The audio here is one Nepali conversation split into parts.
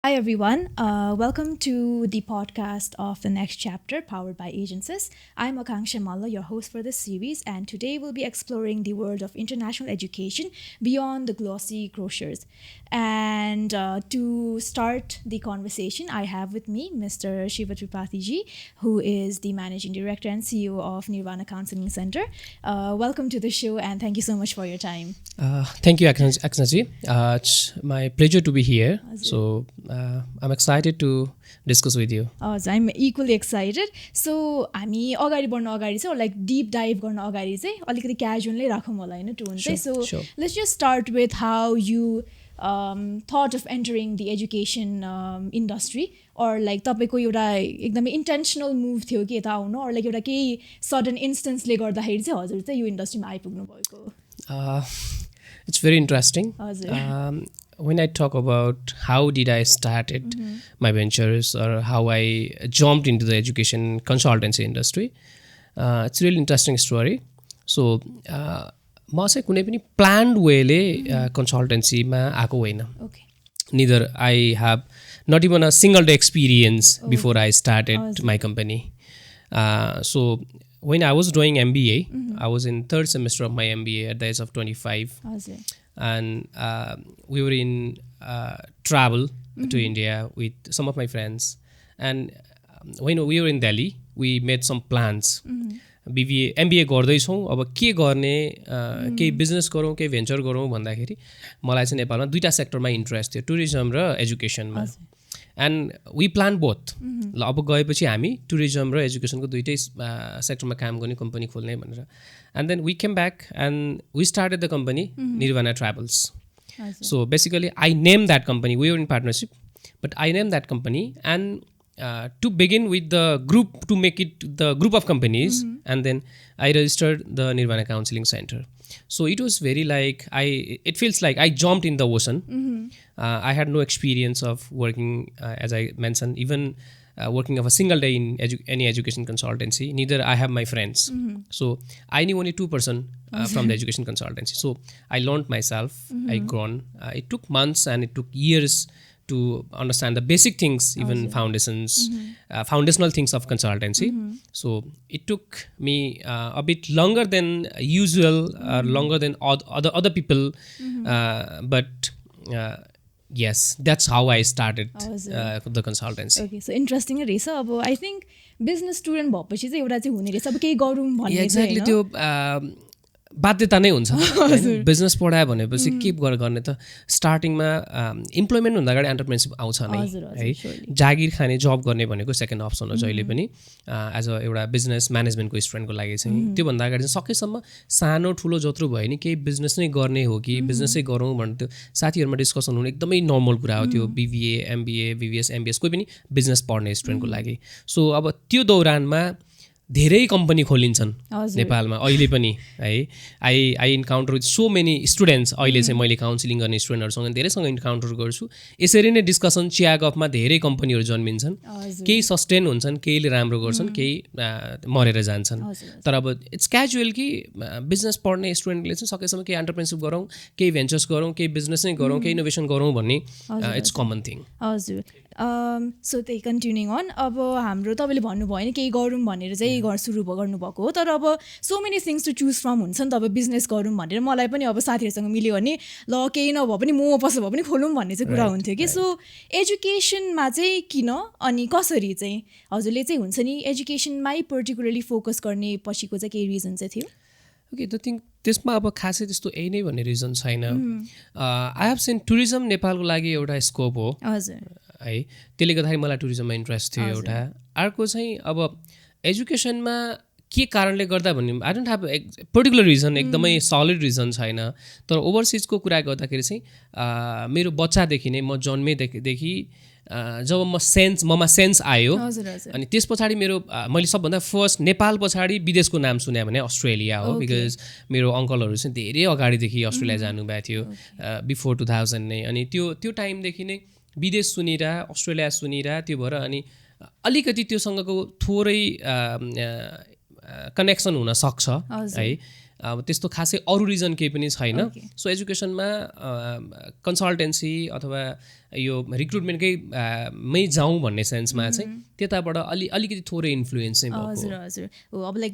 Hi, everyone. Welcome to the podcast of The Next Chapter, powered by Agencies. I'm Akanksha Malla, your host for this series, and today we'll be exploring the world of international education beyond the glossy brochures. And to start the conversation, I have with me Mr. Shiva Tripathi ji, who is the Managing Director and CEO of Nirvana Counseling Center. Welcome to the show, and thank you so much for your time. Thank you, Aksana ji. It's my pleasure to be here. So I'm excited to discuss with you. I'm equally excited. So हामी अगाडि बढ्न अगाडि चाहिँ लाइक डिप डाइभ गर्न अगाडि चाहिँ अलिकति क्याजुअलै राखौँ होला होइन टोन चाहिँ. So let's just start with how you thought of entering the education industry, or like तपाईँको एउटा एकदमै इन्टेन्सनल मुभ थियो कि यता आउनु, or like एउटा केही सडन इन्स्टेन्सले गर्दाखेरि चाहिँ हजुर चाहिँ यो इन्डस्ट्रीमा आइपुग्नु भएको? It's very interesting. When I talk about how did I started my ventures or how I jumped into the education consultancy industry, it's a really interesting story. So म चाहिँ कुनै पनि planned wayले consultancyमा आएको होइन. Neither I have not even a single day experience before I started my company. So when I was doing MBA, I was in third semester of my MBA at the age of 25. And we were in travel to India with some of my friends. And when we were in Delhi, we made some plans. MBA गर्दैछौँ, अब के गर्ने, केही बिजनेस गरौँ, केही भेन्चर गरौँ भन्दाखेरि मलाई चाहिँ नेपालमा दुईटा सेक्टरमा इन्ट्रेस्ट थियो, टुरिज्म र एजुकेसनमा. And we plan both. ल अब गएपछि हामी टुरिज्म र एजुकेसनको दुइटै सेक्टरमा काम गर्ने कम्पनी खोल्ने भनेर. And then we came back and we started the company Nirvana travels. So basically I name that company. We were in partnership, but I name that company and to begin with the group, to make it the group of companies, and then I registered the Nirvana Counseling Center. So it was very like it feels like I jumped in the ocean. I had no experience of working, as I mentioned, even working of a single day in any education consultancy. Neither I have my friends. So I knew only 2% from the education consultancy. So I learned myself. I grown. It took months and it took years to understand the basic things, even foundations, foundational things of consultancy. So it took me a bit longer than usual, longer than other people, but yes, that's how I started the consultancy. Okay, so interesting रहेछ. अब I think business student भएपछि चाहिँ एउटा चाहिँ हुने रहेछ, अब केही गरौँ भन्ने चाहिँ exactly त्यो बाध्यता नै हुन्छ. बिजनेस पढायो भनेपछि के गर्ने त, स्टार्टिङमा इम्प्लोइमेन्ट हुँदा अगाडि एन्टरप्रेन्योरसिप आउँछ नै है. जागिर खाने जब गर्ने भनेको सेकेन्ड अप्सन हो जहिले पनि एज अ एउटा बिजनेस म्यानेजमेन्टको स्टुडेन्टको लागि चाहिँ. त्योभन्दा अगाडि चाहिँ सकेसम्म सानो ठुलो जत्रो भयो नि केही बिजनेस नै गर्ने हो कि बिजनेसै गरौँ भन्ने त्यो साथीहरूमा डिस्कसन हुनु एकदमै नर्मल कुरा हो. त्यो BBA, MBA, VVS, MBS कोही पनि बिजनेस पढ्ने स्टुडेन्टको लागि. सो अब त्यो दौरानमा धेरै कम्पनी खोलिन्छन् नेपालमा अहिले पनि है. I encounter with so many students. अहिले चाहिँ मैले काउन्सिलिङ गर्ने स्टुडेन्टहरूसँग धेरैसँग इन्काउन्टर गर्छु. यसरी नै डिस्कसन चिया गफमा धेरै कम्पनीहरू जन्मिन्छन्. केही सस्टेन हुन्छन्, केहीले राम्रो गर्छन्, केही मरेर जान्छन्. तर अब इट्स क्याजुअल कि बिजनेस पढ्ने स्टुडेन्टले चाहिँ सकेसम्म केही एन्टरप्रेन्योरसिप गरौँ, केही भेन्चर्स गरौँ, केही बिजनेस नै गरौँ, केही इनोभेसन गरौँ भन्ने इट्स कमन थिङ. हजुर. सो त्यही कन्टिन्युङ अन, अब हाम्रो तपाईँले भन्नुभयो नि केही गरौँ भनेर चाहिँ सुरु गर्नुभएको हो. तर अब so many things to choose from हुन्छ नि त. अब बिजनेस गरौँ भनेर मलाई पनि अब साथीहरूसँग मिल्यो भने ल केही नभए पनि मोमो पसल भए पनि खोलौँ भन्ने चाहिँ कुरा हुन्थ्यो कि. सो एजुकेसनमा चाहिँ किन अनि कसरी चाहिँ हजुरले चाहिँ हुन्छ नि एजुकेसनमै पर्टिकुलरली फोकस गर्ने पछिको चाहिँ केही रिजन चाहिँ थियो? ओके, द थिङ त्यसमा अब खासै त्यस्तो यही नै भन्ने रिजन छैन. आई हेभ सिन टुरिज्म नेपालको लागि एउटा स्कोप हो है. त्यसले गर्दाखेरि मलाई टुरिज्ममा इन्ट्रेस्ट थियो एउटा. अर्को चाहिँ अब एजुकेसनमा के कारणले गर्दा भन्ने I don't have particular reason, एकदमै सलिड रिजन छैन. तर ओभरसिजको कुरा गर्दाखेरि चाहिँ मेरो बच्चादेखि नै म जन्मेदेखि जब ममा सेन्स आयो अनि त्यस पछाडि मैले सबभन्दा फर्स्ट नेपाल पछाडि विदेशको नाम सुने भने अस्ट्रेलिया हो. बिकज मेरो अङ्कलहरू चाहिँ धेरै अगाडिदेखि अस्ट्रेलिया जानुभएको थियो बिफोर 2000 नै. अनि त्यो टाइमदेखि नै विदेश सुनेर अस्ट्रेलिया सुनेर त्यो भएर अनि अलिकति त्योसँगको थोरै कनेक्सन हुन सक्छ है. अब त्यस्तो खासै अरू रिजन केही पनि छैन सो एजुकेसनमा कन्सल्टेन्सी अथवा यो रिक्रुटमेन्टकै मै जाउँ भन्ने सेन्समा चाहिँ त्यताबाट अलिकति थोरै इन्फ्लुएन्स चाहिँ भएको हजुर हजुर हो अब लाइक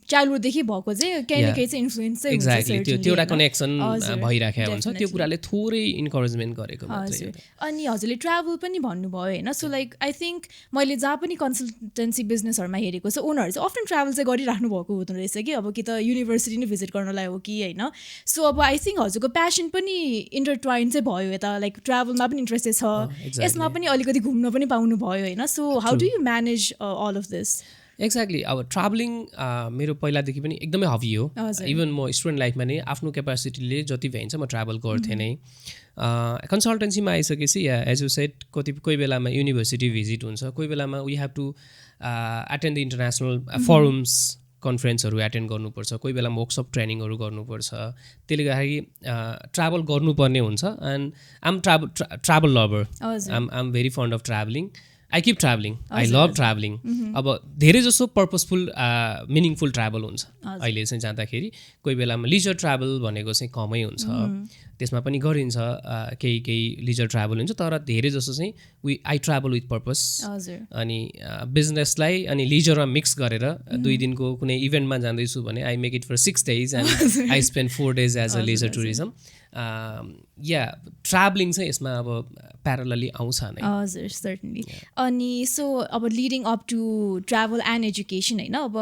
चाइल्डहुडदेखि भएको चाहिँ केही न केही चाहिँ इन्फ्लुएन्स चाहिँ एक्ज्याक्टली त्यो एउटा कनेक्सन भइराखेको हुन्छ त्यो कुराले थोरै इन्करेजमेन्ट गरेको हजुर अनि हजुरले ट्राभल पनि भन्नुभयो होइन सो लाइक आई थिङ्क मैले जहाँ पनि कन्सल्टेन्सी बिजनेसहरूमा हेरेको छ उनीहरू चाहिँ अफ्टन ट्राभल चाहिँ गरिराख्नु भएको हुँदो रहेछ कि अब कि त युनिभर्सिटी नै भिजिट गर्नलाई हो कि होइन सो अब आई थिङ्क हजुरको प्यासन पनि इन्टरट्वाइन चाहिँ भयो यता लाइक ट्राभलमा पनि इन्ट्रेस्टेड छ यसमा पनि अलिकति घुम्न पनि पाउनु भयो होइन so how do you manage all of this exactly अब ट्राभलिङ मेरो पहिलादेखि पनि एकदमै हबी हो इभन म स्टुडेन्ट लाइफमा नै आफ्नो क्यापासिटीले जति भ्याइन्छ म ट्राभल गर्थेँ नै कन्सल्टेन्सीमा आइसकेपछि एज यु सेड कोही बेलामा युनिभर्सिटी भिजिट हुन्छ कोही बेलामा we have to attend the international forums कन्फरेन्सहरू एटेन्ड गर्नुपर्छ कोही बेलामा वर्कसप ट्रेनिङहरू गर्नुपर्छ त्यसले गर्दाखेरि ट्राभल गर्नुपर्ने हुन्छ and I'm travel lover I'm very fond of travelling I keep travelling I love travelling अब धेरै जसो पर्पजफुल मिनिङफुल ट्राभल हुन्छ अहिले चाहिँ जाँदाखेरि कोही बेलामा लिजर ट्राभल भनेको चाहिँ कमै हुन्छ त्यसमा पनि गरिन्छ केही लिजर ट्राभल हुन्छ तर धेरै जसो चाहिँ आई ट्राभल विथ पर्पस अनि बिजनेसलाई अनि लिजरमा मिक्स गरेर 2 दिनको कुनै इभेन्टमा जाँदैछु भने I make it for 6 days and I spend 4 days as a leisure tourism या ट्राभलिङ चाहिँ यसमा अब प्यारलली आउँछ नै हजुर सर्टनली अनि सो अब leading up to travel and education होइन अब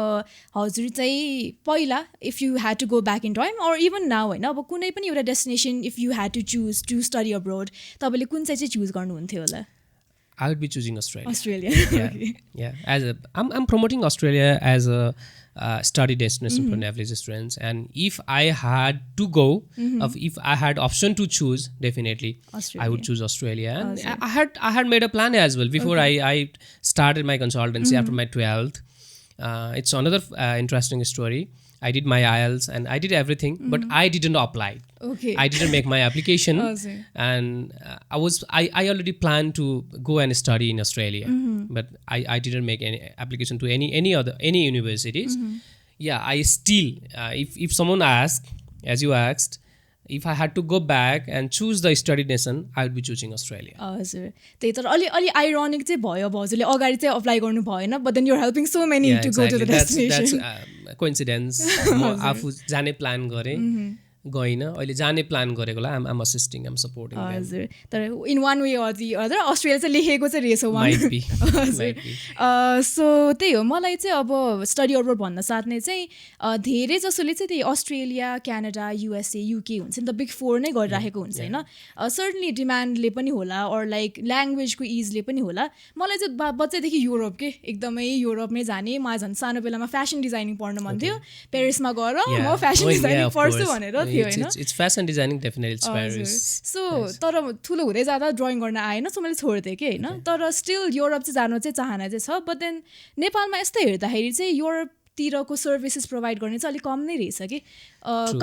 हजुर चाहिँ पहिला if you had to go back in time or even now होइन अब कुनै पनि एउटा destination if you had to choose to study abroad तपाईँले कुन चाहिँ चुज गर्नुहुन्थ्यो होला I would be choosing Australia. As I'm promoting Australia as a study destination for average students, and if I had to go, if I had option to choose, definitely I would choose Australia. And I had made a plan as well before I started my consultancy after my 12th. It's another interesting story. I did my IELTS and I did everything, but I didn't apply. Okay. I didn't make my application, and I already planned to go and study in Australia, but I didn't make any application to any universities. Yeah, I still if someone asked, as you asked, if I had to go back and choose the study nation, I would be choosing Australia. हजुर त्यही तर अलि आइरोनिक चाहिँ भयो अब हजुरले अगाडि चाहिँ अप्लाई गर्नु भएन but then you are helping so many to go to the destination that's coincidence म आफू जाने प्लान गरेँ गइनँ अहिले जाने प्लान गरेकोलाई आम असिस्टिङ आम सपोर्टिङ हजुर तर in one way or the other Australia चाहिँ लेखेको चाहिँ रहेछ सो त्यही हो मलाई चाहिँ अब स्टडी अब्रोड भन्न साथ नै चाहिँ धेरै जसोले चाहिँ त्यही अस्ट्रेलिया क्यानाडा युएसए युके हुन्छ नि त बिग 4 नै गरिराखेको हुन्छ होइन सर्टनली डिमान्डले पनि होला अर लाइक ल्याङ्ग्वेजको इजले पनि होला मलाई चाहिँ बच्चादेखि युरोप के एकदमै युरोपमै जाने म झन् सानो बेलामा फेसन डिजाइनिङ पढ्न मन थियो पेरिसमा गएर म फेसन डिजाइनिङ पढ्छु भनेर It's fashion designing, definitely it's Paris. So तर ठुलो हुँदै जाँदा ड्रइङ गर्न आएन सो मैले छोडिदिएँ कि होइन तर स्टिल युरोप चाहिँ जानु चाहिँ चाहना चाहिँ छ बट देन नेपालमा यस्तो हेर्दाखेरि चाहिँ युरोपतिरको सर्भिसेस प्रोभाइड गर्ने चाहिँ अलिक कम नै रहेछ कि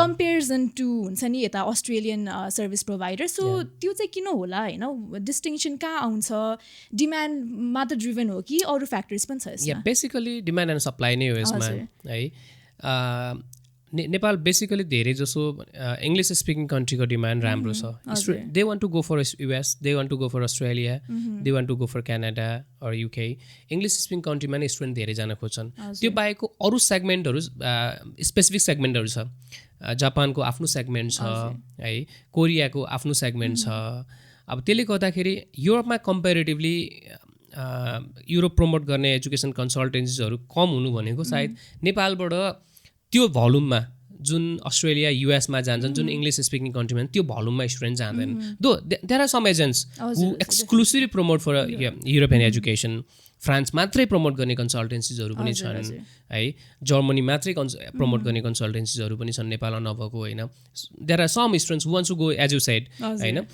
कम्पेरिजन टु हुन्छ नि यता अस्ट्रेलियन सर्भिस प्रोभाइडर सो त्यो चाहिँ किन होला होइन डिस्टिङसन कहाँ आउँछ डिमान्ड मात्र ड्रिभन हो कि अरू फ्याक्टर्स पनि छ यसमा बेसिकली डिमान्ड एन्ड सप्लाई नै हो यसमा है नेपाल बेसिकली धेरै जसो इङ्ग्लिस स्पिकिङ कन्ट्रीको डिमान्ड राम्रो छ they want to go for US they want to go for Australia they want to go for Canada or UK English speaking कन्ट्रीमा नै स्टुडेन्ट धेरै जान खोज्छन् त्यो बाहेकको अरू सेगमेन्टहरू स्पेसिफिक सेगमेन्टहरू छ जापानको आफ्नो सेगमेन्ट छ है कोरियाको आफ्नो सेगमेन्ट छ अब त्यसले गर्दाखेरि युरोपमा कम्पेरिटिभली युरोप प्रमोट गर्ने एजुकेसन कन्सल्टेन्सिजहरू कम हुनु भनेको सायद नेपालबाट त्यो भल्युममा जुन अस्ट्रेलिया युएसमा जान्छन् जुन इङ्ग्लिस स्पिकिङ कन्ट्रीमा त्यो भल्युममा स्टुडेन्ट जाँदैन though there are some agents who exclusively promote for European education France मात्रै प्रमोट गर्ने कन्सल्टेन्सिजहरू पनि छन् है जर्मनी मात्रै प्रमोट गर्ने कन्सल्टेन्सिजहरू पनि छन् नेपालमा नभएको होइन there are some students who wants to go as you said होइन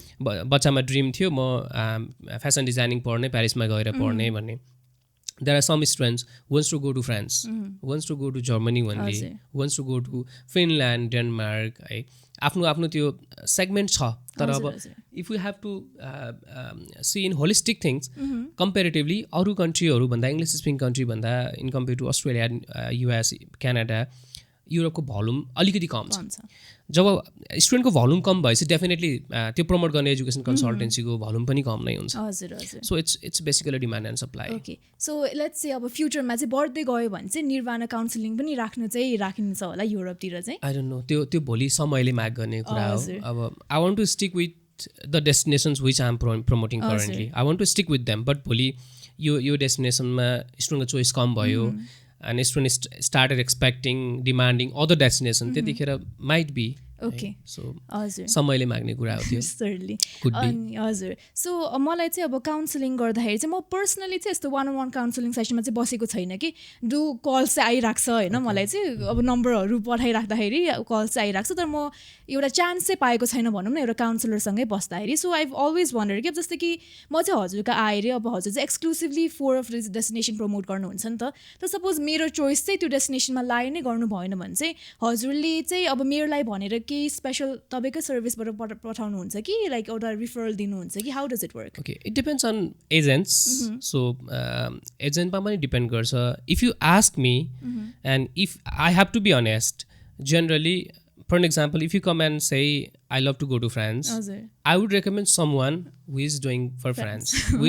बच्चामा ड्रिम थियो म फेसन डिजाइनिङ पढ्ने प्यारिसमा गएर पढ्ने भन्ने there are some students who wants to go to France, who wants to go to Germany only, who wants to go to Finland, Denmark. आफ्नो त्यो सेगमेन्ट छ तर अब if you have to see in holistic things comparatively अरू कन्ट्रीहरू भन्दा इङ्ग्लिस स्पिकिङ कन्ट्री भन्दा in compare to Australia US Canada युरोपको भोल्युम अलिकति कम छ जब स्टुडेन्टको भोल्युम कम भएपछि डेफिनेटली त्यो प्रमोट गर्ने एजुकेसन कन्सल्टेन्सीको भोल्युम पनि कम नै हुन्छ हजुर हजुर so it's basically demand and supply okay so let's say अब फ्युचरमा चाहिँ बढ्दै गयो भने चाहिँ निर्वाणा काउन्सिलिङ पनि राखिन्छ होला युरोपतिर चाहिँ आई डोन्ट नो त्यो भोलि समयले माग गर्ने कुरा हो अब I want to stick with the destinations which I am promoting currently I want to stick with them but भोलि यो डेस्टिनेसनमा स्टुडेन्टको चोइस कम भयो and students started expecting demanding other destination त्यतिखेर might be ओके सो हजुर समयले माग्ने कुरा हो त्यो सर्ली अनि हजुर सो मलाई चाहिँ अब काउन्सिलिङ गर्दाखेरि चाहिँ म पर्सनली चाहिँ यस्तो 1-on-1 काउन्सिलिङ सेसनमा चाहिँ बसेको छैन कि डु कल्स चाहिँ आइरहेको छ होइन मलाई चाहिँ अब नम्बरहरू पठाइराख्दाखेरि कल्स चाहिँ आइरहेको छ तर म एउटा चान्स चाहिँ पाएको छैन भनौँ न एउटा काउन्सिलरसँगै बस्दाखेरि सो आई अलवेज वन्डर कि जस्तै कि म चाहिँ हजुरका आएर अब हजुर चाहिँ एक्सक्लुसिभली 4 अफ डेस्टिनेसन प्रमोट गर्नुहुन्छ नि त सपोज मेरो चोइस चाहिँ त्यो डेस्टिनेसनमा लाए नै गर्नु भएन भने चाहिँ हजुरले चाहिँ अब मेरो लागि भनेर केही स्पेसल तपाईँकै सर्भिसबाट पठाउनुहुन्छ कि लाइक एउटा रिफरल दिनुहुन्छ कि how does it work okay it depends on agents so एजेन्टमा पनि डिपेन्ड गर्छ if you ask me and if I have to be honest generally for an example if you come and say I love to go to France. I would recommend someone who is doing for France, who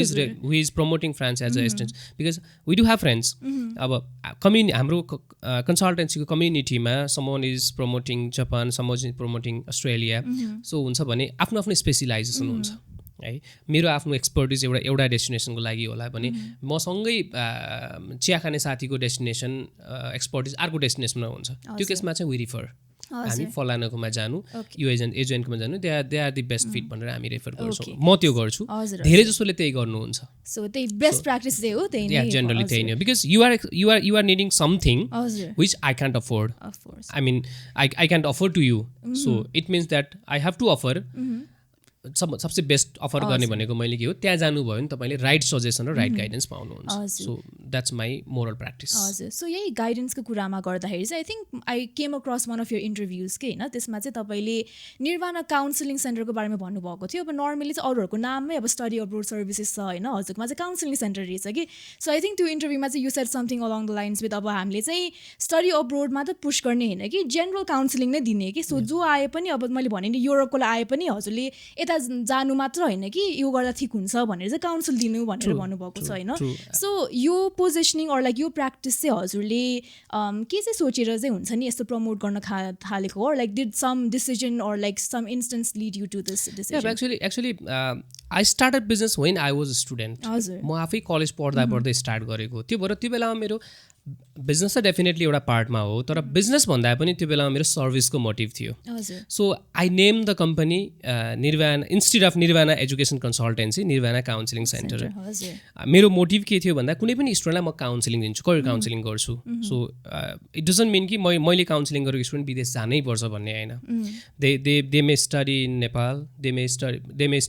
is promoting France as a resident because we do have friends. अब हाम्रो consultancy को community मा someone is promoting Japan, someone is promoting Australia. So हुन्छ भने आफ्नो आफ्नो स्पेशलाइजेसन हुन्छ है मेरो आफ्नो एक्सपर्टिज एउटा डेस्टिनेसनको लागि होला भने मसँगै चिया खाने साथीको डेस्टिनेसन एक्सपर्टिज अर्को डेस्टिनेसनमा हुन्छ त्यो केसमा चाहिँ वी रिफर हामी फलानाकोमा जानु यो एजेन्टकोमा जानु they are the best fit भनेर हामी रेफर गर्छौँ म त्यो गर्छु धेरै जसोले त्यही गर्नुहुन्छ सो त्यही बेस्ट प्र्याक्टिस चाहिँ हो त्यही नै जनरली त्यही नै because you are needing something which I can't afford I mean I can't afford to you so it means that I have to offer सबसे बेस्ट अफर गर्ने भनेको मैले के हो त्यहाँ जानुभयो भने तपाईँले राइट सजेसन र राइट गाइडेन्स पाउनुहुन्छ so that's my moral practice हजुर सो यही गाइडेन्सको कुरामा गर्दाखेरि चाहिँ I think I came across one of your interviews के होइन त्यसमा चाहिँ तपाईँले निर्वाणा काउन्सिलिङ सेन्टरको बारेमा भन्नुभएको थियो अब नर्मली चाहिँ अरूहरूको नाममै अब स्टडी अब्रोड सर्भिसेस छ होइन हजुरकोमा चाहिँ काउन्सिलिङ सेन्टर रहेछ कि सो आई थिङ्क त्यो इन्टरभ्यूमा चाहिँ you said something along the lines with अब हामीले चाहिँ स्टडी अब्रोडमा त पुस गर्ने होइन कि जेनरल काउन्सिलिङ नै दिने कि सो जो आए पनि अब मैले भने नि युरोपको लागि आए पनि हजुरले यता जानु मात्र होइन कि यो गर्दा ठिक हुन्छ भनेर चाहिँ काउन्सिल दिनु भनेर भन्नुभएको छ होइन सो यो पोजिसनिङ अर लाइक यो प्र्याक्टिस चाहिँ हजुरले के चाहिँ सोचेर चाहिँ हुन्छ नि यस्तो प्रमोट गर्न थालेको हो like did some decision or like some instance lead you to this decision actually I started business when I was student म आफै कलेज पढ्दा स्टार्ट गरेको त्यो भएर त्यो बेलामा मेरो बिजनेस त डेफिनेटली एउटा पार्टमा हो तर बिजनेस भन्दा पनि त्यो बेलामा मेरो सर्भिसको मोटिभ थियो so I name the company Nirvana institute of Nirvana education consultancy Nirvana counselling centre मेरो मोटिभ के थियो भन्दा कुनै पनि स्टुडेन्टलाई म काउन्सिलिङ दिन्छु करियर काउन्सिलिङ गर्छु सो इट डजन्ट मिन कि मैले काउन्सिलिङ गरेको स्टुडेन्ट विदेश जानै पर्छ भन्ने होइन they may study in Nepal they may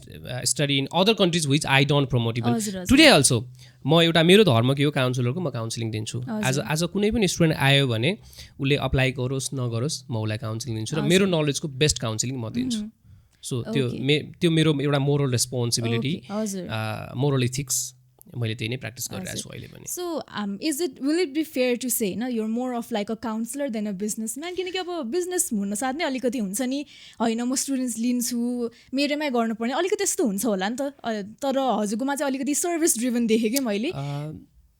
study in other countries which I don't promote even today also म एउटा मेरो धर्मको यो काउन्सिलरको म काउन्सिलिङ दिन्छु आज कुनै पनि स्टुडेन्ट आयो भने उसले अप्लाई गरोस् नगरोस् म उसलाई काउन्सिलिङ दिन्छु र मेरो नलेजको बेस्ट काउन्सिलिङ म दिन्छु सो त्यो मेरो एउटा मोरल रेस्पोन्सिबिलिटी मोरल इथिक्स मैले त्यही नै प्र्याक्टिस गरिरहेको छु अहिले पनि so is it will it be fair to say होइन you're more of like a counsellor than a businessman किनकि अब बिजनेस हुन साथ नै अलिकति हुन्छ नि होइन म स्टुडेन्ट्स लिन्छु मेरोमै गर्नुपर्ने अलिकति त्यस्तो हुन्छ होला नि त तर हजुरकोमा चाहिँ अलिकति सर्भिस ड्रिभन देखेँ कि मैले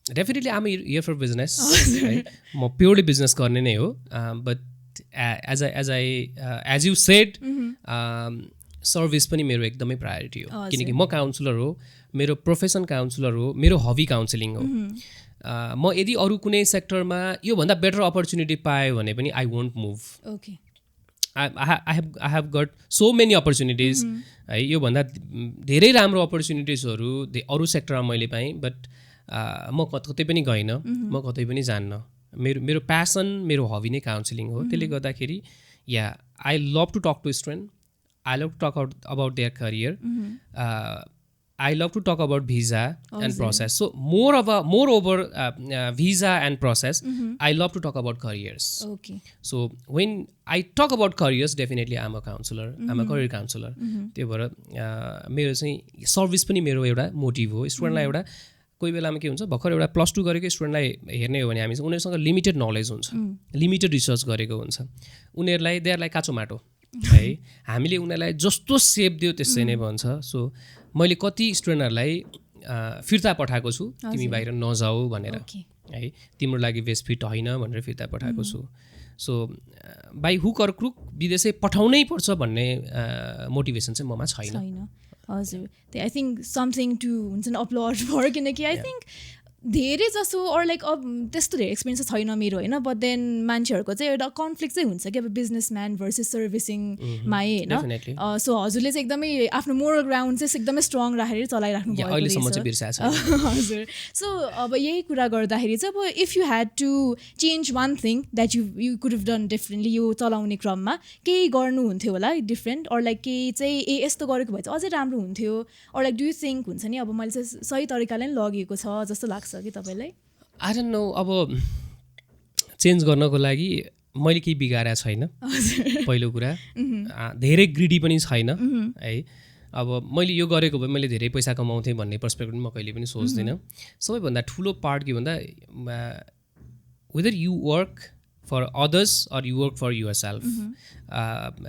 definitely I'm here for business म प्योरली बिजनेस गर्ने नै हो but as you said service पनि मेरो एकदमै प्रायोरिटी हो किनकि म काउन्सिलर हो मेरो प्रोफेसन काउन्सिलर हो मेरो हबी काउन्सिलिङ हो म यदि अरू कुनै सेक्टरमा योभन्दा बेटर अपर्च्युनिटी पाएँ भने पनि I won't move okay I have got so many opportunities है योभन्दा धेरै राम्रो अपर्च्युनिटिजहरू अरू सेक्टरमा मैले पाएँ बट म कतै पनि गइनँ म कतै पनि जान्न मेरो प्यासन मेरो हबी नै काउन्सिलिङ हो त्यसले गर्दाखेरि yeah I love to talk to student I love to talk about their career. I love to talk about visa and process. So moreover visa and process, I love to talk about careers. Okay. So when I talk about careers, definitely I'm a counselor. I'm a career counselor. त्यो भएर मेरो चाहिँ सर्भिस पनि मेरो एउटा मोटिभ हो स्टुडेन्टलाई एउटा कोही बेलामा के हुन्छ भर्खर एउटा +2 गरेको स्टुडेन्टलाई हेर्ने हो भने हामी उनीहरूसँग लिमिटेड नलेज हुन्छ, लिमिटेड रिसर्च गरेको हुन्छ, उनीहरूलाई दे आर लाइक काँचो माटो है। हामीले उनीहरूलाई जस्तो सेप दियो त्यसै नै भन्छ। सो मैले कति स्टुडेन्टहरूलाई फिर्ता पठाएको छु, तिमी बाहिर नजाऊ भनेर है, तिम्रो लागि बेस्ट फिट होइन भनेर फिर्ता पठाएको छु। So by hook or crook विदेशै पठाउनै पर्छ भन्ने मोटिभेसन चाहिँ ममा छैन। हजुर, त्यो आई थिङ्क समथिङ टु हुन्छ नि अपलोड फर, किनकि आई थिङ्क धेरै जसो अर लाइक अब त्यस्तो धेरै एक्सपिरियन्स छैन मेरो होइन, बट देन मान्छेहरूको चाहिँ एउटा कन्फ्लिक्ट चाहिँ हुन्छ कि अब बिजनेसम्यान भर्सेस सर्भिसिङमा होइन। सो हजुरले चाहिँ एकदमै आफ्नो मोरल ग्राउन्ड चाहिँ एकदमै स्ट्रङ राखेर चलाइराख्नु भएको। हजुर, सो अब यही कुरा गर्दाखेरि चाहिँ अब if you had to change one thing that you could have done differently यो चलाउने क्रममा केही गर्नुहुन्थ्यो होला डिफ्रेन्ट, अर लाइक केही चाहिँ यस्तो गरेको भए चाहिँ अझै राम्रो हुन्थ्यो, or like do you think हुन्छ नि अब मैले चाहिँ सही तरिकाले नै लगेको छ जस्तो लाग्छ कि तपाईँलाई? आई डोन्ट नो, अब चेन्ज गर्नको लागि मैले केही बिगारेको छैन पहिलो कुरा, धेरै ग्रिडी पनि छैन है। अब मैले यो गरेको भए मैले धेरै पैसा कमाउँथेँ भन्ने पर्सपेक्टिभ म कहिले पनि सोच्दिनँ। सबैभन्दा ठुलो पार्ट के भन्दा whether you work for others or you work for yourself,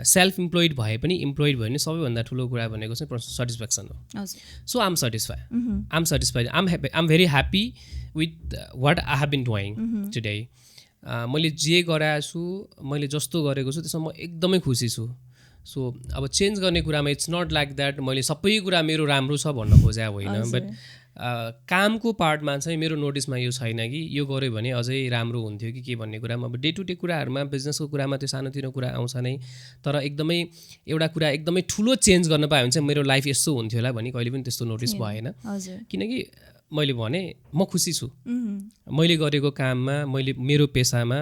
self employed भए पनि इम्प्लोइड भयो भने सबैभन्दा ठुलो कुरा भनेको चाहिँ पर्सनल सेटिस्फ्याक्सन हो। So I am satisfied, I am very happy with what I have been doing today. मैले जे गराएको छु, मैले जस्तो गरेको छु त्यसमा म एकदमै खुसी छु। सो अब चेन्ज गर्ने कुरामा इट्स नट लाइक द्याट मैले सबै कुरा मेरो राम्रो छ भन्न खोजे होइन, बट कामको पार्टमा चाहिँ मेरो नोटिसमा यो छैन कि यो गऱ्यो भने अझै राम्रो हुन्थ्यो कि के भन्ने कुरामा। अब डे टु डे कुराहरूमा बिजनेसको कुरामा त्यो सानोतिनो कुरा आउँछ नै, तर एकदमै एउटा कुरा एकदमै ठुलो चेन्ज गर्न पायो भने चाहिँ मेरो लाइफ यस्तो हुन्थ्यो होला भने कहिले पनि त्यस्तो नोटिस भएन। किनकि मैले भने म खुसी छु, मैले गरेको काममा, मैले मेरो पेसामा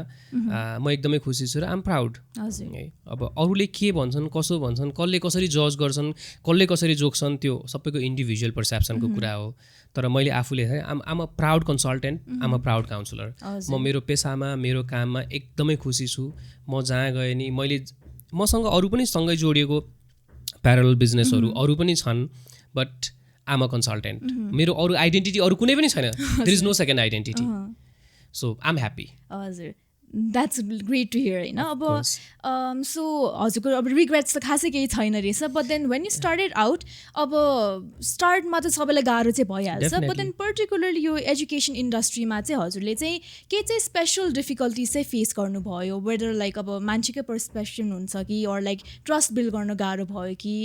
म एकदमै खुसी छु र आम प्राउड है। अब अरूले के भन्छन्, कसो भन्छन्, कसले कसरी जज गर्छन्, कसले कसरी जोग्छन्, त्यो सबैको इन्डिभिजुअल पर्सेप्सनको कुरा हो। तर मैले आफूले am a proud consultant, am a proud counsellor. म मेरो पेसामा, मेरो काममा एकदमै खुसी छु। म जहाँ गएँ नि मैले मसँग अरू पनि सँगै जोडिएको प्यारल बिजनेसहरू अरू पनि छन्, बट आम अ कन्सल्टेन्ट। मेरो अरू आइडेन्टिटी अरू कुनै पनि छैन, there is no second identity. So I am happy. हजुर, द्याट्स ग्रेट टु हियर होइन। अब सो हजुरको अब रिग्रेट्स त खासै केही छैन रहेछ, but then when you started out, अब स्टार्टमा त सबैलाई गाह्रो चाहिँ भइहाल्छ, बट देन पर्टिकुलरली यो एजुकेसन इन्डस्ट्रीमा चाहिँ हजुरले चाहिँ के चाहिँ स्पेसल डिफिकल्टिज चाहिँ फेस गर्नुभयो, वेदर लाइक अब मान्छेकै पर्सपेक्सन हुन्छ कि अर लाइक ट्रस्ट बिल्ड गर्न गाह्रो भयो कि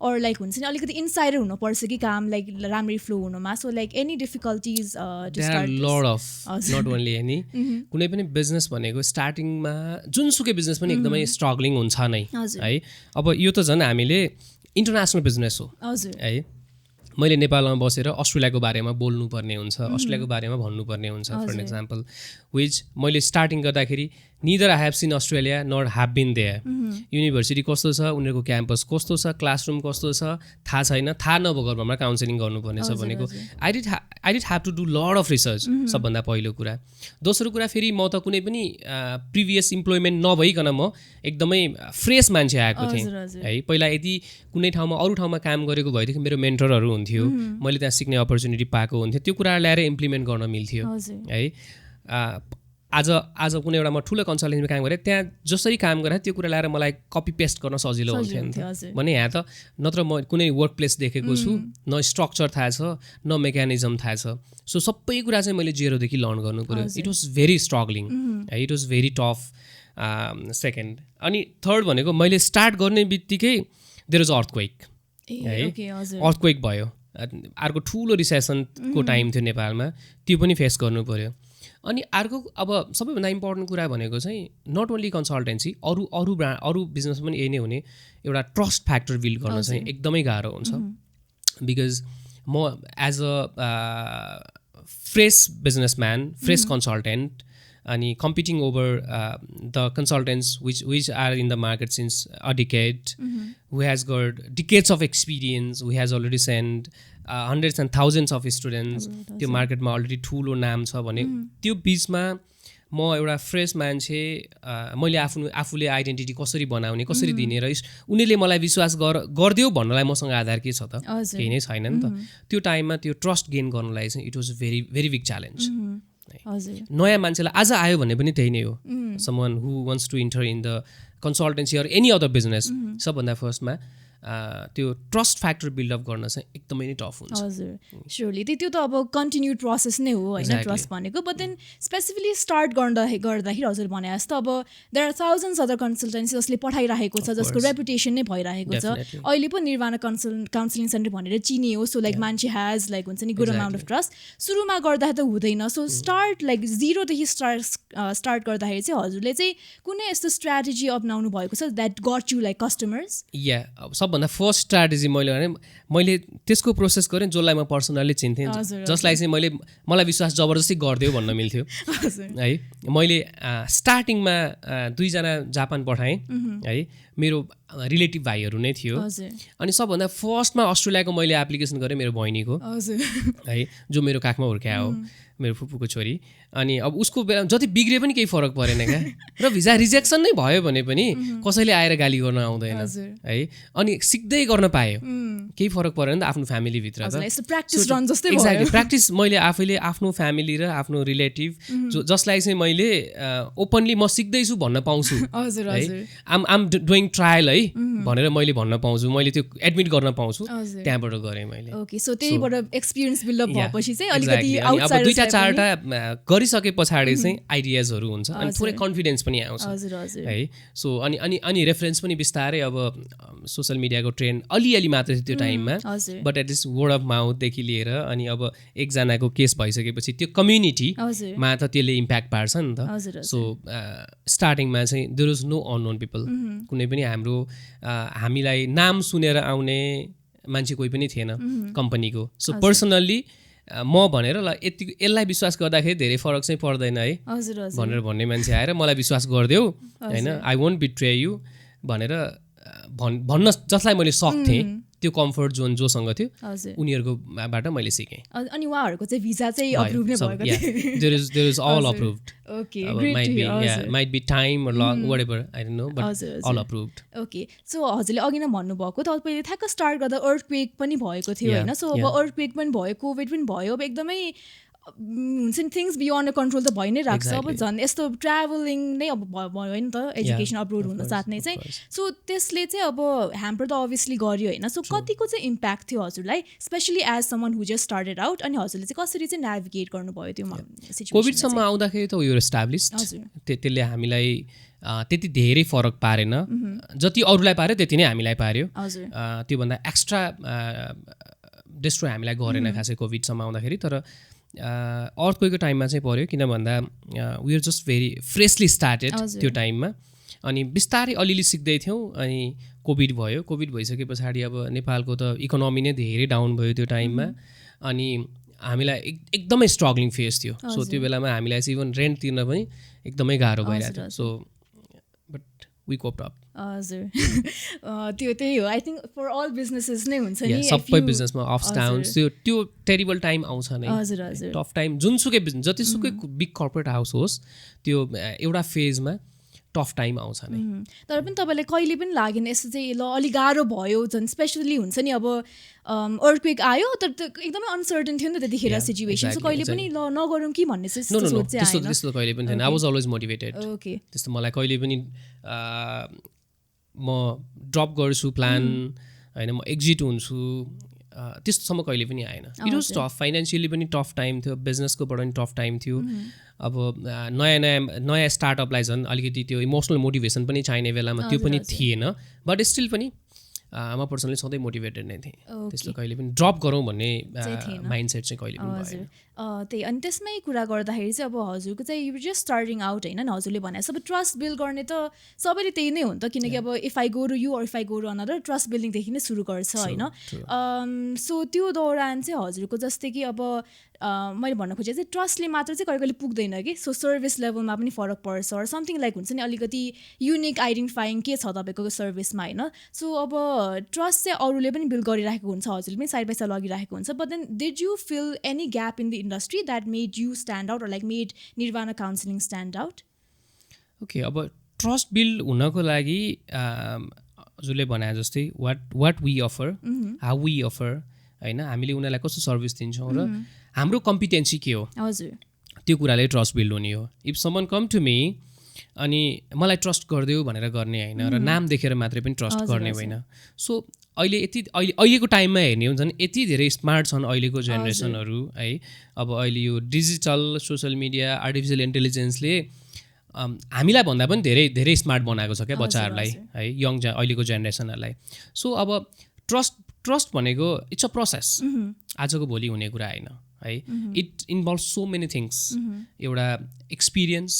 अर लाइक हुन्छ नि अलिकति इन्साइडर हुनुपर्छ कि काम लाइक राम्ररी फ्लो हुनुमा, so like any difficulties? Lot of, not only any, कुनै पनि बिजनेस भनेको स्टार्टिङमा जुनसुकै बिजनेस पनि एकदमै स्ट्रगलिङ हुन्छ नै है। अब यो त झन् हामीले इन्टरनेसनल बिजनेस हो है। मैले नेपालमा बसेर अस्ट्रेलियाको बारेमा बोल्नुपर्ने हुन्छ, अस्ट्रेलियाको बारेमा भन्नुपर्ने हुन्छ फर एक्जाम्पल, विच मैले स्टार्टिङ गर्दाखेरि neither I have seen Australia not have been there. University कस्तो छ, उनीहरूको क्याम्पस कस्तो छ, क्लासरुम कस्तो छ थाहा छैन, थाहा नभएको बेलामा काउन्सिलिङ गर्नुपर्ने छ भनेको I did have to do lot of research, सबभन्दा पहिलो कुरा। दोस्रो कुरा फेरि म त कुनै पनि प्रिभियस इम्प्लोइमेन्ट नभइकन म एकदमै फ्रेस मान्छे आएको थिएँ है। पहिला यदि कुनै ठाउँमा अरू ठाउँमा काम गरेको भएदेखि मेरो मेन्टरहरू हुन्थ्यो, मैले त्यहाँ सिक्ने अपर्च्युनिटी पाएको हुन्थ्यो, त्यो कुरा ल्याएर इम्प्लिमेन्ट गर्न मिल्थ्यो है। आज कुनै एउटा म ठुलो कन्सल्टेन्सीमा काम गरेँ, त्यहाँ जसरी काम गरेँ त्यो कुरा ल्याएर मलाई कपी पेस्ट गर्न सजिलो हुन्थ्यो नि त। भने यहाँ त नत्र म कुनै वर्क प्लेस देखेको छु, न स्ट्रक्चर थाहा छ, न मेकानिजम थाहा छ। सो सबै कुरा चाहिँ मैले जेरोदेखि लर्न गर्नु पऱ्यो। इट वाज भेरी स्ट्रगलिङ है, it was very tough. Second अनि थर्ड भनेको मैले स्टार्ट गर्ने बित्तिकै देयर इज अर्थक्वेक है, अर्थक्वेक भयो। अर्को ठुलो रिसेसनको टाइम थियो नेपालमा, त्यो पनि फेस गर्नु पऱ्यो। अनि अर्को अब सबैभन्दा इम्पोर्टेन्ट कुरा भनेको चाहिँ नट ओन्ली कन्सल्टेन्सी, अरू बिजनेसमा पनि यही नै हुने, एउटा ट्रस्ट फ्याक्टर बिल्ड गर्न चाहिँ एकदमै गाह्रो हुन्छ। बिकज म as a fresh businessman, fresh consultant, अनि competing over the consultants which are in the market since a decade, who has got decades of experience, who has already sent hundreds and thousands of students, त्यो मार्केटमा अलरेडी ठुलो नाम छ भने त्यो बिचमा म एउटा फ्रेस मान्छे, मैले आफूले आइडेन्टिटी कसरी बनाउने, कसरी दिने, र उनीहरूले मलाई विश्वास गरिदियो भन्नलाई मसँग आधार के छ त, केही नै छैन नि त। त्यो टाइममा त्यो ट्रस्ट गेन गर्नलाई चाहिँ it was very very big challenge. नयाँ मान्छेलाई आज आयो भने पनि त्यही नै हो, someone who wants to enter in the consultancy or any other business, सबभन्दा फर्स्टमा त्यो ट्रस्ट फ्याक्टर बिल्डअप गर्न चाहिँ एकदमै नै टफ हुन्छ। हजुर स्योरली त्यो त अब कन्टिन्युड प्रोसेस नै हो होइन ट्रस्ट भनेको। बट देन स्पेसिफिकली स्टार्ट गर्दाखेरि हजुर भने जस्तो अब there are thousands other consultancy जसले पठाइरहेको छ, जसको रेपुटेसन नै भइरहेको छ। अहिले पो निर्वाणा काउन्सिलिङ सेन्टर भनेर चिनियो, सो लाइक मान्छे हेज लाइक हुन्छ नि गुड अमाउन्ट अफ ट्रस्ट। सुरुमा गर्दाखेरि त हुँदैन, सो स्टार्ट लाइक जिरोदेखि स्टार्ट गर्दाखेरि चाहिँ हजुरले चाहिँ कुनै यस्तो स्ट्राटेजी अपनाउनु भएको छ that got you like customers? या सबभन्दा फर्स्ट स्ट्राटेजी मैले त्यसको प्रोसेस गरेँ जसलाई म पर्सनल्ली चिन्थेँ, जसलाई चाहिँ मलाई विश्वास जबरजस्ती गरिदियो भन्न मिल्थ्यो है। मैले स्टार्टिङमा 2 जना जापान पठाएँ है, मेरो रिलेटिभ भाइहरू नै थियो। अनि सबभन्दा फर्स्टमा अस्ट्रेलियाको मैले एप्लिकेसन गरेँ मेरो बहिनीको है, जो मेरो काखमा हुर्क्या हो, मेरो फुपूको छोरी। अनि अब उसको बेला जति बिग्रे पनि केही फरक परेन क्या, र भिजा रिजेक्सन नै भयो भने पनि कसैले आएर गाली गर्न आउँदैन है। अनि सिक्दै गर्न पायो, केही फरक परेन त आफ्नो फ्यामिलीभित्र त। एक्ज्याक्टली प्र्याक्टिस मैले आफैले आफ्नो फ्यामिली र आफ्नो रिलेटिभ जसलाई चाहिँ मैले ओपनली म सिक्दैछु भन्न पाउँछु है, आम डुइङ ट्रायल है भनेर मैले भन्न पाउँछु, मैले त्यो एडमिट गर्न पाउँछु, त्यहाँबाट गरेँ मैले। ओके, सो त्यहीबाट एक्सपिरियन्स बिल्डअप भएपछि चाहिँ अलिकति अब 2-4टा गरिसके पछाडि चाहिँ आइडियाजहरू हुन्छ अनि थोरै कन्फिडेन्स पनि आउँछ है। सो अनि रेफरेन्स पनि बिस्तारै अब सोसियल मिडियाको ट्रेन्ड अलिअलि मात्र थियो त्यो टाइममा, but at least word of माउथदेखि लिएर अनि अब एकजनाको केस भइसकेपछि त्यो कम्युनिटीमा त त्यसले इम्प्याक्ट पार्छ नि त। सो स्टार्टिङमा चाहिँ there is no unknown people, कुनै पनि हामीलाई नाम सुनेर आउने मान्छे कोही पनि थिएन कम्पनीको। सो पर्सनल्ली म भनेर ल यसलाई विश्वास गर्दाखेरि धेरै फरक चाहिँ पर्दैन है भनेर भन्ने मान्छे आएर मलाई विश्वास गरिदेऊ होइन, आई वोन्ट बिट्रे यु भनेर भन्न जसलाई मैले सक्थेँ, त्यो कम्फर्ट जोन जोसँग थियो उनीहरूकोबाट मैले सिकेँ। अनि उहाँहरूको चाहिँ भिजा चाहिँ अप्रुभ नै भएको थियो? There is all approved. Okay, great to hear. Might be time or long, whatever, I don't know, but all approved. Okay, so हजुरले अघि नै भन्नुभएको तपाईँले ठ्याक्क स्टार्ट गर्दा अर्थक्वेक पनि भएको थियो होइन? सो अब अर्थक्वेक पनि भयो, कोभिड पनि भयो, अब एकदमै हुन्छ नि थिङ्स बियोन्ड कन्ट्रोल त भइ नै राख्छ। अब झन् यस्तो ट्राभलिङ नै अब भयो नि त, एजुकेसन अब्रोड हुन साथमै चाहिँ। सो त्यसले चाहिँ अब ह्याम्पर त अभियसली गर्यो होइन? सो कतिको चाहिँ इम्प्याक्ट थियो हजुरलाई, specially as someone who just started out, अनि हजुरले चाहिँ कसरी चाहिँ नेभिगेट गर्नुभयो त्यो सिचुएसन? कोभिडसम्म आउँदाखेरि त यो एस्टाब्लिस्ड, त्यसले हामीलाई त्यति धेरै फरक पारेन, जति अरूलाई पार्यो त्यति नै हामीलाई पार्यो। त्योभन्दा एक्स्ट्रा डिस्ट्रो हामीलाई गरेन खासै कोभिडसम्म आउँदाखेरि। तर अर्थक्वेकको टाइममा चाहिँ पऱ्यो, किन भन्दा we are just very freshly started त्यो टाइममा, अनि बिस्तारै अलिअलि सिक्दै थियौँ। अनि कोभिड भयो, कोभिड भइसके पछाडि अब नेपालको त इकोनोमी नै धेरै डाउन भयो त्यो टाइममा, अनि हामीलाई एकदमै स्ट्रगलिङ फेज थियो। सो त्यो बेलामा हामीलाई चाहिँ इभन रेन्ट तिर्न पनि एकदमै गाह्रो भइरहेको थियो। So but we coped up. हजुर त्यो त्यही हो, I think for all businesses नै हुन्छ नि, सबै बिजनेसमा अप्स डाउन्स, त्यो टेरिबल टाइम आउँछ नै, टफ टाइम। जुनसुकै बिजनेस, जतिसुकै बिग कर्पोरेट हाउस होस्, त्यो एउटा फेजमा टफ टाइम आउँछ नै। तर पनि तपाईँलाई कहिले पनि लागेन यस्तो चाहिँ ल अलिक गाह्रो भयो, झन् स्पेसली हुन्छ नि अब अर्थक्वेक आयो तर एकदमै अनसर्टन थियो नि त त्यतिखेर सिचुएसन, सो कहिले पनि ल नगरौँ कि भन्ने त्यस्तो कहिले पनि थिएन। I was always motivated. त्यस्तो मलाई कहिले पनि म ड्रप गर्छु प्लान होइन, म एक्जिट हुन्छु, त्यस्तोसम्म कहिले पनि आएन। इट वाज टफ, फाइनेन्सियली पनि टफ टाइम थियो, बिजनेसकोबाट पनि टफ टाइम थियो। अब नयाँ स्टार्टअपलाई झन् अलिकति त्यो इमोसनल मोटिभेसन पनि चाहिने बेलामा त्यो पनि थिएन, बट स्टिल पनि म पर्सनली सधैँ मोटिभेटेड नै थिएँ। त्यस्तो कहिले पनि ड्रप गरौँ भन्ने माइन्डसेट चाहिँ कहिले पनि भएन। त्यही, अनि त्यसमै कुरा गर्दाखेरि चाहिँ अब हजुरको चाहिँ यु जस्ट स्टार्टिङ आउट होइन, हजुरले भने सब ट्रस्ट बिल्ड गर्ने त सबैले त्यही नै हो नि त, किनकि अब if I go to you or if I go to another, trust बिल्डिङदेखि नै सुरु गर्छ होइन? सो त्यो दौरान चाहिँ हजुरको जस्तै कि अब मैले भन्न खोजेँ चाहिँ ट्रस्टले मात्र चाहिँ कहिले कहिले पुग्दैन कि सो सर्भिस लेभलमा पनि फरक पर्छ अर समथिङ लाइक हुन्छ नि अलिकति युनिक आइडेन्टिफाइङ के छ तपाईँको सर्भिसमा होइन सो अब ट्रस्ट चाहिँ अरूले पनि बिल्ड गरिराखेको हुन्छ हजुरले पनि साइड बाई साइड लगिरहेको हुन्छ but then did you fill any gap in the industry that made you stand out or like made Nirvana counselling stand out okay अब ट्रस्ट बिल्ड हुनको लागि हजुरले भने जस्तै what we offer how we offer होइन हामीले उनीहरूलाई कस्तो सर्भिस दिन्छौँ र हाम्रो कम्पिटेन्सी के हो हजुर त्यो कुराले ट्रस्ट बिल्ड हुने हो if someone come to me अनि मलाई ट्रस्ट गरिदेऊ भनेर गर्ने होइन र नाम देखेर मात्रै पनि ट्रस्ट गर्ने होइन सो अहिलेको टाइममा हेर्ने हुन्छ नि यति धेरै स्मार्ट छन् अहिलेको जेनेरेसनहरू है अब अहिले यो डिजिटल सोसियल मिडिया आर्टिफिसियल इन्टेलिजेन्सले हामीलाई भन्दा पनि धेरै धेरै स्मार्ट बनाएको छ क्या बच्चाहरूलाई है अहिलेको जेनेरेसनहरूलाई सो अब ट्रस्ट भनेको इट्स अ प्रोसेस आजको भोलि हुने कुरा होइन है it involve so many things एउटा एक्सपिरियन्स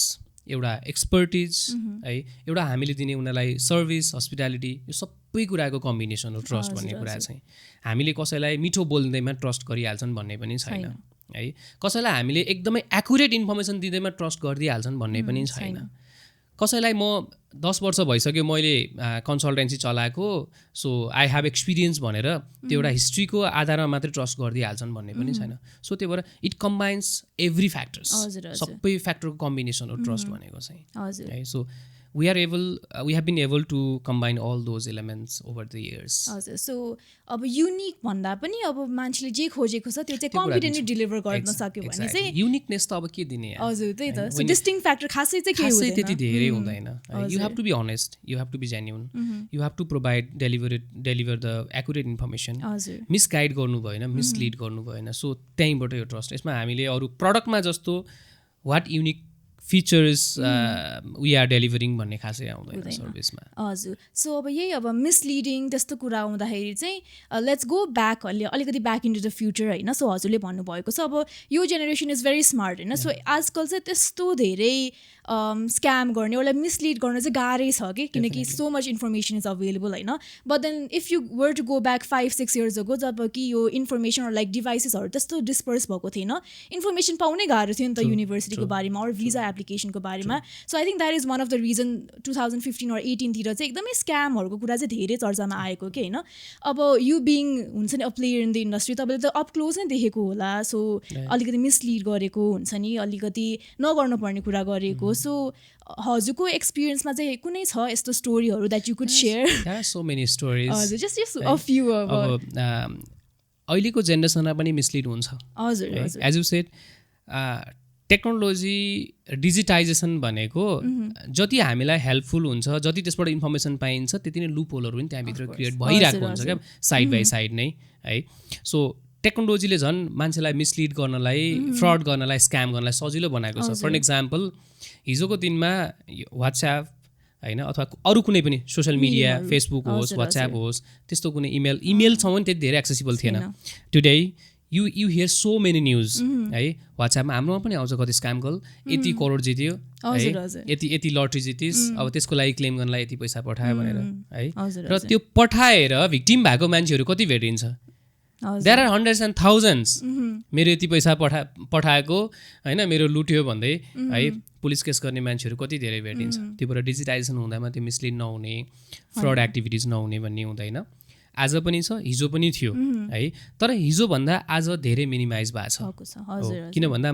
एउटा एक्सपर्टिज है एउटा हामीले दिने उनीहरूलाई सर्भिस हस्पिटालिटी यो सबै कुराको कम्बिनेसन हो ट्रस्ट भन्ने कुरा चाहिँ हामीले कसैलाई मिठो बोल्दैमा ट्रस्ट गरिहाल्छन् भन्ने पनि छैन है कसैलाई हामीले एकदमै एक्युरेट इन्फर्मेसन दिँदैमा ट्रस्ट गरिदिइहाल्छन् भन्ने पनि छैन कसैलाई म 10 वर्ष भइसक्यो मैले कन्सल्टेन्सी चलाएको सो आई हेभ एक्सपिरियन्स भनेर त्यो एउटा हिस्ट्रीको आधारमा मात्रै ट्रस्ट गरिदिइहाल्छन् भन्ने पनि छैन सो त्यही भएर इट कम्बाइन्स एभ्री फ्याक्टर्स सबै फ्याक्टरको कम्बिनेसन हो ट्रस्ट भनेको चाहिँ है so we have been able to combine all those elements over the years. हजुर सो अब युनिक भन्दा पनि अब मान्छेले जे खोजेको छ त्यो चाहिँ कम्पिटेन्टली डिलिभर गर्न सक्यो भने चाहिँ युनिकनेस त अब के दिने हजुर त्यही त सो डिस्टिङ फ्याक्टर खासै चाहिँ के हुँदैन त्यति धेरै हुँदैन you have to be honest you have to be genuine you have to provide deliver the accurate information misguide गर्नु भएन मिसलिड गर्नु भएन सो त्यहीँबाट यो ट्रस्ट यसमा हामीले अरू प्रडक्टमा जस्तो what unique features we are delivering भन्ने खासै आउँदैन सर्भिसमा हजुर सो अब यही अब मिसलिडिङ त्यस्तो कुरा आउँदाखेरि चाहिँ लेट्स गो ब्याक अलिकति ब्याक इन्टु द फ्युचर होइन सो हजुरले भन्नुभएको छ अब यो जेनेरेसन इज भेरी स्मार्ट होइन सो आजकल चाहिँ त्यस्तो धेरै स्क्याम गर्ने उसलाई मिसलिड गर्न चाहिँ गाह्रै छ कि किनकि so much information is available होइन but then if you were to go back 5-6 years ago जब कि यो इन्फर्मेसन लाइक डिभाइसेसहरू त्यस्तो डिस्पर्स भएको थिएन इन्फर्मेसन पाउनै गाह्रो थियो नि त युनिभर्सिटीको बारेमा अरू भिजा एप्लिकेसनको बारेमा so I think that is one of the reason 2015 or 18 तिर चाहिँ एकदमै स्क्यामहरूको कुरा चाहिँ धेरै चर्चामा आएको कि होइन अब यु बिङ हुन्छ नि a player in the industry तपाईँले त अप क्लोज नै देखेको होला सो अलिकति मिसलिड गरेको हुन्छ नि अलिकति नगर्नुपर्ने कुरा गरेको सो हजुरको एक्सपिरियन्समा चाहिँ कुनै छ यस्तो स्टोरीहरू that you could share so many stories हजुर जस्ट अ फ्यु अब अहिलेको जेनेरेसनमा पनि मिसलिड हुन्छ हजुर as you said technology digitisation भनेको जति हामीलाई हेल्पफुल हुन्छ जति त्यसबाट इन्फर्मेसन पाइन्छ त्यति नै लुप होलहरू पनि त्यहाँभित्र क्रिएट भइरहेको हुन्छ क्या साइड बाई साइड नै है सो टेक्नोलोजीले झन् मान्छेलाई मिसलिड गर्नलाई फ्रड गर्नलाई स्क्याम गर्नलाई सजिलो बनाएको छ फर एक्जाम्पल हिजोको दिनमा वाट्सएप होइन अथवा अरू कुनै पनि सोसियल मिडिया फेसबुक होस् वाट्सएप होस् त्यस्तो कुनै इमेलसम्म पनि त्यति धेरै एक्सेसिबल थिएन today you here so many news है वाट्सएपमा हाम्रोमा पनि आउँछ कति स्क्याम कल यति करोड जित्यो है यति लटरी जितिस् अब त्यसको लागि क्लेम गर्नलाई यति पैसा पठायो भनेर है र त्यो पठाएर भिक्टिम भएको मान्छेहरू कति भेटिन्छ there are hundreds and thousands मेरो यति पैसा पठाएको होइन मेरो लुट्यो भन्दै है पुलिस केस गर्ने मान्छेहरू कति धेरै भेटिन्छ त्यो भएर डिजिटाइजेसन हुँदामा त्यो मिसलिड नहुने फ्रड एक्टिभिटिज नहुने भन्ने हुँदैन आज पनि छ हिजो पनि थियो है तर हिजोभन्दा आज धेरै मिनिमाइज भएको छ किन भन्दा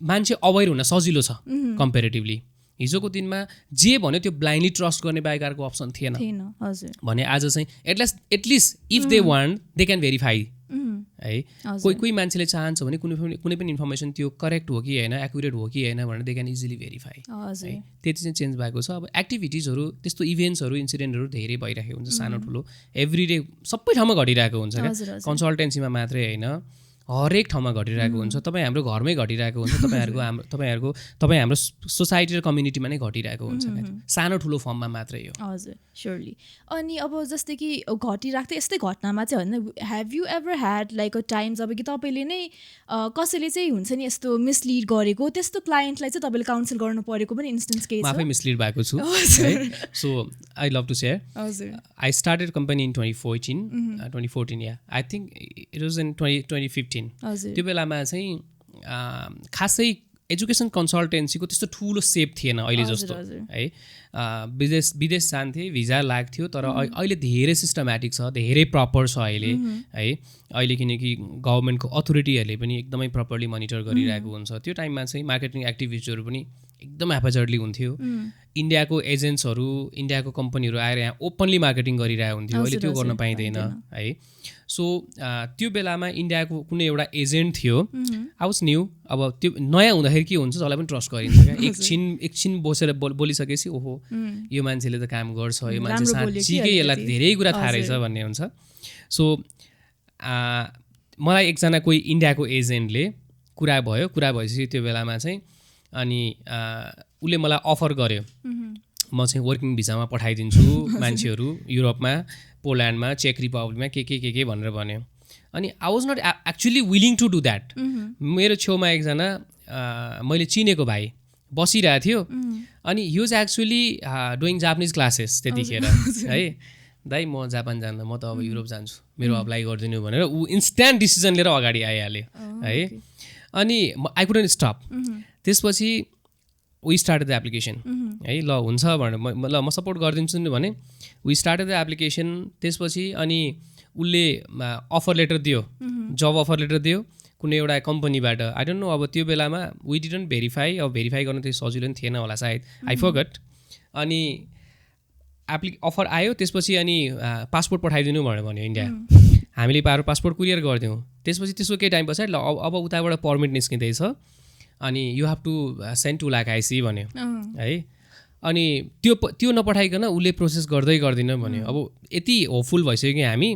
मान्छे अवेर हुन सजिलो छ कम्पेरिटिभली हिजोको दिनमा जे भन्यो त्यो ब्लाइन्डली ट्रस्ट गर्ने बाहेक अर्को अप्सन थिएन भने आज चाहिँ at least if they want they can verify है कोही मान्छेले चाहन्छ भने कुनै पनि इन्फर्मेसन त्यो करेक्ट हो कि होइन एक्युरेट हो कि होइन भनेर दे क्यान इजिली भेरिफाई है त्यति चाहिँ चेन्ज भएको छ अब एक्टिभिटिजहरू त्यस्तो इभेन्ट्सहरू इन्सिडेन्टहरू धेरै भइरहेको हुन्छ सानो ठुलो एभ्री डे सबै ठाउँमा घटिरहेको हुन्छ क्या कन्सल्टेन्सीमा मात्रै होइन हरेक ठाउँमा घटिरहेको हुन्छ तपाईँ हाम्रो घरमै घटिरहेको हुन्छ तपाईँ हाम्रो सोसाइटी र कम्युनिटीमा नै घटिरहेको हुन्छ सानो ठुलो फर्ममा मात्रै हो हजुर स्योरली अनि अब जस्तै कि घटिरहेको यस्तै घटनामा चाहिँ होइन have you ever had like a time जब कि तपाईँले नै कसैले चाहिँ हुन्छ नि यस्तो मिसलिड गरेको त्यस्तो क्लाइन्टलाई चाहिँ तपाईँले काउन्सिल गर्नु परेको पनि इन्स्टेन्स केही छ आफै मिसलिड भएको छु so I love to share I started company in 2014 या I think it was in 2015 हजुर त्यो बेलामा चाहिँ खासै एजुकेसन कन्सल्टेन्सीको त्यस्तो ठुलो सेप थिएन अहिले जस्तो है विदेश जान्थे भिजा लाग्थ्यो तर अहिले धेरै सिस्टमेटिक छ धेरै प्रपर छ अहिले है अहिले किनकि गभर्मेन्टको अथोरिटीहरूले पनि एकदमै प्रपरली मोनिटर गरिरहेको हुन्छ त्यो टाइममा चाहिँ मार्केटिङ एक्टिभिटिजहरू पनि एकदम ह्यापजर्डली हुन्थ्यो इन्डियाको एजेन्ट्सहरू इन्डियाको कम्पनीहरू आएर यहाँ ओपनली मार्केटिङ गरिरहेको हुन्थ्यो अहिले त्यो गर्न पाइँदैन है सो त्यो बेलामा इन्डियाको कुनै एउटा एजेन्ट थियो आई वाज न्यू अब त्यो नयाँ हुँदाखेरि के हुन्छ जसलाई पनि ट्रस्ट गरिन्छ क्या एकछिन बसेर बोलिसकेपछि ओहो यो मान्छेले त काम गर्छ यो मान्छे साँच्चीकै यसलाई धेरै कुरा थाहा रहेछ भन्ने हुन्छ सो मलाई एकजना कोही इन्डियाको एजेन्टले कुरा भएपछि त्यो बेलामा चाहिँ अनि उसले मलाई अफर गर्यो म चाहिँ वर्किङ भिजामा पठाइदिन्छु मान्छेहरू युरोपमा पोल्यान्डमा चेक रिपब्लिकमा के भनेर भन्यो अनि I was not actually willing to do that मेरो छेउमा एकजना मैले चिनेको भाइ बसिरहेको थियो अनि he was actually doing Japanese classes त्यतिखेर है दाइ म जापान जान्दा म त अब युरोप जान्छु मेरो अप्लाई गरिदिनु भनेर ऊ इन्स्ट्यान्ट डिसिजन लिएर अगाडि आइहाल्यो है अनि आई कुडन्ट स्टप त्यसपछि वी स्टार्टेड द एप्लिकेसन है ल हुन्छ भनेर ल म सपोर्ट गरिदिन्छु नि भने वी स्टार्टेड द एप्लिकेसन त्यसपछि अनि उसले अफर लेटर दियो जब अफर लेटर दियो कुनै एउटा कम्पनीबाट आई डोन्ट नो अब त्यो बेलामा वी डिडन्ट भेरिफाई अब भेरिफाई गर्न त्यही सजिलो पनि थिएन होला सायद आई फरगट अनि अफर आयो त्यसपछि अनि पासपोर्ट पठाइदिनु भनेर भन्यो इन्डिया हामीले पासपोर्ट कुरियर गरिदिउँ त्यसपछि त्यसको केही टाइम पछाडि ल अब उताबाट पर्मिट निस्किँदैछ अनि you have to send 2 lakh I see भन्यो है अनि त्यो नपठाइकन उसले प्रोसेस गर्दिनँ भन्यो अब यति होपफुल भइसक्यो कि हामी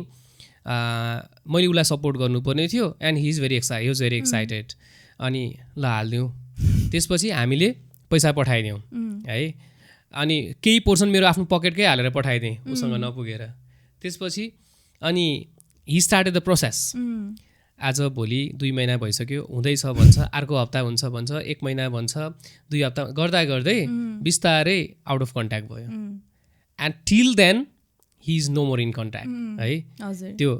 मैले उसलाई सपोर्ट गर्नुपर्ने थियो and he was very excited अनि ल हालिदिउँ त्यसपछि हामीले पैसा पठाइदिउँ है अनि केही पोर्सन मेरो आफ्नो पकेटकै हालेर पठाइदिएँ उसँग नपुगेर त्यसपछि अनि हि स्टार्टेड द प्रोसेस आज भोलि 2 महिना भइसक्यो हुँदैछ भन्छ अर्को हप्ता हुन्छ भन्छ 1 महिना भन्छ 2 हप्ता गर्दै बिस्तारै आउट अफ कन्ट्याक्ट भयो and till then he is no more in contact है त्यो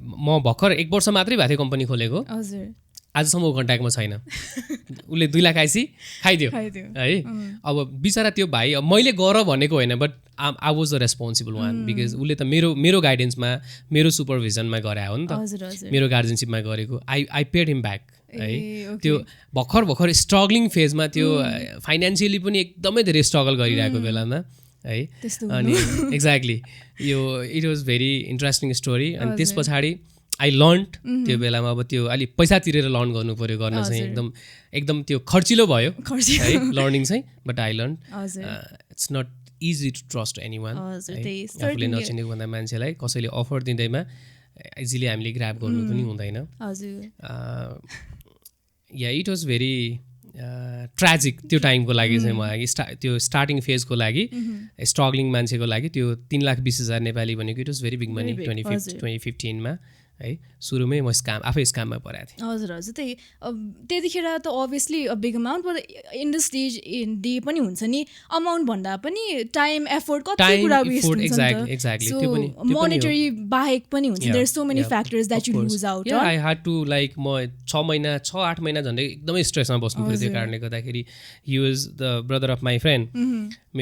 म भर्खर 1 वर्ष मात्रै भएको थियो कम्पनी खोलेको आजसम्म कन्ट्याक्टमा छैन उसले 2 लाख आइसी खाइदियो है अब बिचरा त्यो भाइ मैले गर भनेको होइन but I was the responsible one because उसले त मेरो गाइडेन्समा मेरो सुपरभिजनमा गरे हो नि त मेरो गार्जेनसिपमा गरेको आई पेड हिम ब्याक है त्यो भर्खर स्ट्रगलिङ फेजमा त्यो फाइनेन्सियली पनि एकदमै धेरै स्ट्रगल गरिरहेको बेलामा है अनि एक्ज्याक्टली यो it was very interesting story अनि त्यस पछाडि आई लर्न त्यो बेलामा अब त्यो अलिक पैसा तिरेर लर्न गर्नु पऱ्यो गर्न चाहिँ एकदम त्यो खर्चिलो भयो है लर्निङ चाहिँ but I learn it's not easy to trust anyone आफूले नचिनेको भन्दा मान्छेलाई कसैले अफर दिँदैमा इजिली हामीले ग्राब गर्नु पनि हुँदैन या इट वाज भेरी ट्रेजिक त्यो टाइमको लागि चाहिँ मलाई त्यो स्टार्टिङ फेजको लागि स्ट्रगलिङ मान्छेको लागि त्यो 3,20,000 नेपाली भनेको it was very big money 2015 है सुरुमै म आफै स्क्याममा परेको थिएँ हजुर त्यही त्यतिखेर त obviously big amount but in the stage day पनि हुन्छ नि अमाउन्ट भन्दा पनि टाइम एफोर्ट कति कुरा वेस्ट हुन्छ मोनिटरी बाहेक पनि हुन्छ there so many factors that you lose out I had to like म 6-8 महिना झन्डै एकदमै स्ट्रेसमा बस्नु पऱ्यो त्यो कारणले गर्दाखेरि he was the brother of my friend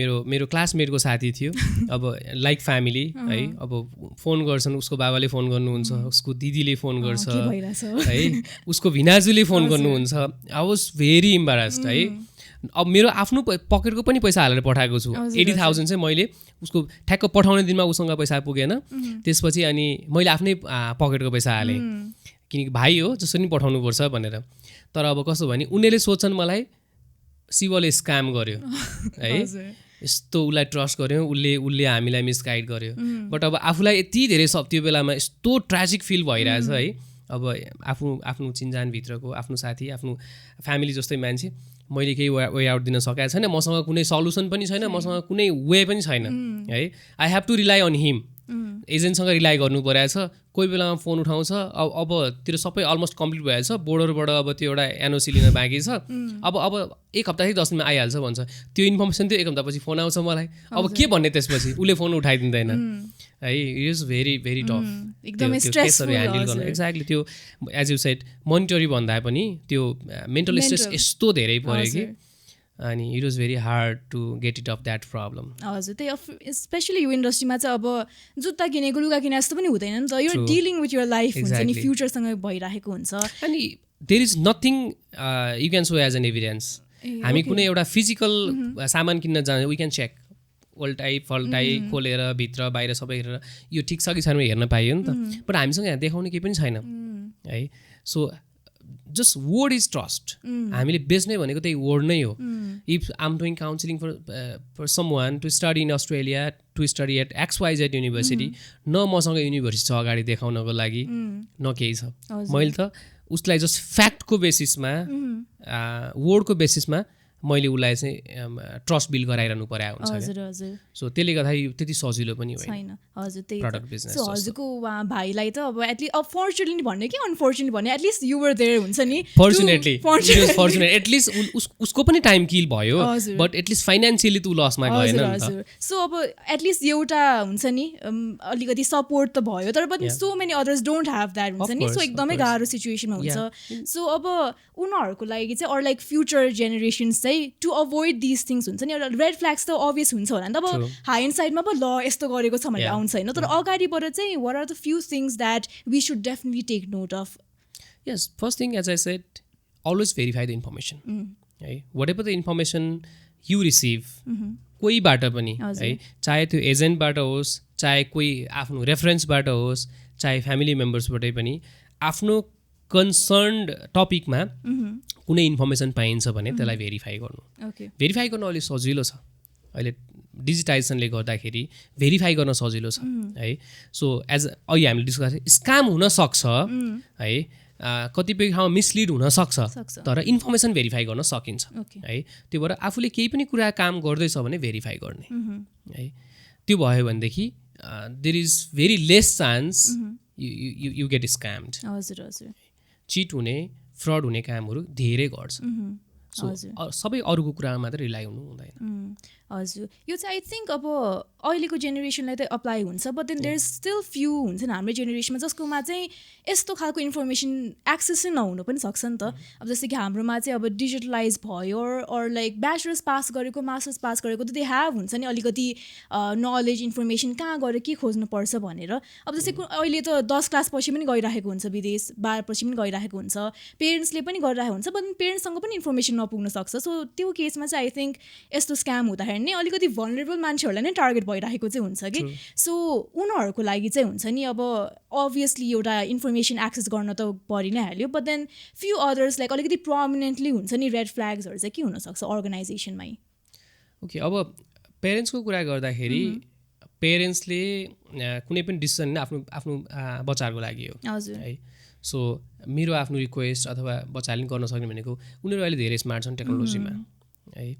मेरो क्लासमेटको साथी थियो अब लाइक फ्यामिली है अब फोन गर्छन् उसको बाबाले फोन गर्नुहुन्छ उसको दिदीले फोन गर्छ है उसको भिनाजुले फोन गर्नुहुन्छ आई वाज भेरी इम्बारेस्ड है अब मेरो आफ्नो पकेटको पनि पैसा हालेर पठाएको छु 80,000 चाहिँ मैले उसको ठ्याक्क पठाउने दिनमा उसँग पैसा पुगेन त्यसपछि अनि मैले आफ्नै पकेटको पैसा हालेँ किनकि भाइ हो जसरी पनि पठाउनुपर्छ भनेर तर अब कस्तो भने उनीहरूले सोच्छन् मलाई शिवले स्क्याम गर्यो है यस्तो उसलाई ट्रस्ट गर्यो उसले हामीलाई मिसगाइड गर्यो बट अब आफूलाई यति धेरै त्यो बेलामा यस्तो ट्रेजिक फिल भइरहेछ है अब आफ्नो चिन्जानभित्रको आफ्नो साथी आफ्नो फ्यामिली जस्तै मान्छे मैले केही वे आउट दिन सकेको छैन मसँग कुनै सल्युसन पनि छैन मसँग कुनै वे पनि छैन है I have to rely on him एजेन्टसँग रिलाइ गर्नु परेको छ कोही बेलामा फोन उठाउँछ अब त्यो सबै अलमोस्ट कम्प्लिट भइहाल्छ बोर्डरबाट अब त्यो एउटा एनओसी लिन बाँकी छ अब 1 हप्तादेखि 10 दिनमा आइहाल्छ भन्छ त्यो इन्फर्मेसन त्यो 1 हप्तापछि फोन आउँछ मलाई अब के भन्ने त्यसपछि उसले फोन उठाइदिँदैन है it is very very tough एकदमै स्ट्रेसफुल ह्यान्डल गर्नु एक्ज्याक्टली त्यो एज यु सेड मोनिटरी भन्दा पनि त्यो मेन्टल स्ट्रेस यस्तो धेरै पऱ्यो कि अनि it was very hard to get it of that problem हजुर त्यही स्पेसली यो इन्डस्ट्रीमा चाहिँ अब जुत्ता किनेको लुगा किने जस्तो पनि हुँदैन नि त यो डिलिङ विथ यर लाइफ हुन्छ नि फ्युचरसँग भइरहेको हुन्छ अनि there is nothing you can so as an evidence हामी कुनै एउटा फिजिकल सामान किन्न जाँदा वी क्यान चेक ओल्टाइ फल्टाइ खोलेर भित्र बाहिर सबै हेरेर यो ठिक छ कि छैन हेर्न पाइयो नि त बट हामीसँग यहाँ देखाउने केही पनि छैन है so just word is trust हामीले बेच्ने भनेको त्यही वर्ड नै हो if I'm doing counselling for someone to study in Australia to study at XYZ university न मसँग युनिभर्सिटी छ अगाडि देखाउनको लागि न केही छ मैले त उसलाई जस्ट फ्याक्टको बेसिसमा वर्डको बेसिसमा मैले उसलाई चाहिँ ट्रस्ट बिल्ड गराइरहनु पर्यो हुन्छ सो त्यसले गर्दाखेरि त्यति सजिलो पनि होइन हजुर त्यही प्रडक्ट बिजनेस सो हजुरको भाइलाई त अब एटलिस्ट अब फर्चुनेटली भन्ने कि अनफर्चुनेटली भन्ने एटलिस्ट यु वर देयर हुन्छ नि फर्चुनेटली फर्चुनेट एटलिस्ट उसको पनि टाइम किल भयो बट एटलिस्ट फाइनेन्सियली त ऊ लसमा गएन नि त सो अब एटलिस्ट एउटा हुन्छ नि अलिकति सपोर्ट त भयो तर पनि so many others don't have that हुन्छ नि सो एकदमै गाह्रो सिचुएसनमा हुन्छ सो अब उनीहरूको लागि चाहिँ अर लाइक फ्युचर जेनेरेसन्स चाहिँ टु अभोइड दिस थिङ्स हुन्छ नि एउटा रेड फ्ल्याग्स त अभियस हुन्छ होला नि त अब हाइन्ड साइडमा पो ल यस्तो गरेको छ भनेर आउँछ होइन तर अगाडिबाट चाहिँ what are the few things that we should definitely take note of yes first thing as I said always verify the information है whatever the information you receive कोहीबाट पनि है चाहे त्यो एजेन्टबाट होस् चाहे कोही आफ्नो रेफरेन्सबाट होस् चाहे फ्यामिली मेम्बर्सबाटै पनि आफ्नो कन्सर्न्ड टपिकमा कुनै इन्फर्मेसन पाइन्छ भने त्यसलाई भेरिफाई गर्नु भेरिफाई गर्नु अलिक सजिलो छ अहिले डिजिटाइजेसनले गर्दाखेरि भेरिफाई गर्न सजिलो छ है सो एज अहिले हामीले डिस्कस स्क्याम हुनसक्छ है कतिपय ठाउँमा मिसलिड हुनसक्छ तर इन्फर्मेसन भेरिफाई गर्न सकिन्छ है त्यो भएर आफूले केही पनि कुरा काम गर्दैछ भने भेरिफाई गर्ने है त्यो भयो भनेदेखि there is very less chance you get scammed हजुर हजुर चिट हुने फ्रड हुने कामहरू धेरै गर्छ सो सबै अरूको कुरामा मात्र रिलाइ हुनु हुँदैन हजुर यो चाहिँ आई थिङ्क अब अहिलेको जेनेरेसनलाई त अप्लाई हुन्छ but then there is still few हुन्छ नि हाम्रो जेनेरेसनमा जसकोमा चाहिँ यस्तो खालको इन्फर्मेसन एक्सेस नै नहुनु पनि सक्छ नि त अब जस्तै कि हाम्रोमा चाहिँ अब डिजिटलाइज भयो अर लाइक ब्याचलर्स पास गरेको मास्टर्स पास गरेको त दे ह्याभ हुन्छ नि अलिकति नलेज इन्फर्मेसन कहाँ गएर के खोज्नुपर्छ भनेर अब जस्तै अहिले त 10 क्लास पछि पनि गइरहेको हुन्छ विदेश 12 पछि पनि गइरहेको हुन्छ पेरेन्ट्सले पनि गरिरहेको हुन्छ बट पेरेन्ट्ससँग पनि इन्फर्मेसन नपुग्न सक्छ सो त्यो केसमा चाहिँ आई थिङ्क यस्तो स्क्याम हुँदाखेरि नै अलिकति भनरेबल मान्छेहरूलाई नै टार्गेट भइरहेको चाहिँ हुन्छ कि सो उनीहरूको लागि चाहिँ हुन्छ नि अब अभियसली एउटा इन्फर्मेसन एक्सेस गर्न त परि नै हाल्यो but then few others like अलिकति प्रोमिनेन्टली हुन्छ नि रेड फ्ल्याग्सहरू चाहिँ के हुनसक्छ अर्गनाइजेसनमै ओके अब पेरेन्ट्सको कुरा गर्दाखेरि पेरेन्ट्सले कुनै पनि डिसिसन आफ्नो आफ्नो बच्चाहरूको लागि हो है सो मेरो आफ्नो रिक्वेस्ट अथवा बच्चाले गर्न सक्ने भनेको उनीहरू अहिले धेरै स्मार्ट छन् टेक्नोलोजीमा है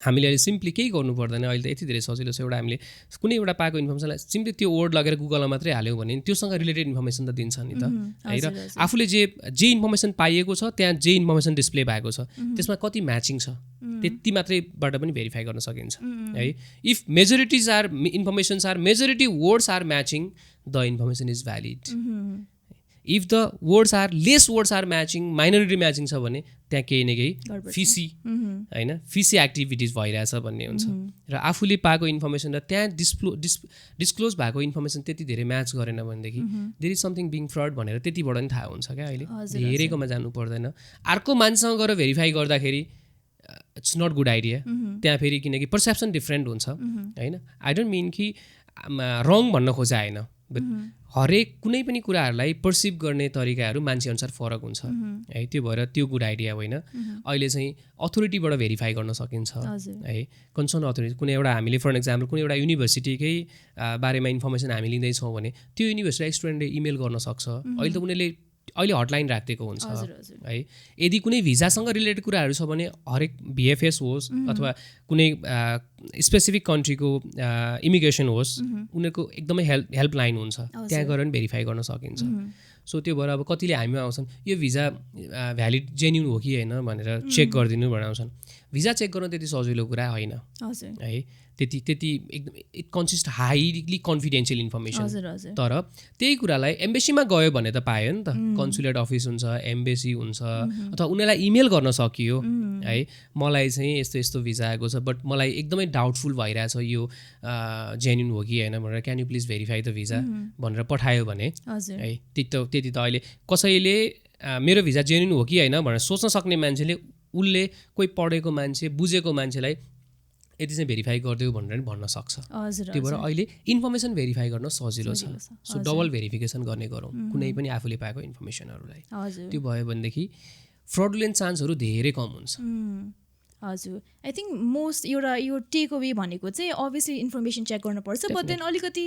हामीले अहिले सिम्पली केही गर्नु पर्दैन अहिले त यति धेरै सजिलो छ एउटा हामीले कुनै एउटा पाएको इन्फर्मेसनलाई सिम्पली त्यो वर्ड लगेर गुगलमा मात्रै हाल्यौँ भने त्योसँग रिलेटेड इन्फर्मेसन त दिन्छ नि त है र आफूले जे इन्फर्मेसन पाइएको छ त्यहाँ जे इन्फर्मेसन डिस्प्ले भएको छ त्यसमा कति म्याचिङ छ त्यति मात्रैबाट पनि भेरिफाई गर्न सकिन्छ है if majorities are informations are majority words are matching the information is valid if the words are less words are matching minority matching छ भने त्यहाँ केही न केही फिसी होइन फिसी एक्टिभिटिज भइरहेछ भन्ने हुन्छ र आफूले पाएको इन्फर्मेसन र त्यहाँ डिस्क्लोज भएको इन्फर्मेसन त्यति धेरै म्याच गरेन भनेदेखि there is something being fraud भनेर त्यतिबाट पनि थाहा हुन्छ क्या अहिले धेरैकोमा जानु पर्दैन अर्को मान्छेसँग गएर भेरिफाई गर्दाखेरि इट्स नट गुड आइडिया त्यहाँ फेरि किनकि पर्सेप्सन डिफ्रेन्ट हुन्छ होइन आई डोन्ट मिन कि रङ भन्न खोजे होइन बट हरेक कुनै पनि कुराहरूलाई पर्सिभ गर्ने तरिकाहरू मान्छेअनुसार फरक हुन्छ है त्यो भएर त्यो गुड आइडिया होइन अहिले चाहिँ अथोरिटीबाट भेरिफाई गर्न सकिन्छ है कन्सर्न अथोरिटी कुनै एउटा हामीले फर एक्जाम्पल कुनै एउटा युनिभर्सिटीकै बारेमा इन्फर्मेसन हामी लिँदैछौँ भने त्यो युनिभर्सिटीलाई स्टुडेन्टले इमेल गर्न सक्छ अहिले त उनीहरूले अहिले हटलाइन राखिदिएको हुन्छ है यदि कुनै भिजासँग रिलेटेड कुराहरू छ भने हरेक भिएफएस होस् अथवा कुनै स्पेसिफिक कन्ट्रीको इमिग्रेसन होस् उनीहरूको एकदमै हेल्पलाइन हुन्छ त्यहाँ गएर पनि भेरिफाई गर्न सकिन्छ सो त्यो भएर अब कतिले हामीमा आउँछन् यो भिजा भ्यालिड जेन्युन हो कि होइन भनेर चेक गरिदिनु भनेर आउँछन् भिजा चेक गर्न त्यति सजिलो कुरा होइन है त्यति एकदम it consist highly confidential information तर त्यही कुरालाई एम्बेसीमा गयो भने त पायो नि त कन्सुलेट अफिस हुन्छ एम्बेसी हुन्छ अथवा उनीहरूलाई इमेल गर्न सकियो है मलाई चाहिँ यस्तो यस्तो भिजा आएको छ बट मलाई एकदमै डाउटफुल भइरहेछ यो जेन्युन हो कि होइन भनेर can you please verify the visa भनेर पठायो भने है त्यति त अहिले कसैले मेरो भिजा जेन्युन हो कि होइन भनेर सोच्न सक्ने मान्छेले उसले कोही पढेको मान्छे बुझेको मान्छेलाई यति चाहिँ भेरिफाई गरिदियो भनेर पनि भन्न सक्छ त्यो भएर अहिले इन्फर्मेसन भेरिफाई गर्न सजिलो छ सो डबल भेरिफिकेसन गर्ने गरौँ कुनै पनि आफूले पाएको इन्फर्मेसनहरूलाई त्यो भयो भनेदेखि फ्रडुलेन्ट चान्सहरू धेरै कम हुन्छ हजुर आई थिङ्क मोस्ट एउटा यो टेक अवे भनेको चाहिँ अभियसली इन्फर्मेसन चेक गर्नुपर्छ बट देन अलिकति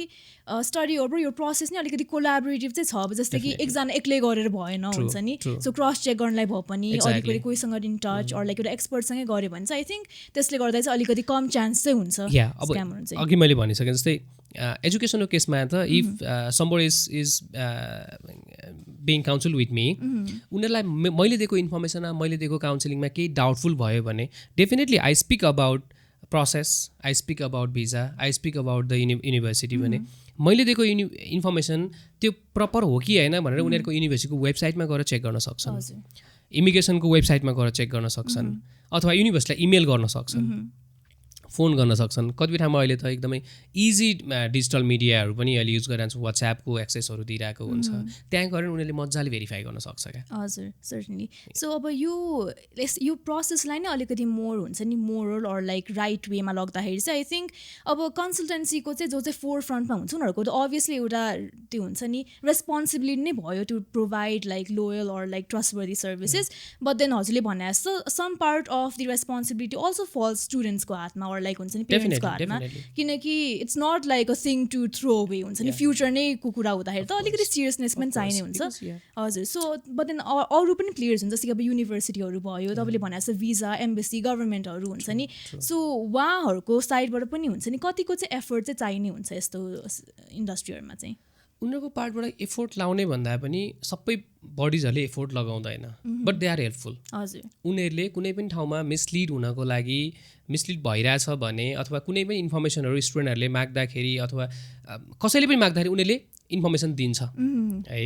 स्टडी ओभर यो प्रोसेस नै अलिकति कोलाबोरेटिभ चाहिँ छ अब जस्तै कि एकजना एक्लै गरेर भएन हुन्छ नि सो क्रस चेक गर्नलाई भयो पनि अलिकति कोहीसँग इन टच अर लाइक एउटा एक्सपर्टसँगै गऱ्यो भने चाहिँ आई थिङ्क त्यसले गर्दा चाहिँ अलिकति कम चान्स चाहिँ हुन्छ अब अघि मैले भनिसकेँ जस्तै एजुकेसनको केसमा त if somebody is being council with me उनीहरूलाई मैले दिएको इन्फर्मेसनमा मैले दिएको काउन्सिलिङमा केही डाउटफुल भयो भने definitely I speak about process I speak about visa I speak about the university भने मैले दिएको इन्फर्मेसन त्यो प्रपर हो कि होइन भनेर उनीहरूको युनिभर्सिटीको वेबसाइटमा गएर चेक गर्न सक्छन् इमिग्रेसनको वेबसाइटमा गएर चेक गर्न सक्छन् अथवा युनिभर्सिटीलाई इमेल गर्न सक्छन् फोन गर्न सक्छन् कतिपय ठाउँमा अहिले त एकदमै इजी डिजिटल मिडियाहरू पनि अहिले युज गरिरहन्छ वाट्सएपको एक्सेसहरू दिइरहेको हुन्छ त्यहाँ गएर उनीहरूले मजाले भेरिफाई गर्न सक्छ क्या हजुर सर्टनली सो अब यो प्रोसेसलाई नै अलिकति मोर हुन्छ नि मोरल अर लाइक राइट वेमा लग्दाखेरि चाहिँ आई थिङ्क अब कन्सल्टेन्सीको चाहिँ जो चाहिँ फोर फ्रन्टमा हुन्छ उनीहरूको त अभियसली एउटा त्यो हुन्छ नि रेस्पोन्सिबिलिटी नै भयो to provide like loyal or like trustworthy services but then हजुरले भने जस्तो some part of the responsibility also falls स्टुडेन्ट्सको हातमा लाइक हुन्छ नि पेरेन्ट्सको हातमा किनकि it's not like a thing to throw away हुन्छ नि फ्युचर नै कुरा हुँदाखेरि त अलिकति सिरियसनेस पनि चाहिने हुन्छ हजुर सो बट देन अरू पनि प्लेयर्स हुन्छ जस्तै कि अब युनिभर्सिटीहरू भयो तपाईँले भने जस्तो भिजा एम्बेसी गभर्मेन्टहरू हुन्छ नि सो उहाँहरूको साइडबाट पनि हुन्छ नि कतिको चाहिँ एफर्ट चाहिँ चाहिने हुन्छ यस्तो इन्डस्ट्रीहरूमा चाहिँ उनीहरूको पार्टबाट एफोर्ट लाउने भन्दा पनि सबै बडिजहरूले एफोर्ट लगाउँदैन बट दे आर हेल्पफुल हजुर उनीहरूले कुनै पनि ठाउँमा मिसलिड हुनको लागि मिसलिड भइरहेछ भने अथवा कुनै पनि इन्फर्मेसनहरू स्टुडेन्टहरूले माग्दाखेरि अथवा कसैले पनि माग्दाखेरि उनीहरूले इन्फर्मेसन दिन्छ है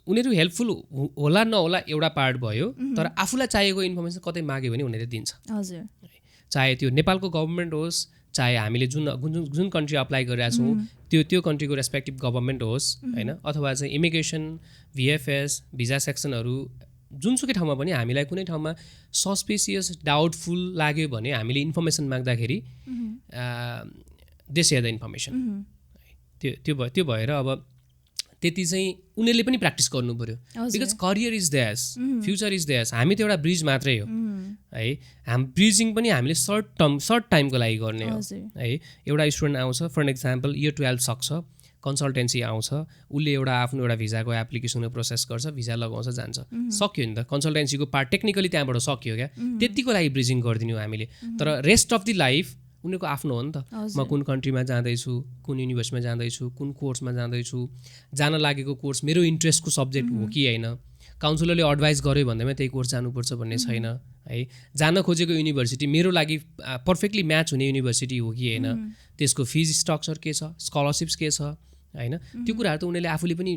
उनीहरू हेल्पफुल होला नहोला एउटा पार्ट भयो तर आफूलाई चाहिएको इन्फर्मेसन कतै माग्यो भने उनीहरूले दिन्छ हजुर चाहे त्यो नेपालको गभर्मेन्ट होस् चाहे हामीले जुन कन्ट्री अप्लाई गरिरहेको छौँ त्यो कन्ट्रीको रेस्पेक्टिभ गभर्मेन्ट होस् होइन अथवा चाहिँ इमिग्रेसन भिएफएस भिजा सेक्सनहरू जुनसुकै ठाउँमा पनि हामीलाई कुनै ठाउँमा सस्पेसियस डाउटफुल लाग्यो भने हामीले इन्फर्मेसन माग्दाखेरि दे सेयर द इन्फर्मेसन त्यो भएर अब त्यति चाहिँ उनीहरूले पनि प्र्याक्टिस गर्नु पऱ्यो because career is theirs future is theirs हामी त एउटा ब्रिज मात्रै हो है ब्रिजिङ पनि हामीले सर्ट टाइमको लागि गर्ने हो है एउटा स्टुडेन्ट आउँछ फर एक्जाम्पल इयर 12 सक्छ कन्सल्टेन्सी आउँछ उसले आफ्नो एउटा भिजाको एप्लिकेसन प्रोसेस गर्छ भिजा लगाउँछ जान्छ सक्यो नि त कन्सल्टेन्सीको पार्ट टेक्निकली त्यहाँबाट सक्यो क्या त्यतिको लागि ब्रिजिङ गरिदिनु हामीले तर रेस्ट अफ द लाइफ उनीहरूको आफ्नो हो नि त म कुन कन्ट्रीमा जाँदैछु कुन युनिभर्सिटीमा जाँदैछु कुन कोर्समा जाँदैछु जान लागेको कोर्स मेरो इन्ट्रेस्टको सब्जेक्ट हो कि होइन काउन्सिलरले एडभाइस गर्यो भन्दैमा त्यही कोर्स जानुपर्छ भन्ने छैन है जान खोजेको युनिभर्सिटी मेरो लागि पर्फेक्टली म्याच हुने युनिभर्सिटी हो कि होइन त्यसको फिज स्ट्रक्चर के छ स्कलरसिप्स के छ होइन त्यो कुराहरू त उनीहरूले आफूले पनि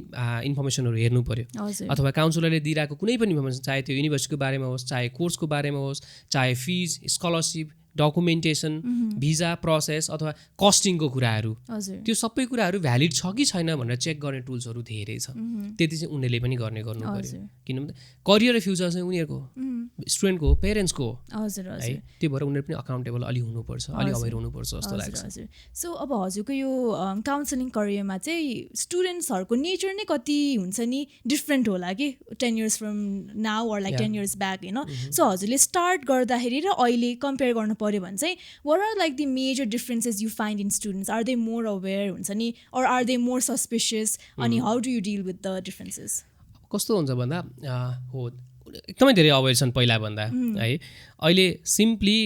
इन्फर्मेसनहरू हेर्नु पऱ्यो अथवा काउन्सिलरले दिइरहेको कुनै पनि इन्फर्मेसन चाहे त्यो युनिभर्सिटीको बारेमा होस् चाहे कोर्सको बारेमा होस् चाहे fees scholarship documentation visa process अथवा कस्टिङको कुराहरू त्यो सबै कुराहरू भ्यालिड छ कि छैन भनेर चेक गर्ने टुल्सहरू धेरै छ त्यति चाहिँ उनीहरूले पनि गर्नु पऱ्यो किनभने करियर र फ्युचर चाहिँ उनीहरूको स्टुडेन्टको हो पेरेन्ट्सको हो है त्यो भएर उनीहरू पनि अकाउन्टेबल अलि हुनुपर्छ अलि अवेर हुनुपर्छ जस्तो लाग्छ सो अब हजुरको यो काउन्सिलिङ करियरमा चाहिँ स्टुडेन्ट्सहरूको नेचर नै कति हुन्छ नि डिफ्रेन्ट होला कि 10 years from now or like 10 years back होइन सो हजुरले स्टार्ट गर्दाखेरि र अहिले कम्पेयर गर्नु पऱ्यो भने चाहिँ what are like the major differences you find in students? Are they more aware हुन्छ नि or are they more suspicious? अनि how do you deal with the differences? कस्तो हुन्छ भन्दा हो एकदमै धेरै अवेर छन् पहिला भन्दा है अहिले सिम्पली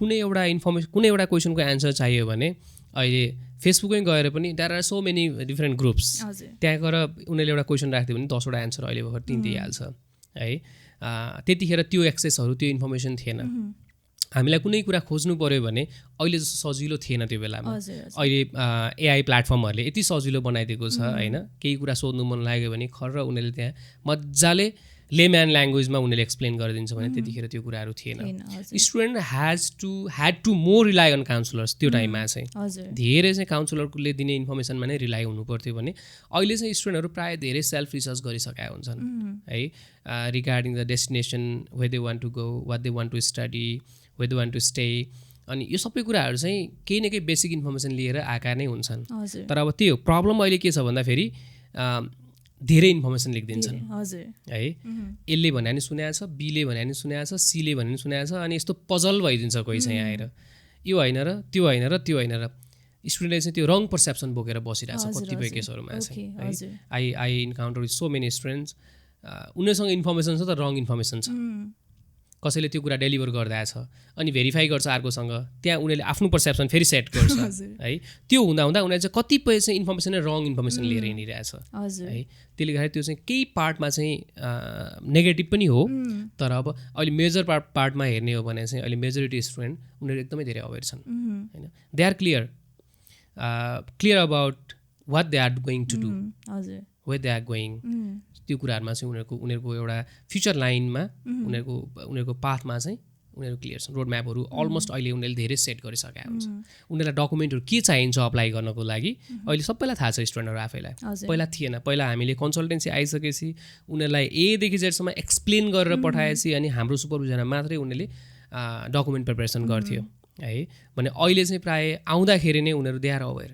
कुनै एउटा इन्फर्मेसन कुनै एउटा क्वेसनको एन्सर चाहियो भने अहिले फेसबुकमै गएर पनि there are so many different groups त्यहाँ गएर उनीहरूले एउटा क्वेसन राखिदियो भने 10वटा एन्सर अहिले भर्खर दिइहाल्छ है त्यतिखेर त्यो एक्सेसहरू त्यो इन्फर्मेसन थिएन हामीलाई कुनै कुरा खोज्नु पऱ्यो भने अहिले जस्तो सजिलो थिएन त्यो बेलामा। अहिले एआई प्लेटफर्महरूले यति सजिलो बनाइदिएको छ होइन। केही कुरा सोध्नु मन लाग्यो भने खर्र उनीहरूले त्यहाँ मजाले लेम्यान ल्याङ्ग्वेजमा उनीहरूले एक्सप्लेन गरिदिन्छ भने त्यतिखेर त्यो कुराहरू थिएन। Student had to more rely on counsellors त्यो टाइममा चाहिँ धेरै चाहिँ काउन्सलरले दिने इन्फर्मेसनमा नै रिलाइ हुनु पर्थ्यो भने अहिले चाहिँ स्टुडेन्टहरू प्रायः धेरै सेल्फ रिसर्च गरिसकेका हुन्छन् है regarding the destination where they want to go what they want to study where they want to stay. अनि यो सबै कुराहरू चाहिँ केही न केही बेसिक इन्फर्मेसन लिएर आएका नै हुन्छन्। तर अब त्यो प्रब्लम अहिले के छ भन्दाखेरि धेरै इन्फर्मेसन लेखिदिन्छन् है। यसले भने नि सुनेको छ, बीले भने नि सुनेको छ, सीले भने नि सुनेको छ, अनि यस्तो पजल भइदिन्छ कोही चाहिँ आएर यो होइन र त्यो होइन र त्यो होइन र स्टुडेन्टले चाहिँ त्यो रङ पर्सेप्सन बोकेर बसिरहेको छ कतिपय केसहरूमा चाहिँ है। I encounter with so many students उनीहरूसँग इन्फर्मेसन छ तर रङ इन्फर्मेसन छ। कसैले त्यो कुरा डेलिभर गरिरहेछ अनि भेरिफाई गर्छ अर्कोसँग, त्यहाँ उनीहरूले आफ्नो पर्सेप्सन फेरि सेट गर्छ है। त्यो हुँदा उनीहरूले चाहिँ कतिपय चाहिँ इन्फर्मेसन नै रङ इन्फर्मेसन लिएर हिँडिरहेछ है। त्यसले गर्दा त्यो चाहिँ केही पार्टमा चाहिँ नेगेटिभ पनि हो। तर अब अहिले मेजर पार्टमा हेर्ने हो भने चाहिँ अहिले मेजोरिटी स्टुडेन्ट उनीहरू एकदमै धेरै अवेर छन् होइन। They are clear about what they are going to do, where they are going. त्यो कुराहरूमा चाहिँ उनीहरूको एउटा फ्युचर लाइनमा उनीहरूको पाथमा चाहिँ उनीहरू क्लियर छन्। रोड म्यापहरू अलमोस्ट अहिले उनीहरूले धेरै सेट गरिसकेका हुन्छ। उनीहरूलाई डकुमेन्टहरू के चाहिन्छ अप्लाई गर्नको लागि अहिले सबैलाई थाहा छ स्टुडेन्टहरू आफैलाई। पहिला थिएन। पहिला हामीले कन्सल्टेन्सी आइसकेपछि उनीहरूलाई एदेखि जेडसम्म एक्सप्लेन गरेर पठाएपछि अनि हाम्रो सुपरभिजनमा मात्रै उनीहरूले डकुमेन्ट प्रिपरेसन गर्थ्यो है। भने अहिले चाहिँ प्रायः आउँदाखेरि नै उनीहरू दे आर अवेर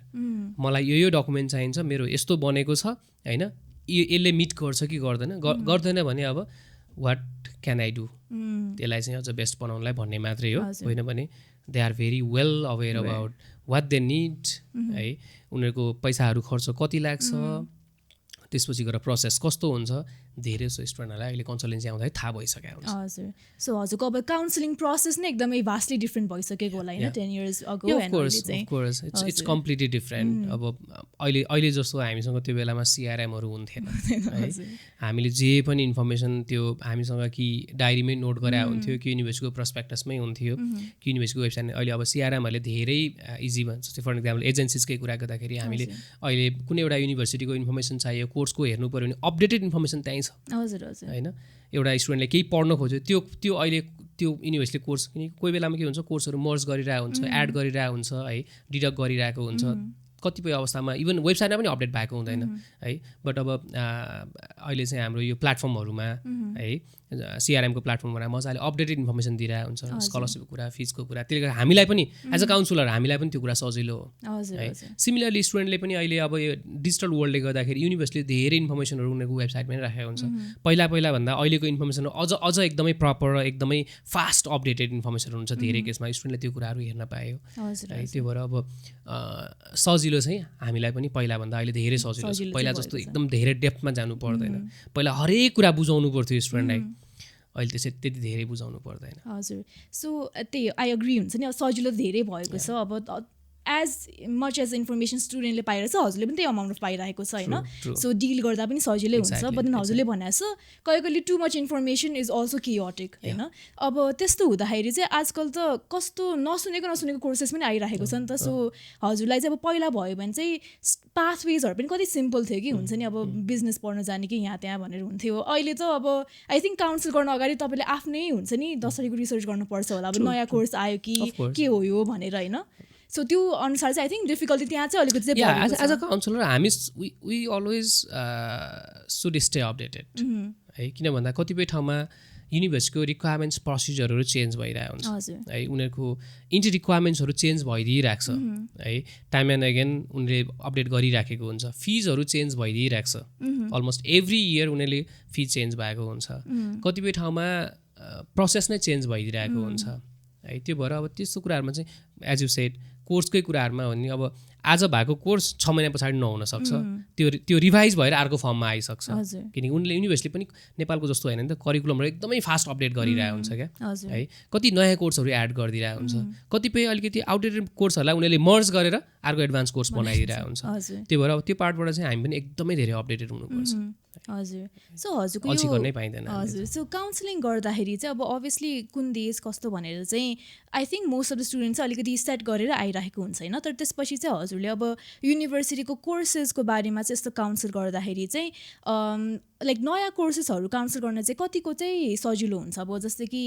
मलाई यो डकुमेन्ट चाहिन्छ, मेरो यस्तो बनेको छ होइन, यसले मिट गर्छ कि गर्दैन भने अब वाट क्यान आई डु, त्यसलाई चाहिँ अझ बेस्ट बनाउनलाई भन्ने मात्रै हो। होइन भने they are very well aware about what they need है। उनीहरूको पैसाहरू खर्च कति लाग्छ, त्यसपछि गएर प्रोसेस कस्तो हुन्छ, धेरै जस्तो स्टुडेन्टहरूलाई अहिले कन्सल्टेन्सी आउँदाखेरि थाहा भइसकेको हुन्छ। हजुर। सो हजुरको अब काउन्सिलिङ प्रोसेस नै एकदमै भास्टली डिफ्रेन्ट भइसकेको होला होइन 10 years ago। Of course it's completely different. अब अहिले जस्तो हामीसँग त्यो बेलामा सिआरएमहरू हुन्थेन है। हामीले जे पनि इन्फर्मेसन त्यो हामीसँग कि डायरीमै नोट गराएको हुन्थ्यो कि युनिभर्सिटीको प्रस्पेक्टसमै हुन्थ्यो कि युनिभर्सिटीको वेबसाइट। अहिले अब सिआरएमहरूले धेरै इजी भन्छ। फर इक्जाम्पल एजेन्सिजकै कुरा गर्दाखेरि हामीले अहिले कुनै एउटा युनिभर्सिटीको इन्फर्मेसन चाहियो, कोर्सको हेर्नु पऱ्यो भने अपडेटेड इन्फर्मेसन त्यहीँ छ होइन। एउटा स्टुडेन्टले केही पढ्न खोज्यो त्यो अहिले त्यो युनिभर्सिटी कोर्स, किनकि कोही बेलामा के हुन्छ कोर्सहरू मर्ज गरिरहेको हुन्छ, एड गरिरहेको हुन्छ है, डिडक्ट गरिरहेको हुन्छ। कतिपय अवस्थामा इभन वेबसाइटमा पनि अपडेट भएको हुँदैन है। बट अब अहिले चाहिँ हाम्रो यो प्लेटफर्महरूमा है सिआरएमको प्लेटफर्ममा मजाले अपडेटेड इन्फर्मेसन दिइरहेको हुन्छ, स्कलरसिपको कुरा, फिजको कुरा। त्यसले गर्दा हामीलाई पनि एज अ काउन्सिलर हामीलाई पनि त्यो कुरा सजिलो हो है। सिमिलरली स्टुडेन्टले पनि अहिले अब यो डिजिटल वर्ल्डले गर्दाखेरि युनिभर्सिटीले धेरै इन्फर्मेसनहरू उनीहरूको वेबसाइटमै राखेको हुन्छ। पहिला भन्दा अहिलेको इन्फर्मेसन अझ एकदमै प्रपर र एकदमै फास्ट अपडेटेड इन्फर्मेसन हुन्छ। धेरै केसमा स्टुडेन्टले त्यो कुराहरू हेर्न पायो है। त्यो भएर अब सजिलो चाहिँ हामीलाई पनि पहिलाभन्दा अहिले धेरै सजिलो छ। पहिला जस्तो एकदम धेरै डेप्थमा जानु पर्दैन। पहिला हरेक कुरा बुझाउनु पर्थ्यो स्टुडेन्टलाई, अहिले त्यसै त्यति धेरै बुझाउनु पर्दैन। हजुर। सो त्यही आई एग्री हुन्छ नि, अब सजिलो धेरै भएको छ। अब एज मच एज इन्फर्मेसन स्टुडेन्टले पाइरहेछ, हजुरले पनि त्यही अमाउन्ट अफ पाइरहेको छ होइन। सो डिल गर्दा पनि सजिलै हुन्छ। बट देन हजुरले भनेको छ कहिले too much information is also chaotic होइन। अब त्यस्तो हुँदाखेरि चाहिँ आजकल त कस्तो नसुनेको कोर्सेस पनि आइरहेको छ नि त। सो हजुरलाई चाहिँ अब पहिला भयो भने चाहिँ पाथवेजहरू पनि कति सिम्पल थियो कि हुन्छ नि, अब बिजनेस पढ्न जाने कि यहाँ त्यहाँ भनेर हुन्थ्यो। अहिले त अब आई थिङ्क काउन्सिल गर्न अगाडि तपाईँले आफ्नै हुन्छ नि 10 थरीको रिसर्च गर्नुपर्छ होला। अब नयाँ कोर्स आयो कि के हो यो भनेर होइन। सो त्यो अनुसार चाहिँ आई थिङ्क डिफिकल्टी त्यहाँ चाहिँ अलिकति चाहिँ एज अ काउन्सिलर हामी we always should stay updated है। किन भन्दा कतिपय ठाउँमा युनिभर्सिटीको रिक्वायरमेन्ट्स प्रोसिजरहरू चेन्ज भइरहेको हुन्छ है। उनीहरूको इन्ट्री रिक्वायरमेन्ट्सहरू चेन्ज भइदिइरहेको छ है। टाइम एन्ड अगेन उनीहरूले अपडेट गरिराखेको हुन्छ। फिजहरू चेन्ज भइदिइरहेको छ। अलमोस्ट एभ्री इयर उनीहरूले फिज चेन्ज भएको हुन्छ। कतिपय ठाउँमा प्रोसेस नै चेन्ज भइदिइरहेको हुन्छ है। त्यो भएर अब त्यस्तो कुराहरूमा चाहिँ एज यु सेड कोर्सकै कुराहरूमा हो नि, अब आज भएको कोर्स 6 महिना पछाडि नहुन सक्छ, त्यो रिभाइज भएर अर्को फर्ममा आइसक्छ। किनकि उनले युनिभर्सिटीले पनि नेपालको जस्तो होइन नि त, करिकुलमहरू एकदमै फास्ट अपडेट गरिरहेको हुन्छ क्या है। कति नयाँ कोर्सहरू एड गरिदिरहेको हुन्छ, कतिपय अलिकति आउटडेटेड कोर्सहरूलाई उनीहरूले मर्ज गरेर अर्को एडभान्स कोर्स बनाइदिरहेको हुन्छ। त्यही भएर त्यो पार्टबाट चाहिँ हामी पनि एकदमै धेरै अपडेटेड हुनुपर्छ। हजुर, सो हजुरको अल्छी गर्नै पाइँदैन। हजुर, सो काउन्सिलिङ गर्दाखेरि चाहिँ अब अभियसली कुन देश कस्तो भनेर चाहिँ I think most of the students चाहिँ अलिकति सेट गरेर आइरहेको हुन्छ होइन। तर त्यसपछि चाहिँ हजुरले अब युनिभर्सिटीको कोर्सेसको बारेमा चाहिँ यस्तो काउन्सिल गर्दाखेरि चाहिँ लाइक नयाँ कोर्सेसहरू काउन्सिल गर्न चाहिँ कतिको चाहिँ सजिलो हुन्छ? अब जस्तै कि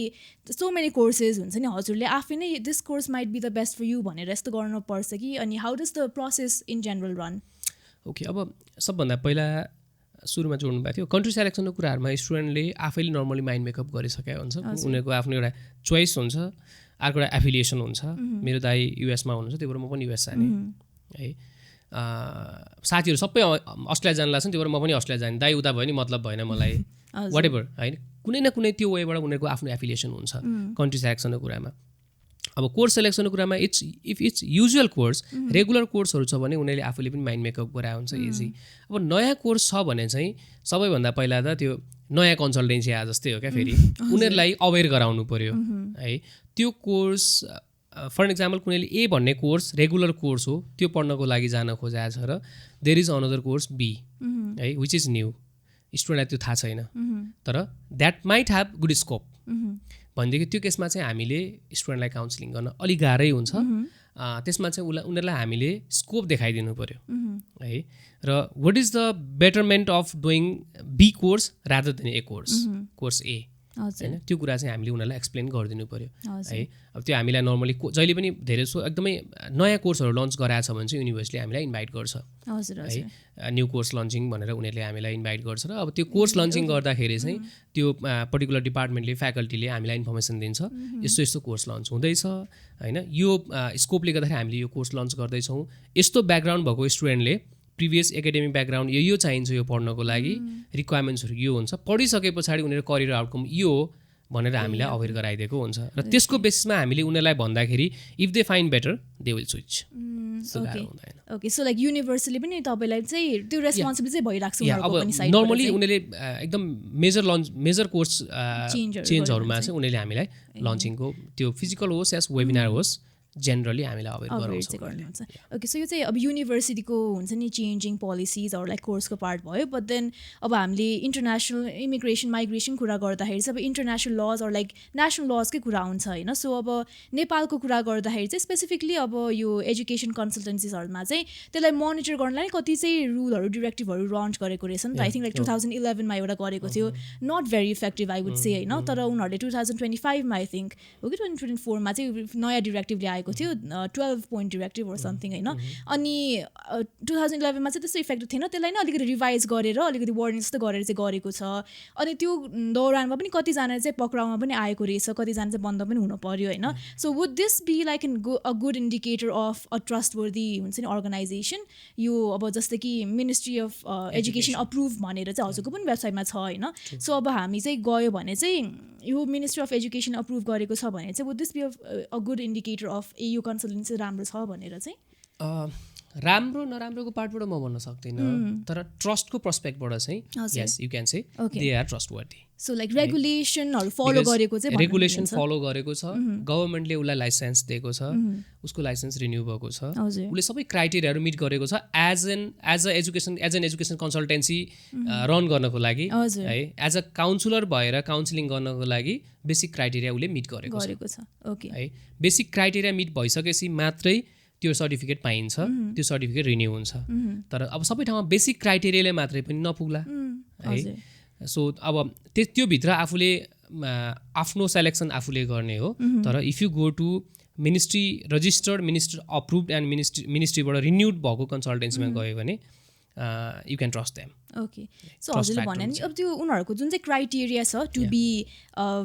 सो मेनी कोर्सेस हुन्छ नि, हजुरले आफै नै this course might be the best for you भनेर यस्तो गर्नुपर्छ कि, अनि how does the process in general run? Okay, अब सबभन्दा पहिला सुरुमा जोड्नु भएको थियो कन्ट्री सेलेक्सनको कुराहरूमा स्टुडेन्टले आफैले नर्मली माइन्ड मेकअप गरिसकेको हुन्छ। उनीहरूको आफ्नो एउटा चोइस हुन्छ, अर्को एउटा एफिलिएसन हुन्छ। मेरो दाइ युएसमा हुनुहुन्छ, त्यही भएर म पनि युएस जाने है। साथीहरू सबै अस्ट्रेलिया जान लाग्छ, त्यही भएर म पनि अस्ट्रेलिया जाने। दाइ उता भयो नि मतलब भएन मलाई, वाट एभर होइन। कुनै न कुनै त्यो वेबाट उनीहरूको आफ्नो एफिलिएसन हुन्छ कन्ट्री सेलेक्सनको कुरामा। अब कोर्स सेलेक्सनको कुरामा if it's usual course, regular कोर्सहरू छ भने उनीहरूले आफूले पनि माइन्ड मेकअप गराएको हुन्छ इजी। अब नयाँ कोर्स छ भने चाहिँ सबैभन्दा पहिला त त्यो नयाँ कन्सल्टेन्सी आए जस्तै हो क्या, फेरि उनीहरूलाई अवेर गराउनु पऱ्यो है। त्यो कोर्स फर इक्जाम्पल कुनैले ए भन्ने कोर्स रेगुलर कोर्स हो, त्यो पढ्नको लागि जान खोजेको छ र there is another course B है विच इज न्यू, स्टुडेन्टलाई त्यो थाहा छैन, तर that might have good scope भनेदेखि त्यो केसमा चाहिँ हामीले स्टुडेन्टलाई काउन्सिलिङ गर्न अलिक गाह्रै हुन्छ। त्यसमा चाहिँ उनीहरूलाई हामीले स्कोप देखाइदिनु पऱ्यो है। र what is the betterment of doing B course rather than A course A होइन, त्यो कुरा चाहिँ हामीले उनीहरूलाई एक्सप्लेन गरिदिनु पऱ्यो है। अब त्यो हामीलाई नर्मली जहिले पनि धेरै एकदमै नयाँ कोर्सहरू लन्च गराएको छ भने चाहिँ युनिभर्सिटीले हामीलाई इन्भाइट गर्छ है, न्यू कोर्स लन्चिङ भनेर उनीहरूले हामीलाई इन्भाइट गर्छ। र अब त्यो कोर्स लन्चिङ गर्दाखेरि चाहिँ त्यो पर्टिकुलर डिपार्टमेन्टले फ्याकल्टीले हामीलाई इन्फर्मेसन दिन्छ, यस्तो यस्तो कोर्स लन्च हुँदैछ होइन, यो स्कोपले गर्दाखेरि हामीले यो कोर्स लन्च गर्दैछौँ, यस्तो ब्याकग्राउन्ड भएको स्टुडेन्टले प्रिभियस एकाडेमिक ब्याकग्राउन्ड यो चाहिन्छ यो पढ्नको लागि, रिक्वायरमेन्ट्सहरू यो हुन्छ, पढिसके पछाडि उनीहरू करियर आउटकम यो हो भनेर हामीलाई अवेर गराइदिएको हुन्छ। र त्यसको बेसिसमा हामीले उनीहरूलाई भन्दाखेरि if they find better they will switch. Okay, so like युनिभर्सिटीले पनि तपाईँलाई चाहिँ त्यो रेस्पोन्सिबिलिटी चाहिँ भइरहेको छ। अब नर्मली उनीहरूले एकदम मेजर कोर्स चेन्जहरूमा चाहिँ उनीहरूले हामीलाई लन्चिङको त्यो फिजिकल होस् या वेबिनार होस् जेनरली हामीलाई अवेर गर्नुहुन्छ। ओके, सो यो चाहिँ अब युनिभर्सिटीको हुन्छ नि चेन्जिङ पोलिसिज अरू लाइक कोर्सको पार्ट भयो, बट देन अब हामीले इन्टरनेसनल इमिग्रेसन माइग्रेसन कुरा गर्दाखेरि चाहिँ अब इन्टरनेसनल लज अरू लाइक नेसनल लजकै कुरा हुन्छ होइन। सो अब नेपालको कुरा गर्दाखेरि चाहिँ स्पेसिफिकली अब यो एजुकेसन कन्सल्टेन्सिजहरूमा चाहिँ त्यसलाई मोनिटर गर्नलाई कति चाहिँ रुलहरू डिरेक्टिभहरू लन्च गरेको रहेछ नि त। आई थिङ्क लाइक 2011 मा एउटा गरेको थियो, not very effective I would say होइन। तर उनीहरूले 2025 मा आई थिङ्क हो कि 2024 मा चाहिँ नयाँ डिरेक्टिभ ल्याएको थियो, 12 पोइन्ट डिरेक्टिभ अर समथिङ होइन। अनि 2011 मा चाहिँ त्यस्तो इफेक्टिभ थिएन, त्यसलाई नै अलिकति रिभाइज गरेर अलिकति वार्निङ जस्तो गरेर चाहिँ गरेको छ। अनि त्यो दौरानमा पनि कतिजना चाहिँ पक्राउमा पनि आएको रहेछ, कतिजना चाहिँ बन्द पनि हुनु पर्यो होइन। So would this be like a good indicator of a trustworthy हुन्छ नि अर्गनाइजेसन? यो अब जस्तै कि मिनिस्ट्री अफ एजुकेसन अप्रुभ भनेर चाहिँ हजुरको पनि वेबसाइटमा छ होइन। सो अब हामी चाहिँ गयो भने चाहिँ यो मिनिस्ट्री अफ एजुकेसन अप्रुभ गरेको छ भने चाहिँ would this be a good indicator of यो कन्सल्टेन्सी राम्रो छ भनेर चाहिँ? राम्रो नराम्रोको पार्टबाट म भन्न सक्दिनँ, तर ट्रस्टको पर्सपेक्टबाट चाहिँ yes you can say they are trustworthy. So like रेगुलेसनहरू फलो गरेको चाहिँ रेगुलेसन फलो गरेको छ, गभर्मेन्टले उसलाई लाइसेन्स दिएको छ, उसको लाइसेन्स रिन्यू भएको छ, उसले सबै क्राइटेरियाहरू मिट गरेको छ as an education consultancy run गर्नको लागि है, एज अ काउन्सिलर भएर काउन्सिलिङ गर्नको लागि बेसिक क्राइटेरिया उसले मिट गरेको छ। ओके है, बेसिक क्राइटेरिया मिट भइसकेपछि मात्रै त्यो सर्टिफिकेट पाइन्छ, त्यो सर्टिफिकेट रिन्यू हुन्छ। तर अब सबै ठाउँमा बेसिक क्राइटेरियाले मात्रै पनि नपुग्ला है। सो अब त्योभित्र आफूले आफ्नो सेलेक्सन आफूले गर्ने हो, तर if you go to ministry registered minister approved and मिनिस्ट्रीबाट रिन्युड भएको कन्सल्टेन्सीमा गयो भने you can trust them. Okay, so हजुरले भने नि अब त्यो उनीहरूको जुन चाहिँ क्राइटेरिया छ to be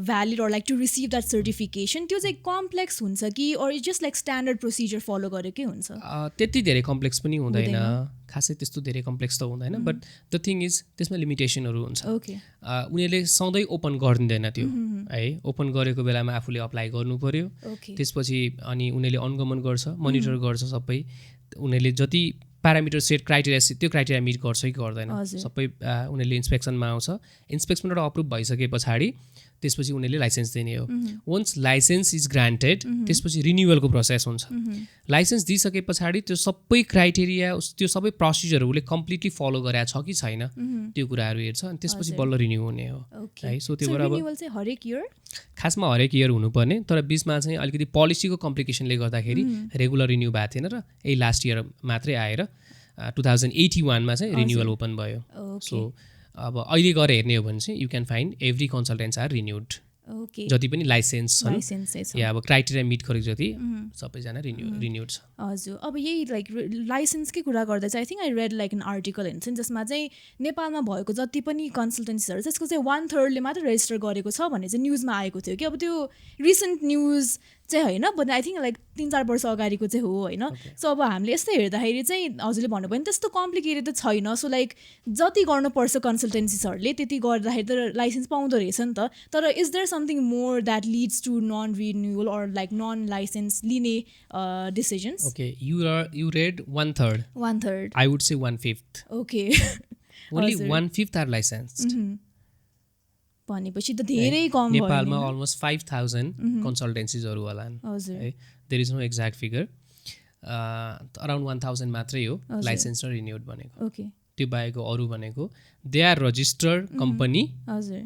valid or like to receive that certification, त्यो चाहिँ कम्प्लेक्स हुन्छ कि or just like standard procedure follow गरेकै हुन्छ? त्यति धेरै कम्प्लेक्स पनि हुँदैन, खासै त्यस्तो धेरै कम्प्लेक्स त हुँदैन, बट द थिङ इज त्यसमा लिमिटेसनहरू हुन्छ। उनीहरूले सधैँ ओपन गरिदिँदैन त्यो है, ओपन गरेको बेलामा आफूले अप्लाई गर्नु पर्यो, त्यसपछि अनि उनीहरूले अनुगमन गर्छ, मोनिटर गर्छ सबै, उनीहरूले जति प्यारामिटर सेट क्राइटेरिया त्यो क्राइटेरिया मिट गर्छ कि गर्दैन सबै उनीहरूले इन्सपेक्सनमा आउँछ इन्सपेक्सनबाट अप्रुभ भइसके पछाडि त्यसपछि उनीहरूले लाइसेन्स दिने हो वन्स लाइसेन्स इज ग्रान्टेड त्यसपछि रिन्युअलको प्रोसेस हुन्छ लाइसेन्स दिइसके पछाडि त्यो सबै क्राइटेरिया त्यो सबै प्रोसिजर उसले कम्प्लिटली फलो गरेको छ कि छैन त्यो कुराहरू हेर्छ अनि त्यसपछि बल्ल रिन्यू हुने हो है सो त्यो भएर अब खासमा हरेक इयर हुनुपर्ने तर बिचमा चाहिँ अलिकति पोलिसीको कम्प्लिकेसनले गर्दाखेरि रेगुलर रिन्यू भएको थिएन र यही लास्ट इयर मात्रै आएर 2081मा चाहिँ रिन्युअल ओपन भयो सो अब अहिले गएर हेर्ने हो भने चाहिँ you can find every consultants are renewed जति पनि लाइसेन्स छन् या अब क्राइटेरिया मिट गरेको जति सबैजना रिन्युड छ हजुर अब यही लाइक लाइसेन्सकै कुरा गर्दा चाहिँ I think I read like an article हुन्छ जसमा चाहिँ नेपालमा भएको जति पनि कन्सल्टेन्सीहरू त्यसको चाहिँ 1/3ले मात्र रेजिस्टर गरेको छ भन्ने चाहिँ न्युजमा आएको थियो कि अब त्यो रिसेन्ट न्युज चाहिँ होइन बट आई थिङ्क लाइक 3-4 वर्ष अगाडिको चाहिँ हो होइन सो अब हामीले यस्तै हेर्दाखेरि चाहिँ हजुरले भन्नुभयो नि त्यस्तो कम्प्लिकेटेड त छैन सो लाइक जति गर्नुपर्छ कन्सल्टेन्सीहरूले त्यति गर्दाखेरि त लाइसेन्स पाउँदो रहेछ नि त तर is there something more that leads to non renewal or like non licence लिने decisions Okay, you read 1/3. 1/3. I would say 1/5. Okay. Only 1/5 are licensed. भनेपछि त धेरै कम भयो नेपालमा almost 5,000 consultancies-हरु होलान् है there is no exact figure around 1,000 मात्रै हो लाइसेन्स र रिन्युड भनेको ओके त्यो बाहेकको अरु भनेको they are registered company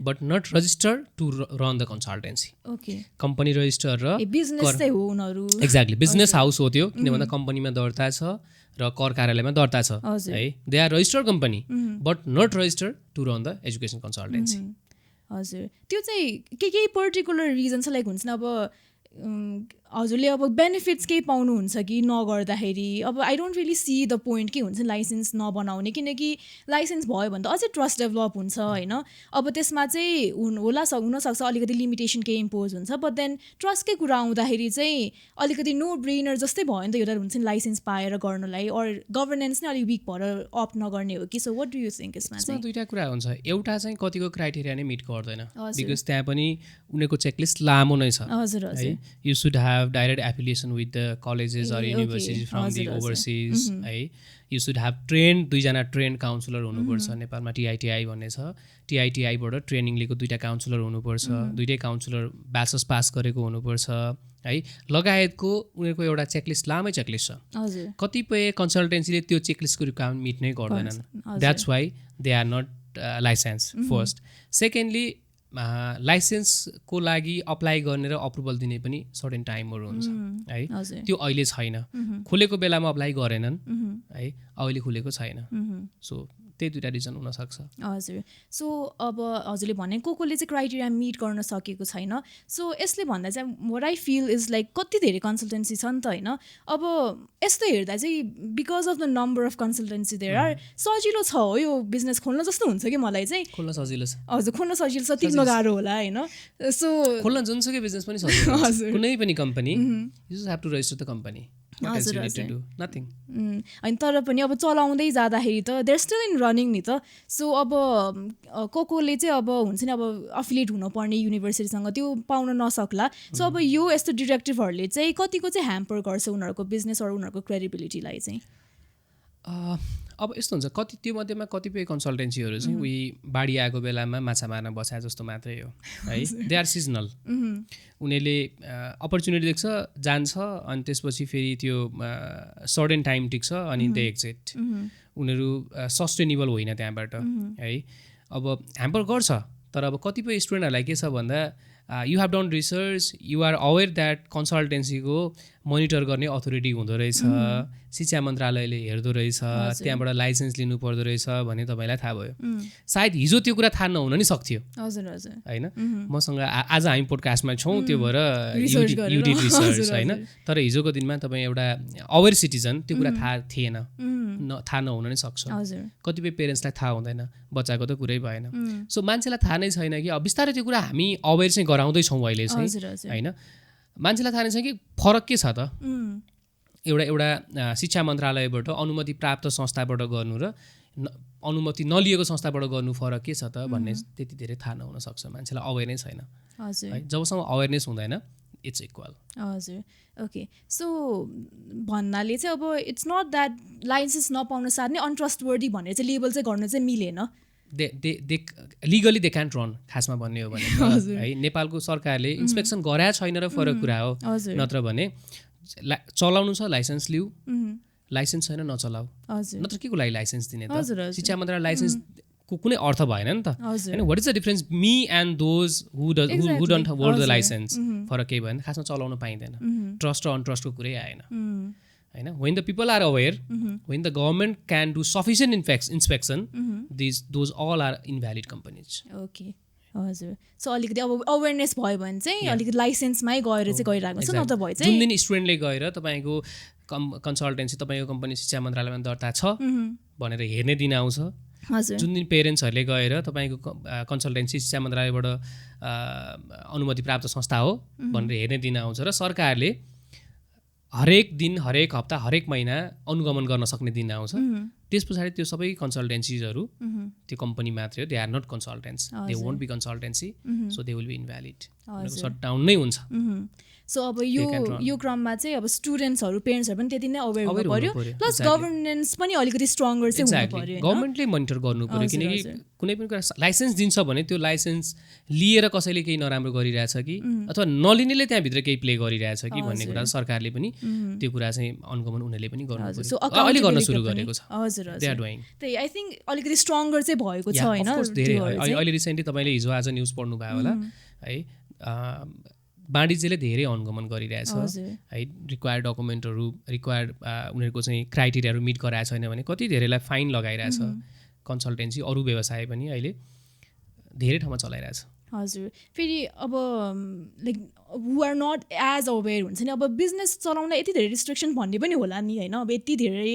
but not registered to run the consultancy okay company register र बिजनेस चाहिँ हो उनीहरु एक्ज्याक्टली बिजनेस हाउस हो त्यो किन भन्दा कम्पनीमा दर्ता छ र कर कार्यालयमा दर्ता छ है they are registered company but not registered to run the education consultancy हजुर त्यो चाहिँ के पर्टिकुलर रिजन छ लाइक हुन्छ नि अब हजुरले अब बेनिफिट्स केही पाउनुहुन्छ कि नगर्दाखेरि अब I don't really see the point के हुन्छ लाइसेन्स नबनाउने किनकि लाइसेन्स भयो भने त अझै ट्रस्ट डेभलप हुन्छ होइन अब त्यसमा चाहिँ हुनसक्छ अलिकति लिमिटेसन केही इम्पोज हुन्छ बट देन ट्रस्टकै कुरा आउँदाखेरि चाहिँ अलिकति नो ब्रेनर जस्तै भयो नि त एउटा हुन्छ नि लाइसेन्स पाएर गर्नलाई अर गभर्नेन्स नै अलिक विक भएर अप नगर्ने हो कि so what do you think यसमा चाहिँ दुईवटा कुरा हुन्छ एउटा चाहिँ कतिको क्राइटेरिया नै मिट गर्दैन बिकज त्यहाँ पनि उनीहरूको चेकलिस्ट लामो नै छ हजुर हजुर you should have direct affiliation with the colleges or universities from the overseas है you should have trained दुईजना ट्रेन्ड काउन्सलर हुनुपर्छ नेपालमा TITI भन्ने छ TITI बाट ट्रेनिङ लिएको दुईटा काउन्सलर हुनुपर्छ दुईटै काउन्सलर ब्याचलर्स पास गरेको हुनुपर्छ है लगायतको उनीहरूको एउटा चेकलिस्ट लामै चेकलिस्ट छ हजुर कतिपय कन्सल्टेन्सीले त्यो चेकलिस्टको रिक्वायरमेन्ट मिट नै गर्दैनन् that's why they are not licence first secondly लाइसेन्सको लागि अप्लाई गर्ने र अप्रुभल दिने पनि सर्टेन टाइमहरू हुन्छ है त्यो अहिले छैन खुलेको बेलामा अप्लाई गरेनन् है अहिले खुलेको छैन सो त्यही दुईवटा रिजन हुनसक्छ हजुर सो अब हजुरले भने कोले चाहिँ क्राइटेरिया मिट गर्न सकेको छैन सो यसले भन्दा चाहिँ what I feel is like कति धेरै कन्सल्टेन्सी छ नि त होइन अब यस्तो हेर्दा चाहिँ because of the number of consultancy there are सजिलो छ हो यो बिजनेस खोल्न जस्तो हुन्छ कि मलाई चाहिँ खोल्न सजिलो छ हजुर खोल्न सजिलो छ तिर्न गाह्रो होला होइन सो खोल्न जुनसुकै बिजनेस पनि सजिलो हजुर कुनै पनि company you just have to register the company होइन तर पनि अब चलाउँदै जाँदाखेरि त देयर स्टिल इन रनिङ नि त सो अब कोले चाहिँ अब हुन्छ नि अब अफिलिएट हुनुपर्ने युनिभर्सिटीसँग त्यो पाउन नसक्ला सो अब यो यस्तो डिरेक्टिभहरूले चाहिँ कतिको चाहिँ ह्याम्पर गर्छ उनीहरूको बिजनेस अरू उनीहरूको क्रेडिबिलिटीलाई चाहिँ अब यस्तो हुन्छ कति त्यो मध्येमा कतिपय कन्सल्टेन्सीहरू चाहिँ उही बाढी आएको बेलामा माछा मार्न बसाए जस्तो मात्रै हो है दे आर सिजनल उनीहरूले अपर्च्युनिटी देख्छ जान्छ अनि त्यसपछि फेरि त्यो सर्टेन टाइम टिक्छ अनि दे एक्जिट उनीहरू सस्टेनेबल होइन त्यहाँबाट है अब ह्याम्पर गर्छ तर अब कतिपय स्टुडेन्टहरूलाई के छ भन्दा you have done research you are aware that कन्सल्टेन्सीको मोनिटर गर्ने अथोरिटी हुँदो रहेछ शिक्षा मन्त्रालयले हेर्दो रहेछ त्यहाँबाट लाइसेन्स लिनु पर्दो रहेछ भन्ने तपाईँलाई थाहा भयो सायद हिजो त्यो कुरा थाहा नहुन नि सक्थ्यो हजुर हजुर होइन मसँग आज हामी पोडकास्टमा छौँ त्यो भएर युडिड रिसर्च होइन तर हिजोको दिनमा तपाईँ एउटा अवेर सिटिजन त्यो कुरा थाहा थिएन थाहा नहुन नि सक्छ कतिपय पेरेन्ट्सलाई थाहा हुँदैन बच्चाको त कुरै भएन सो मान्छेलाई थाहा नै छैन कि अब बिस्तारै त्यो कुरा हामी अवेर चाहिँ गराउँदैछौँ अहिले चाहिँ होइन मान्छेलाई थाहा नै छ कि फरक के छ त एउटा शिक्षा मन्त्रालयबाट अनुमति प्राप्त संस्थाबाट गर्नु र अनुमति नलिएको संस्थाबाट गर्नु फरक के छ त भन्ने त्यति धेरै थाहा नहुन सक्छ मान्छेलाई अवेर नै छैन है जबसम्म अवेरनेस हुँदैन इट्स इक्वल. हजुर. ओके. सो भन्नाले चाहिँ अब इट्स नट द्याट लाइसेन्स नपाउन साथ नै अनट्रस्टवर्दी भनेर चाहिँ लेबल चाहिँ गर्न चाहिँ मिलेन. They legally they can't run खासमा भन्ने हो भने है. नेपालको सरकारले इन्सपेक्सन गराएको छैन र फरक कुरा हो. नत्र भने चलाउनु छ लाइसेन्स लिऊ, लाइसेन्स छैन नचलाऊ. नत्र के को लागि लाइसेन्स दिने त? शिक्षा मन्त्रालय लाइसेन्स को कुनै अर्थ भएन नि त हैन. What is the difference me and those who don't hold the licence? फरक केही भएन. खासमा चलाउन पाइँदैन. ट्रस्ट र अनट्रस्टको कुरै आएन हैन. when the people are aware, when the government can do sufficient inspection, those all are invalid companies. Okay. हजुर. सो अलिकति अब अवेरनेस भयो भने चाहिँ अलिकति लाइसेन्समै गएर चाहिँ गइरहेको छ. नत्र भयो चाहिँ जुन दिन स्टुडेन्टले गएर तपाईँको कन्सल्टेन्सी तपाईँको कम्पनी शिक्षा मन्त्रालयमा दर्ता छ भनेर हेर्ने दिन आउँछ. हजुर. जुन दिन पेरेन्ट्सहरूले गएर तपाईँको कन्सल्टेन्सी शिक्षा मन्त्रालयबाट अनुमति प्राप्त संस्था हो भनेर हेर्ने दिन आउँछ र सरकारले हरेक दिन, हरेक हप्ता, हरेक महिना अनुगमन गर्न सक्ने दिन आउँछ. त्यस पछाडि त्यो सबै कन्सल्टेन्सीजहरू त्यो कम्पनी मात्रै हो. They are not consultants. They won't be consultancy. So they will be invalid. Shut down नै हुन्छ. सो अब यो क्रममा चाहिँ अब स्टुडेन्ट्सहरू, पेरेन्ट्सहरू पनि त्यति नै अवेर हुनु पर्यो. प्लस गभर्नेन्स पनि अलिकति स्ट्रङ्गर चाहिँ हुनु पर्यो. गभर्मेन्टले मोनिटर गर्नु पर्यो. किनकि कुनै पनि कुरा लाइसेन्स दिन्छ भने त्यो लाइसेन्स लिएर कसैले केही नराम्रो गरिरहेछ कि अथवा नलिनेले त्यहाँभित्र केही प्ले गरिरहेछ कि भन्ने कुरा सरकारले पनि त्यो कुरा चाहिँ अनुगमन उनीहरूले पनि गर्नु पर्यो. अहिले गर्न सुरु गरेको छ. हजुर. त्यही आई थिङ्क अलिकति स्ट्रङ्गर चाहिँ भएको छ हैन. अहिले रिसेन्टली तपाईँले हिजो आज न्युज पढ्नु भयो होला है. वाणिज्यले धेरै अनुगमन गरिरहेछ है. रिक्वायर्ड डकुमेन्टहरू, रिक्वायर्ड उनीहरूको चाहिँ क्राइटेरियाहरू मिट गराएको छैन भने कति धेरैलाई फाइन लगाइरहेछ. कन्सल्टेन्सी अरू व्यवसाय पनि अहिले धेरै ठाउँमा चलाइरहेछ. हजुर. फेरि अब like who are not as aware हुन्छ नि. अब बिजनेस चलाउन यति धेरै रिस्ट्रिक्सन भन्ने पनि होला नि होइन. अब यति धेरै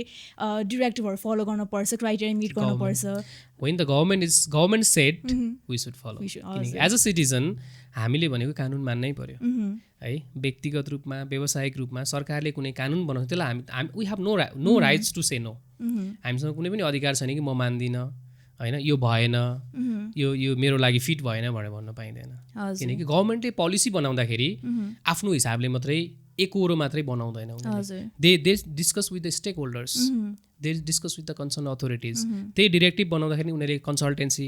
डिरेक्टिभहरू फलो गर्नुपर्छ, क्राइटेरिया मिट गर्नुपर्छ. when the government said we should follow. As a citizen हामीले भनेको कानुन मान्नै पर्यो है. व्यक्तिगत रूपमा, व्यावसायिक रूपमा सरकारले कुनै कानुन बनाउँछ त्यसलाई we have no rights to say no. हामीसँग कुनै पनि अधिकार छैन कि म मान्दिनँ हैन, यो भएन, यो मेरो लागि फिट भएन भनेर भन्न पाइँदैन. किनकि गभर्मेन्टले पोलिसी बनाउँदाखेरि आफ्नो हिसाबले मात्रै एकरो मात्रै बनाउँदैन. They discuss with the stakeholders, they discuss with the concern authorities. त्यही डिरेक्टिभ बनाउँदाखेरि उनीहरूले कन्सल्टेन्सी,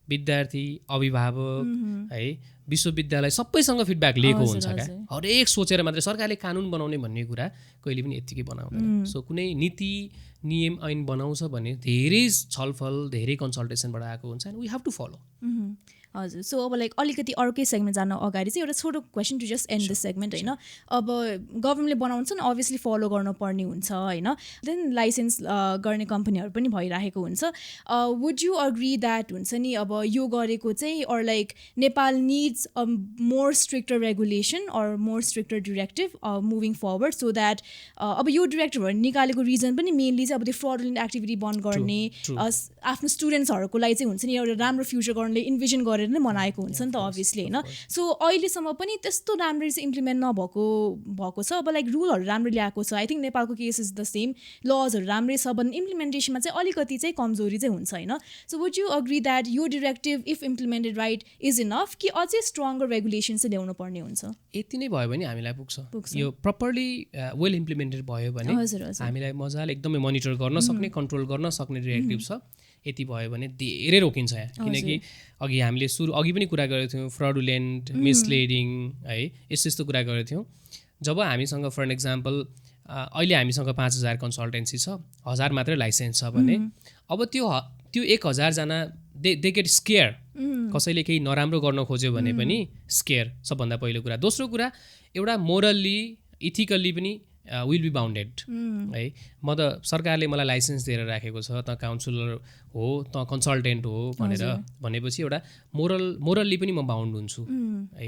विद्यार्थी, अभिभावक है, विश्वविद्यालय सबैसँग फिडब्याक लिएको हुन्छ क्या. हरेक सोचेर मात्रै सरकारले कानुन बनाउने भन्ने कुरा कहिले पनि यत्तिकै बनाउँदैन. सो कुनै नीति नियम ऐन बनाउँछ भने धेरै छलफल, धेरै कन्सल्टेसनबाट आएको हुन्छ. And we have to follow. हजुर. सो अब लाइक अलिकति अर्कै सेगमेन्ट जान अगाडि चाहिँ एउटा छोटो question to just end this segment होइन. अब गभर्मेन्टले बनाउँछ नि, अभियसली फलो गर्नुपर्ने हुन्छ होइन. देन लाइसेन्स गर्ने कम्पनीहरू पनि भइरहेको हुन्छ. वुड यु अग्री द्याट हुन्छ नि अब यो गरेको चाहिँ or like Nepal needs a more stricter regulation or more stricter directive moving forward so that अब यो डिरेक्टिभहरू निकालेको रिजन पनि मेनली चाहिँ अब त्यो फ्रडुलेन्ट एक्टिभिटी बन्द गर्ने, आफ्नो स्टुडेन्ट्सहरूको लागि चाहिँ हुन्छ नि एउटा राम्रो फ्युचर गर्नले इन्भिजन गरेर नै बनाएको हुन्छ नि त अभियसली होइन. सो अहिलेसम्म पनि त्यस्तो राम्ररी चाहिँ इम्प्लिमेन्ट भएको छ. अब लाइक रुलहरू राम्रो ल्याएको छ. आई थिङ्क नेपालको केस इज द सेम. लजहरू राम्रै छ भने इम्प्लिमेन्टेसनमा चाहिँ अलिकति चाहिँ कमजोरी चाहिँ हुन्छ होइन. So would you agree that यो directive if implemented right is enough कि अझै स्ट्रङ्गर रेगुलेसन चाहिँ ल्याउनु पर्ने हुन्छ? यति नै भयो भने हामीलाई पुग्छ. यो प्रपरली वेल इम्प्लिमेन्टेड भयो भने हामीलाई मजाले एकदमै मोनिटर गर्न सक्ने, कन्ट्रोल गर्न सक्ने डिरेक्टिभ छ. यति भयो भने धेरै रोकिन्छ यहाँ. किनकि अघि हामीले अघि पनि कुरा गरेको थियौँ फ्रडुलेन्ट, मिसलिडिङ है, यस्तो कुरा गरेको थियौँ. जब हामीसँग फर एन एक्जाम्पल अहिले हामीसँग 5000 कन्सल्टेन्सी छ, 1000 मात्रै लाइसेन्स छ भने अब त्यो 1000 जना दे गेट स्केयर. कसैले केही नराम्रो गर्न खोज्यो भने पनि स्केयर, सबभन्दा पहिलो कुरा. दोस्रो कुरा एउटा मोरल्ली, इथिकल्ली पनि विल बी बााउन्डेड है. म त सरकारले मलाई लाइसेन्स दिएर राखेको छ, त काउन्सिलर हो, त कन्सल्टेन्ट हो भनेपछि एउटा मोरल्ली पनि म बााउन्ड हुन्छु है.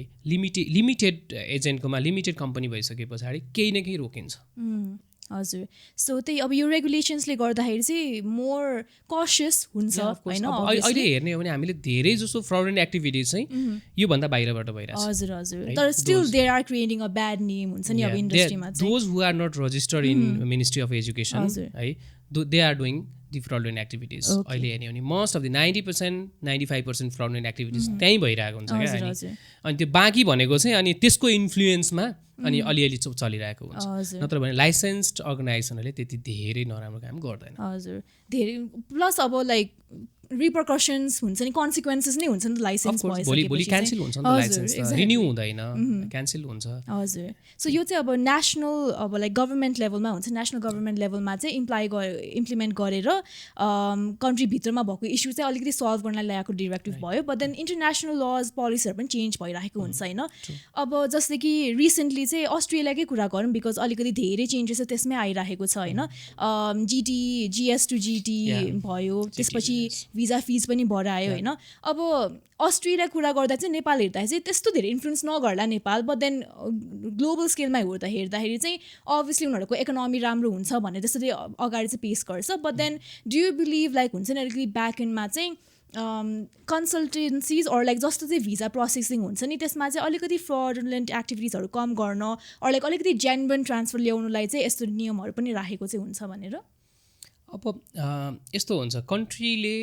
लिमिटेड एजेन्टकोमा लिमिटेड कम्पनी भइसके पछाडि केही न केही रोकिन्छ. हजुर. सो त्यही अब यो रेगुलेसन्सले गर्दाखेरि चाहिँ मोर कसियस हुन्छ होइन. अहिले हेर्ने हो भने हामीले धेरै जसो फ्रडुलेन्ट एक्टिभिटिज चाहिँ योभन्दा बाहिरबाट भइरहेछ. हजुर हजुर. तर still they are creating a bad name हुन्छ नि अब इन्डस्ट्रीमा. Those who are not registered in ministry of education है, they are doing the fraudulent activities अहिले हेर्ने हो भने most of the 90% 95% fraudulent activities त्यहीँ भइरहेको हुन्छ क्या अनि त्यो बाँकी भनेको चाहिँ अनि त्यसको इन्फ्लुएन्समा अनि अलिअलि चलिरहेको हुन्छ नत्र भने लाइसेन्स्ड अर्गनाइजेसनहरूले त्यति धेरै नराम्रो काम गर्दैन हजुर धेरै प्लस अब लाइक रिपरकसन्स हुन्छ नि कन्सिक्वेन्सेस नै हुन्छ नि त लाइसेन्स भोलि क्यान्सल हुन्छ नि त लाइसेन्स रिन्यू हुँदैन क्यान्सल हुन्छ हजुर सो यो चाहिँ अब नेसनल अब लाइक गभर्मेन्ट लेभलमा हुन्छ नेसनल गभर्मेन्ट लेभलमा चाहिँ इम्प्लिमेन्ट गरेर कन्ट्रीभित्रमा भएको इस्यु चाहिँ अलिकति सल्भ गर्न ल्याएको डिरेक्टिभ भयो बट देन इन्टरनेसनल लज पोलिसीहरू पनि चेन्ज भइरहेको हुन्छ होइन अब जस्तै कि रिसेन्टली चाहिँ अस्ट्रेलियाकै कुरा गरौँ बिकज अलिकति धेरै चेन्जेस चाहिँ त्यसमै आइरहेको छ होइन GS to GT भयो त्यसपछि भिजा फिज पनि बढायो होइन अब अस्ट्रेलिया कुरा गर्दा चाहिँ नेपाल हेर्दा चाहिँ त्यस्तो धेरै इन्फ्लुएन्स नगर्ला नेपाल बट देन ग्लोबल स्केलमा हेर्दाखेरि चाहिँ अभियसली उनीहरूको इकोनोमी राम्रो हुन्छ भनेर त्यसरी अगाडि चाहिँ पेस गर्छ but then do you believe like हुन्छ नि अलिकति ब्याक एन्डमा चाहिँ कन्सल्टेन्सिज अर लाइक जस्तो चाहिँ भिजा प्रोसेसिङ हुन्छ नि त्यसमा चाहिँ अलिकति फ्रडुलेन्ट एक्टिभिटिजहरू कम गर्न अर लाइक अलिकति जेन्युन ट्रान्सफर ल्याउनुलाई चाहिँ यस्तो नियमहरू पनि राखेको चाहिँ हुन्छ भनेर अब यस्तो हुन्छ कन्ट्रीले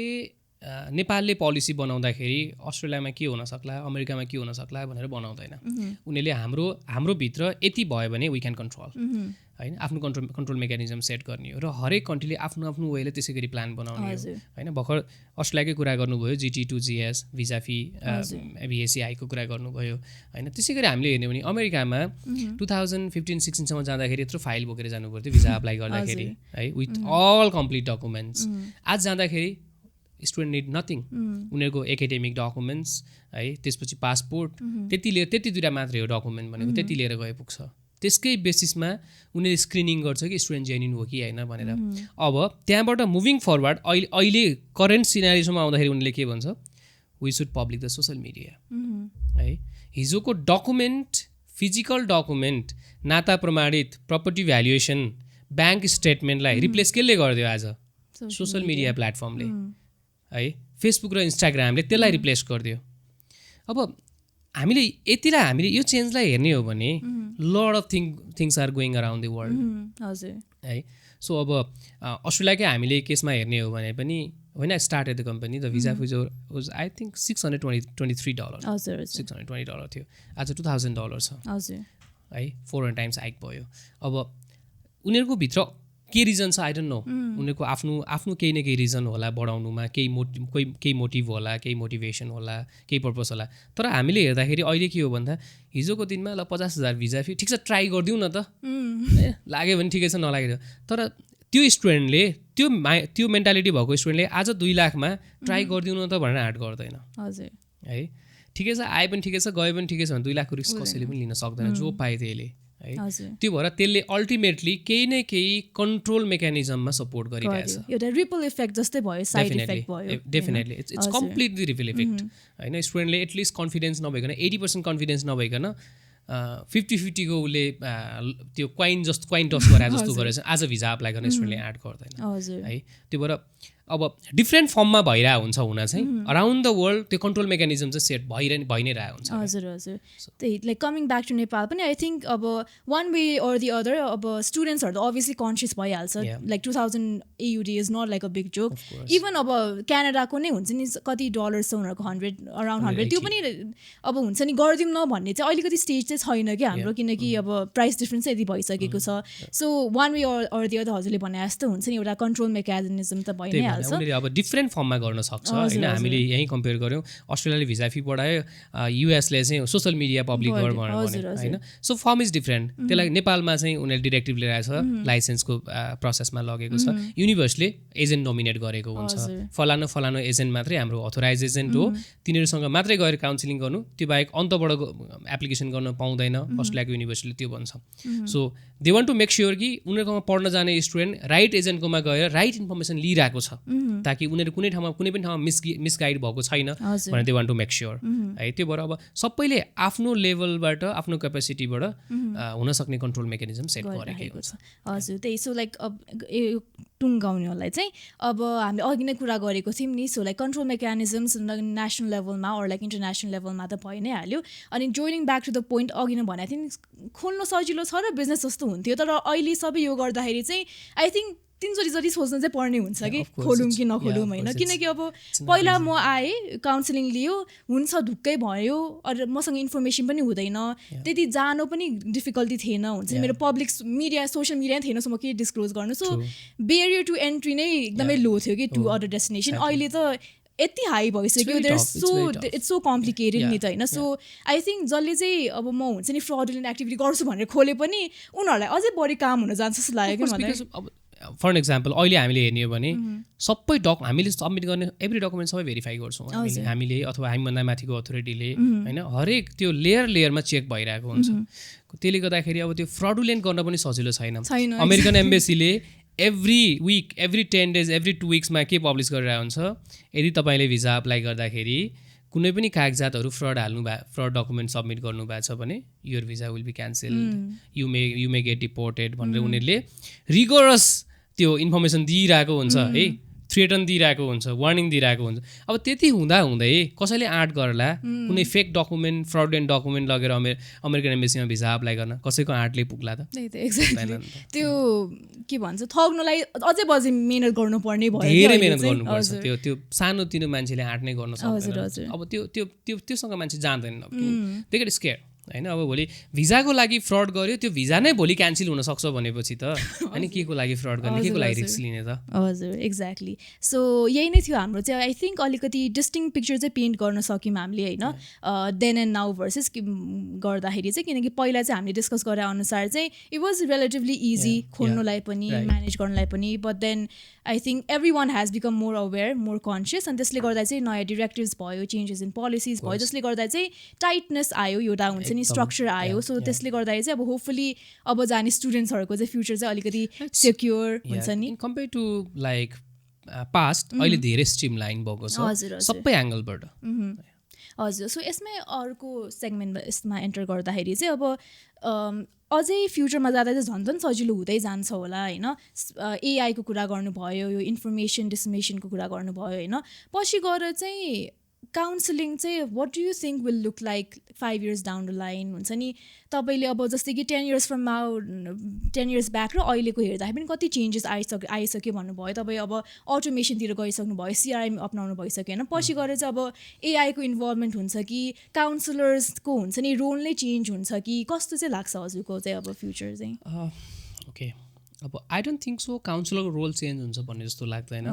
नेपालले पोलिसी बनाउँदाखेरि अस्ट्रेलियामा के हुन सक्ला अमेरिकामा के हुन सक्ला भनेर बनाउँदैन उनीहरूले हाम्रो भित्र यति भयो भने वी क्यान कन्ट्रोल होइन आफ्नो कन्ट्रोल मेकानिजम सेट गर्ने हो र हरेक कन्ट्रीले आफ्नो वेले त्यसै गरी प्लान बनाउने हो होइन भर्खर अस्ट्रेलियाकै कुरा गर्नुभयो GT to GS visa fee VACIको कुरा गर्नुभयो होइन त्यसै गरी हामीले हेर्ने भने अमेरिकामा 2015-16सम्म जाँदाखेरि यत्रो फाइल बोकेर जानु पर्थ्यो भिजा अप्लाई गर्दाखेरि है विथ अल कम्प्लिट डकुमेन्ट्स आज जाँदाखेरि स्टुडेन्ट निड नथिङ उनीहरूको एकाडेमिक डकुमेन्ट्स है त्यसपछि पासपोर्ट त्यति दुईवटा मात्रै हो डकुमेन्ट भनेको त्यति लिएर गए पुग्छ त्यसकै बेसिसमा उनीहरूले स्क्रिनिङ गर्छ कि स्टुडेन्ट जेन्युन हो कि होइन भनेर अब त्यहाँबाट मुभिङ फरवर्ड अहिले करेन्ट सिनारियोसम्म आउँदाखेरि उनीहरूले के भन्छ we should public the social media है हिजोको डकुमेन्ट फिजिकल डकुमेन्ट नाता प्रमाणित प्रपर्टी भ्यालुएसन ब्याङ्क स्टेटमेन्टलाई रिप्लेस केले गरिदियो आज सोसल मिडिया प्लेटफर्मले है फेसबुक र इन्स्टाग्रामले त्यसलाई रिप्लेस गरिदियो अब हामीले यो चेन्जलाई हेर्ने हो भने lot of things are going around the world हजुर है सो अब अस्ट्रेलियाकै हामीले केसमा हेर्ने हो भने पनि when I started the company, the visa fee was I think $623. हजुर $620 थियो आज $2,000 छ हजुर है 400 टाइम्स हाइक भयो अब उनीहरूको भित्र के रिजन छ आई डोन्ट नो उनीहरूको आफ्नो केही न केही रिजन होला बढाउनुमा केही मोटिभ होला केही मोटिभेसन होला केही पर्पस होला तर हामीले हेर्दाखेरि अहिले के हो भन्दा हिजोको दिनमा ल 50,000 भिजा फी ठिक छ ट्राई गरिदिउँ न त लाग्यो भने ठिकै छ नलाग्यो तर त्यो स्टुडेन्टले त्यो मेन्टालिटी भएको स्टुडेन्टले आज 2 लाखमा ट्राई गरिदिउँ न त भनेर आँट गर्दैन हजुर है ठिकै छ आए पनि ठिकै छ गए पनि ठिकै छ भने 2 लाखको रिस्क कसैले पनि लिन सक्दैन जो पाए त्यसले है त्यो भएर त्यसले अल्टिमेटली केही न केही कन्ट्रोल मेकानिजममा सपोर्ट गरिरहेछ एउटा रिपल इफेक्ट जस्तै भयो साइड इफेक्ट भयो definitely it's completely ripple effect होइन स्टुडेन्टले एटलिस्ट कन्फिडेन्स नभइकन 80% कन्फिडेन्स नभइकन 50-50 को उसले त्यो क्वाइन टस गरे जस्तो गरेछ आज भिजा अप्लाई गर्ने स्टुडेन्टले आँट गर्दैन है त्यो भएर अब डिफ्रेन्ट फर्ममा भइरहेको हुन्छ हुन चाहिँ अराउन्ड द वर्ल्ड त्यो कन्ट्रोल मेकानिजम चाहिँ सेट भइ नै रहेको हुन्छ हजुर हजुर त्यही like coming back to Nepal पनि आई थिङ्क अब one way or the other अब स्टुडेन्ट्सहरू त अभियसली कन्सियस भइहाल्छ like 2000 AUD is not like a big joke even अब क्यानाडाको नै हुन्छ नि कति डलर्स छ उनीहरूको 100 अराउन्ड 100 त्यो पनि अब हुन्छ नि गरिदिउँ न भन्ने चाहिँ अलिकति स्टेज चाहिँ छैन कि हाम्रो किनकि अब प्राइस डिफ्रेन्स यति भइसकेको छ so one way or the other हजुरले भने जस्तो हुन्छ नि एउटा कन्ट्रोल मेकानिजम त भइ नै हाल्छ उनीहरूले अब डिफ्रेन्ट फर्ममा गर्न सक्छ होइन हामीले यहीँ कम्पेयर गऱ्यौँ अस्ट्रेलियाले भिजा फी बढायो युएसले चाहिँ सोसल मिडिया पब्लिक गर भनेर होइन सो फर्म इज डिफ्रेन्ट त्यसलाई नेपालमा चाहिँ उनीहरूले डिरेक्टिभ लिएर आएको छ लाइसेन्सको प्रोसेसमा लगेको छ युनिभर्सले एजेन्ट नोमिनेट गरेको हुन्छ फलानो एजेन्ट मात्रै हाम्रो अथोराइज एजेन्ट हो तिनीहरूसँग मात्रै गएर काउन्सिलिङ गर्नु त्यो बाहेक अन्तबाट एप्लिकेसन गर्न पाउँदैन अस्ट्रेलियाको युनिभर्सिटीले त्यो भन्छ so they want to make sure कि उनीहरूकोमा पढ्न जाने स्टुडेन्ट राइट एजेन्टकोमा गएर राइट इन्फर्मेसन लिइरहेको छ ताकि उनीहरू कुनै पनि ठाउँमा मिसगाइड भएको छैन भनेर they want to make sure है त्यो भएर अब सबैले आफ्नो लेभलबाट आफ्नो क्यापेसिटीबाट हुन सक्ने कन्ट्रोल मेकानिजम सेट गरेको छ हजुर त्यही सो लाइक टुङ्गाउनेहरूलाई चाहिँ अब हामीले अघि नै कुरा गरेको थियौँ नि so like control mechanisms national लेभलमा अर लाइक इन्टरनेसनल लेभलमा त भइ नै हाल्यो अनि joining back to the point अघि नै भनेको थिएँ खोल्नु सजिलो छ र बिजनेस जस्तो हुन्थ्यो तर अहिले सबै यो गर्दाखेरि चाहिँ आई थिङ्क 3चोटि जति सोच्नु चाहिँ पर्ने हुन्छ कि खोलौँ कि नखोलौँ होइन किनकि अब पहिला म आएँ काउन्सिलिङ लियो हुन्छ ढुक्कै भयो अरू मसँग इन्फर्मेसन पनि हुँदैन त्यति जानु पनि डिफिकल्टी थिएन हुन्छ मेरो पब्लिक मिडिया सोसियल मिडिया थिएन सो म के डिस्क्लोज गर्नु सो बेरियर टु एन्ट्री नै एकदमै लो थियो कि टु अदर डेस्टिनेसन अहिले त यति हाई भइसक्यो इट्स सो कम्प्लिकेटेड नि त होइन सो आई थिङ्क जसले चाहिँ अब म हुन्छ नि फ्रडुलेन्ट एक्टिभिटी गर्छु भनेर खोले पनि उनीहरूलाई अझै बढी काम हुन जान्छ जस्तो लाग्यो कि मलाई फर एक्जाम्पल अहिले हामीले हेर्ने हो भने सबै हामीले सबमिट गर्ने एभ्री डकुमेन्ट सबै भेरिफाई गर्छौँ हामीले अथवा हामीभन्दा माथिको अथोरिटीले होइन हरेक त्यो लेयरमा चेक भइरहेको हुन्छ त्यसले गर्दाखेरि अब त्यो फ्रडुलेन्ट गर्न पनि सजिलो छैन अमेरिकन एम्बेसीले every week every 10 days every 2 weeks के पब्लिस गरिरहेको हुन्छ यदि तपाईँले भिजा अप्लाई गर्दाखेरि कुनै पनि कागजातहरू फ्रड डकुमेन्ट सबमिट गर्नुभएको छ भने your visa will be cancel you may get deported भनेर उनीहरूले रिगोरस त्यो इन्फर्मेसन दिइरहेको हुन्छ है थ्रेटन दिइरहेको हुन्छ वार्निङ दिइरहेको हुन्छ अब त्यति हुँदै कसैले आँट गर्ला कुनै फेक डकुमेन्ट फ्रडुलेन्ट डकुमेन्ट लगेर अमेरिकन एम्बेसीमा भिजा अप्लाई गर्न कसैको आँटले पुग्ला त त्यो के भन्छ ठग्नलाई अझै बझै मिहिनेत गर्नुपर्ने भयो धेरै मिहिनेत गर्नुपर्छ त्यो सानोतिनो मान्छेले आँट नै गर्न सक्दैन अब त्योसँग मान्छे जान्दैन दे गेट स्केयर होइन अब भोलि भिजाको लागि फ्रड गर्यो त्यो भिजा नै भोलि क्यान्सल हुनसक्छ भनेपछि त अनि के को लागि फ्रड गर्ने के को लागि रिस्क लिने त हजुर एक्ज्याक्टली सो यही नै थियो हाम्रो चाहिँ आई थिङ्क अलिकति डिस्टिङ पिक्चर चाहिँ पेन्ट गर्न सक्यौँ हामीले होइन देन एन्ड नाउ भर्सेस गर्दाखेरि चाहिँ किनकि पहिला चाहिँ हामीले डिस्कस गरे अनुसार चाहिँ इट वाज रिलेटिभली इजी खोल्नुलाई पनि म्यानेज गर्नलाई पनि but then I think every one has become more aware more conscious अनि त्यसले गर्दा चाहिँ नयाँ डिरेक्टिभ्स भयो चेन्जेस इन पोलिसिज भयो जसले गर्दा चाहिँ टाइटनेस आयो एउटा हुन्छ नि स्ट्रक्चर आयो सो त्यसले गर्दाखेरि चाहिँ अब होपफुली अब जाने स्टुडेन्ट्सहरूको चाहिँ फ्युचर चाहिँ अलिकति सेक्योर हुन्छ नि कम्पेयर टु लाइक पास्ट अहिले धेरै स्ट्रिमलाइन भएको छ सबै एङ्गलबाट हजुर सो यसमै अर्को सेगमेन्ट यसमा एन्टर गर्दाखेरि चाहिँ अब अझै फ्युचरमा जाँदा चाहिँ झन् सजिलो हुँदै जान्छ होला होइन एआईको कुरा गर्नुभयो यो इन्फर्मेसन डिसमिनेसनको कुरा गर्नुभयो होइन पछि गएर चाहिँ काउन्सिलिङ चाहिँ what do you think will look like 5 years down the line हुन्छ नि तपाईँले अब जस्तै कि 10 years from now 10 years back र अहिलेको हेर्दाखेरि पनि कति चेन्जेस आइसक्यो भन्नुभयो तपाईँ अब अटोमेसनतिर गइसक्नु भयो सिआरएम अपनाउनु भइसक्यो होइन पछि गएर चाहिँ अब एआईको इन्भल्भमेन्ट हुन्छ कि काउन्सिलर्सको हुन्छ नि रोल नै चेन्ज हुन्छ कि कस्तो चाहिँ लाग्छ हजुरको चाहिँ अब फ्युचर चाहिँ ओके अब आई डोन्ट थिङ्क सो काउन्सिलरको रोल चेन्ज हुन्छ भन्ने जस्तो लाग्दैन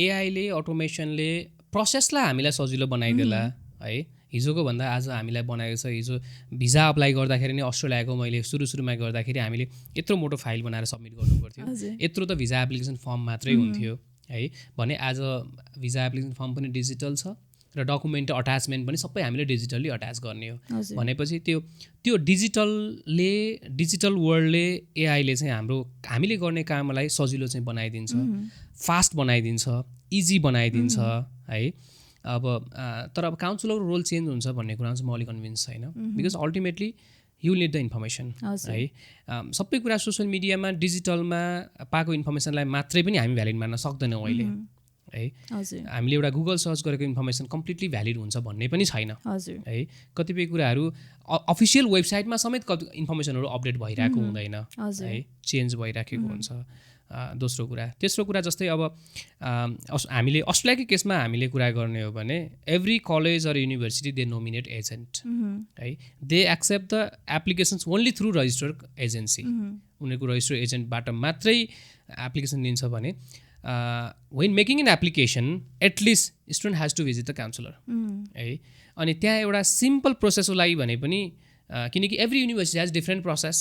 एआईले अटोमेसनले प्रोसेसलाई हामीलाई सजिलो बनाइदेला है हिजोको भन्दा आज हामीलाई बनाएको छ हिजो भिजा अप्लाई गर्दाखेरि नै अस्ट्रेलियाको मैले सुरुमा गर्दाखेरि हामीले यत्रो मोटो फाइल बनाएर सबमिट गर्नु पर्थ्यो यत्रो त भिजा एप्लिकेसन फर्म मात्रै हुन्थ्यो है भने आज भिजा एप्लिकेसन फर्म पनि डिजिटल छ र डकुमेन्ट अट्याचमेन्ट पनि सबै हामीले डिजिटल्ली अट्याच गर्ने हो भनेपछि त्यो डिजिटल वर्ल्डले एआईले चाहिँ हामीले गर्ने कामलाई सजिलो चाहिँ बनाइदिन्छ फास्ट बनाइदिन्छ इजी बनाइदिन्छ है अब तर अब काउन्सिलरको रोल चेन्ज हुन्छ भन्ने कुरा चाहिँ म अलिक कन्भिन्स छैन because ultimately you need the information है सबै कुरा सोसियल मिडियामा डिजिटलमा पाएको इन्फर्मेसनलाई मात्रै पनि हामी भ्यालिड मान्न सक्दैनौँ अहिले है हामीले एउटा गुगल सर्च गरेको इन्फर्मेसन कम्प्लिटली भ्यालिड हुन्छ भन्ने पनि छैन है कतिपय कुराहरू अफिसियल वेबसाइटमा समेत इन्फर्मेसनहरू अपडेट भइरहेको हुँदैन है चेन्ज भइराखेको हुन्छ दोस्रो कुरा तेस्रो कुरा जस्तै अब हामीले अस्ट्रेलियाकै केसमा हामीले कुरा गर्ने हो भने every college or university they nominate agent है they accept the applications only through registered agency उनीहरूको रजिस्टर्ड एजेन्टबाट मात्रै एप्लिकेसन दिन्छ भने when making an application at least student has to visit the counselor है अनि त्यहाँ एउटा सिम्पल प्रोसेसको लागि भने पनि किनकि every university has different process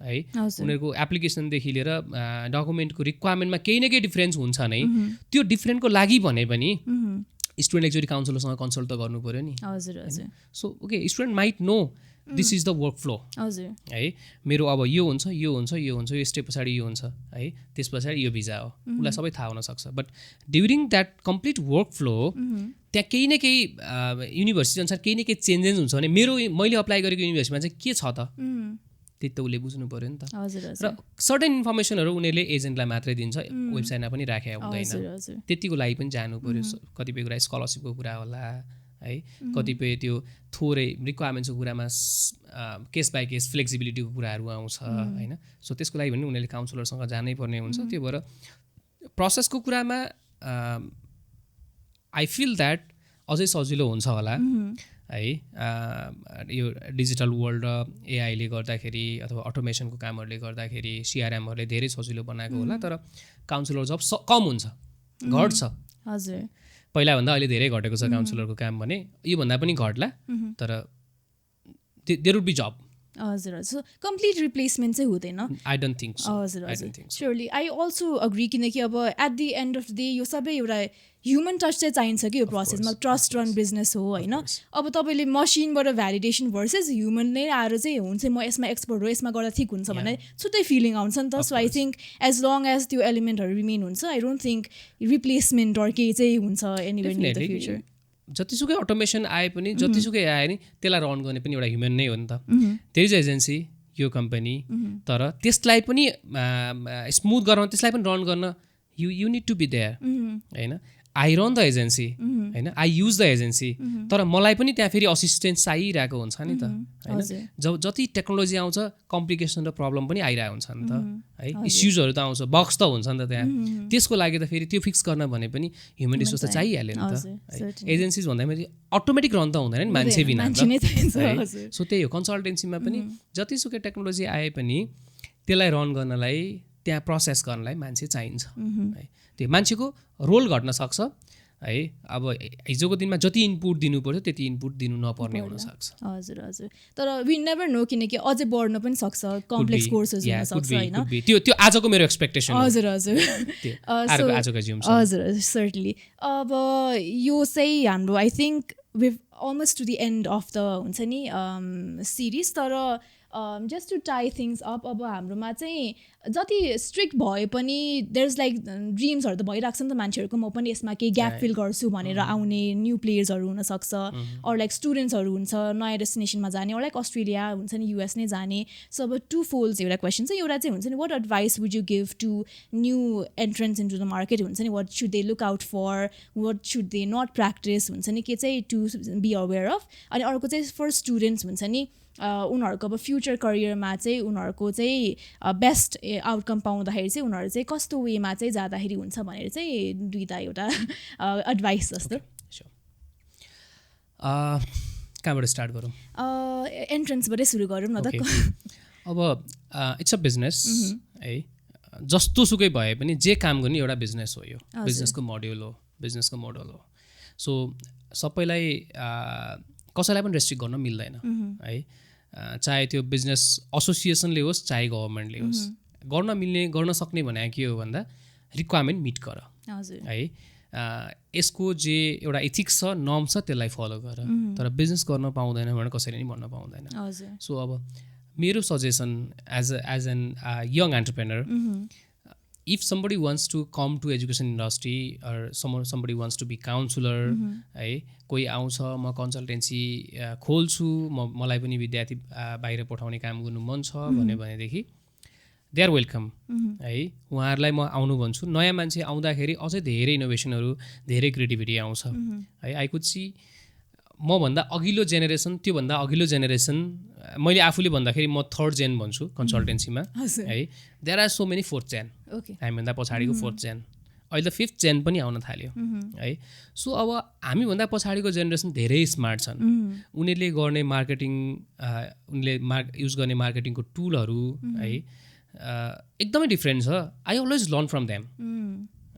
है उनीहरूको एप्लिकेसनदेखि लिएर डकुमेन्टको रिक्वायरमेन्टमा केही न केही डिफ्रेन्स हुन्छ नै त्यो डिफ्रेन्टको लागि भने पनि स्टुडेन्ट एकचोटि काउन्सिलरसँग कन्सल्ट त गर्नु पऱ्यो नि so okay student might know this is the work flow है मेरो अब यो हुन्छ यो स्टेप पछाडि यो हुन्छ है त्यस पछाडि यो भिजा हो उसलाई सबै थाहा हुनसक्छ but during that complete work flow त्यहाँ केही न केही युनिभर्सिटी अनुसार केही न केही चेन्जेस हुन्छ भने मैले अप्लाई गरेको युनिभर्सिटीमा चाहिँ के छ त त्यति त उसले बुझ्नु पऱ्यो नि त र सर्टेन इन्फर्मेसनहरू उनीहरूले एजेन्टलाई मात्रै दिन्छ वेबसाइटमा पनि राखेको हुँदैन त्यतिको लागि पनि जानु पऱ्यो कतिपय कुरा स्कलरसिपको कुरा होला है कतिपय त्यो थोरै रिक्वायरमेन्ट्सको कुरामा केस बाई केस फ्लेक्सिबिलिटीको कुराहरू आउँछ होइन सो त्यसको लागि पनि उनीहरूले काउन्सिलरसँग जानै पर्ने हुन्छ त्यो भएर प्रोसेसको कुरामा आई फिल द्याट अझै सजिलो हुन्छ होला है यो डिजिटल वर्ल्ड र एआईले गर्दाखेरि अथवा अटोमेसनको कामहरूले गर्दाखेरि सिआरएमहरूले धेरै सजिलो बनाएको होला तर काउन्सिलर जब कम हुन्छ घट्छ हजुर पहिलाभन्दा अहिले धेरै घटेको छ काउन्सिलरको काम भने योभन्दा पनि घट्ला तर देयर वुड बी जब हजुर हजुर कम्प्लिट रिप्लेसमेन्ट चाहिँ हुँदैन आई डोन्ट थिङ्क सो हजुर हजुर स्योरली आई अल्सो अग्री किनकि अब at the end of the day यो सबै एउटा ह्युमन टच चाहिँ चाहिन्छ कि यो प्रोसेसमा ट्रस्ट रन बिजनेस हो होइन अब तपाईँले मसिनबाट भ्यालिडेसन भर्सेस ह्युमन नै आएर चाहिँ हुन्छ म यसमा एक्सपर्ट हो यसमा गर्दा ठिक हुन्छ भन्ने छुट्टै फिलिङ आउँछ नि त so I think as long as त्यो एलिमेन्टहरू रिमेन हुन्छ I don't think replacement or केही चाहिँ हुन्छ एनिवेयर इन द फ्युचर जतिसुकै अटोमेसन आए पनि जतिसुकै आए नि त्यसलाई रन गर्ने पनि एउटा ह्युमन नै हो नि त त्यही चाहिँ एजेन्सी यो कम्पनी तर त्यसलाई पनि स्मुथ गराउन त्यसलाई पनि रन गर्न you need to be there होइन आई रन द एजेन्सी होइन आई युज द एजेन्सी तर मलाई पनि त्यहाँ फेरि असिस्टेन्स चाहिरहेको हुन्छ नि त होइन जति टेक्नोलोजी आउँछ कम्प्लिकेसन र प्रब्लम पनि आइरहेको हुन्छ नि त है इस्युजहरू त आउँछ बक्स त हुन्छ नि त त्यहाँ त्यसको लागि त फेरि त्यो फिक्स गर्न भने पनि ह्युमन रिसोर्स त चाहिहाल्यो नि त एजेन्सिज भन्दाखेरि अटोमेटिक रन त हुँदैन नि मान्छे बिना है सो त्यही हो कन्सल्टेन्सीमा पनि जतिसुकै टेक्नोलोजी आए पनि त्यसलाई रन गर्नलाई त्यहाँ प्रोसेस गर्नलाई मान्छे चाहिन्छ है त्यो मान्छेको रोल घट्न सक्छ है अब हिजोको दिनमा जति इनपुट दिनु पर्छ त्यति इनपुट दिनु नपर्ने हुनसक्छ हजुर हजुर तर वी नेभर नो किनकि अझै बढ्न पनि सक्छ कम्प्लेक्स कोर्सेस हुन सक्छ हैन त्यो आजको मेरो एक्सपेक्टेसन हो हजुर हजुर आजको जिम हजुर सर्टली अब यो चाहिँ हाम्रो I think we almost to the end of the हुन्छ नि सिरिज तर just to tie things up अब हाम्रोमा चाहिँ जति स्ट्रिक्ट भए पनि देयर इज लाइक ड्रिम्सहरू त भइरहेको छ नि त मान्छेहरूको म पनि यसमा केही ग्याप फिल गर्छु भनेर आउने न्यू प्लेयर्सहरू हुनसक्छ अर लाइक स्टुडेन्ट्सहरू हुन्छ नयाँ डेस्टिनेसनमा जाने अर लाइक अस्ट्रेलिया हुन्छ नि युएस नै जाने सो अब टु फोल्ड्स एउटा क्वेसन चाहिँ एउटा चाहिँ हुन्छ नि what advice would you give to new entrants into the market हुन्छ नि what should they look out for what should they not practice हुन्छ नि के चाहिँ टु बी अवेर अफ अनि अर्को चाहिँ फर स्टुडेन्ट्स हुन्छ नि उनीहरूको अब फ्युचर करियरमा चाहिँ उनीहरूको चाहिँ बेस्ट आउटकम पाउँदाखेरि चाहिँ उनीहरू चाहिँ कस्तो वेमा चाहिँ जाँदाखेरि हुन्छ भनेर चाहिँ दुईवटा एउटा एडभाइस जस्तो कहाँबाट स्टार्ट गरौँ एन्ट्रेन्सबाटै सुरु गरौँ न त अब इट्स अ बिजनेस है जस्तो सुकै भए पनि जे काम गर्ने एउटा बिजनेस हो यो बिजनेसको मोडल हो सो सबैलाई कसैलाई पनि रेस्ट्रिक्ट गर्न मिल्दैन है चाहे त्यो बिजनेस एसोसिएसनले होस् चाहे गभर्मेन्टले होस् गर्न मिल्ने गर्न सक्ने भने के हो भन्दा रिक्वायरमेन्ट मिट गर है यसको जे एउटा एथिक्स छ नर्म छ त्यसलाई फलो गर तर बिजनेस गर्न पाउँदैन भने कसैले नि भन्न पाउँदैन सो अब मेरो suggestion as an young entrepreneur if somebody wants to come to education industry or somebody wants to be counselor है कोही आउँछ म कन्सल्टेन्सी खोल्छु मलाई पनि विद्यार्थी बाहिर पठाउने काम गर्नु मन छ भनेदेखि दे आर वेलकम है उहाँहरूलाई म आउनु भन्छु नयाँ मान्छे आउँदाखेरि अझै धेरै इनोभेसनहरू धेरै क्रिएटिभिटी आउँछ है आई कुड सी मभन्दा अघिल्लो जेनेरेसन त्योभन्दा अघिल्लो जेनेरेसन मैले आफूले भन्दाखेरि म थर्ड जेन भन्छु कन्सल्टेन्सीमा है there are so many fourth gen हामीभन्दा पछाडिको फोर्थ जेन अहिले त फिफ्थ जेन पनि आउन थाल्यो है सो अब हामीभन्दा पछाडिको जेनेरेसन धेरै स्मार्ट छन् उनीहरूले गर्ने मार्केटिङ उनीहरूले युज गर्ने मार्केटिङको टुलहरू है एकदमै डिफ्रेन्ट छ I always learn from them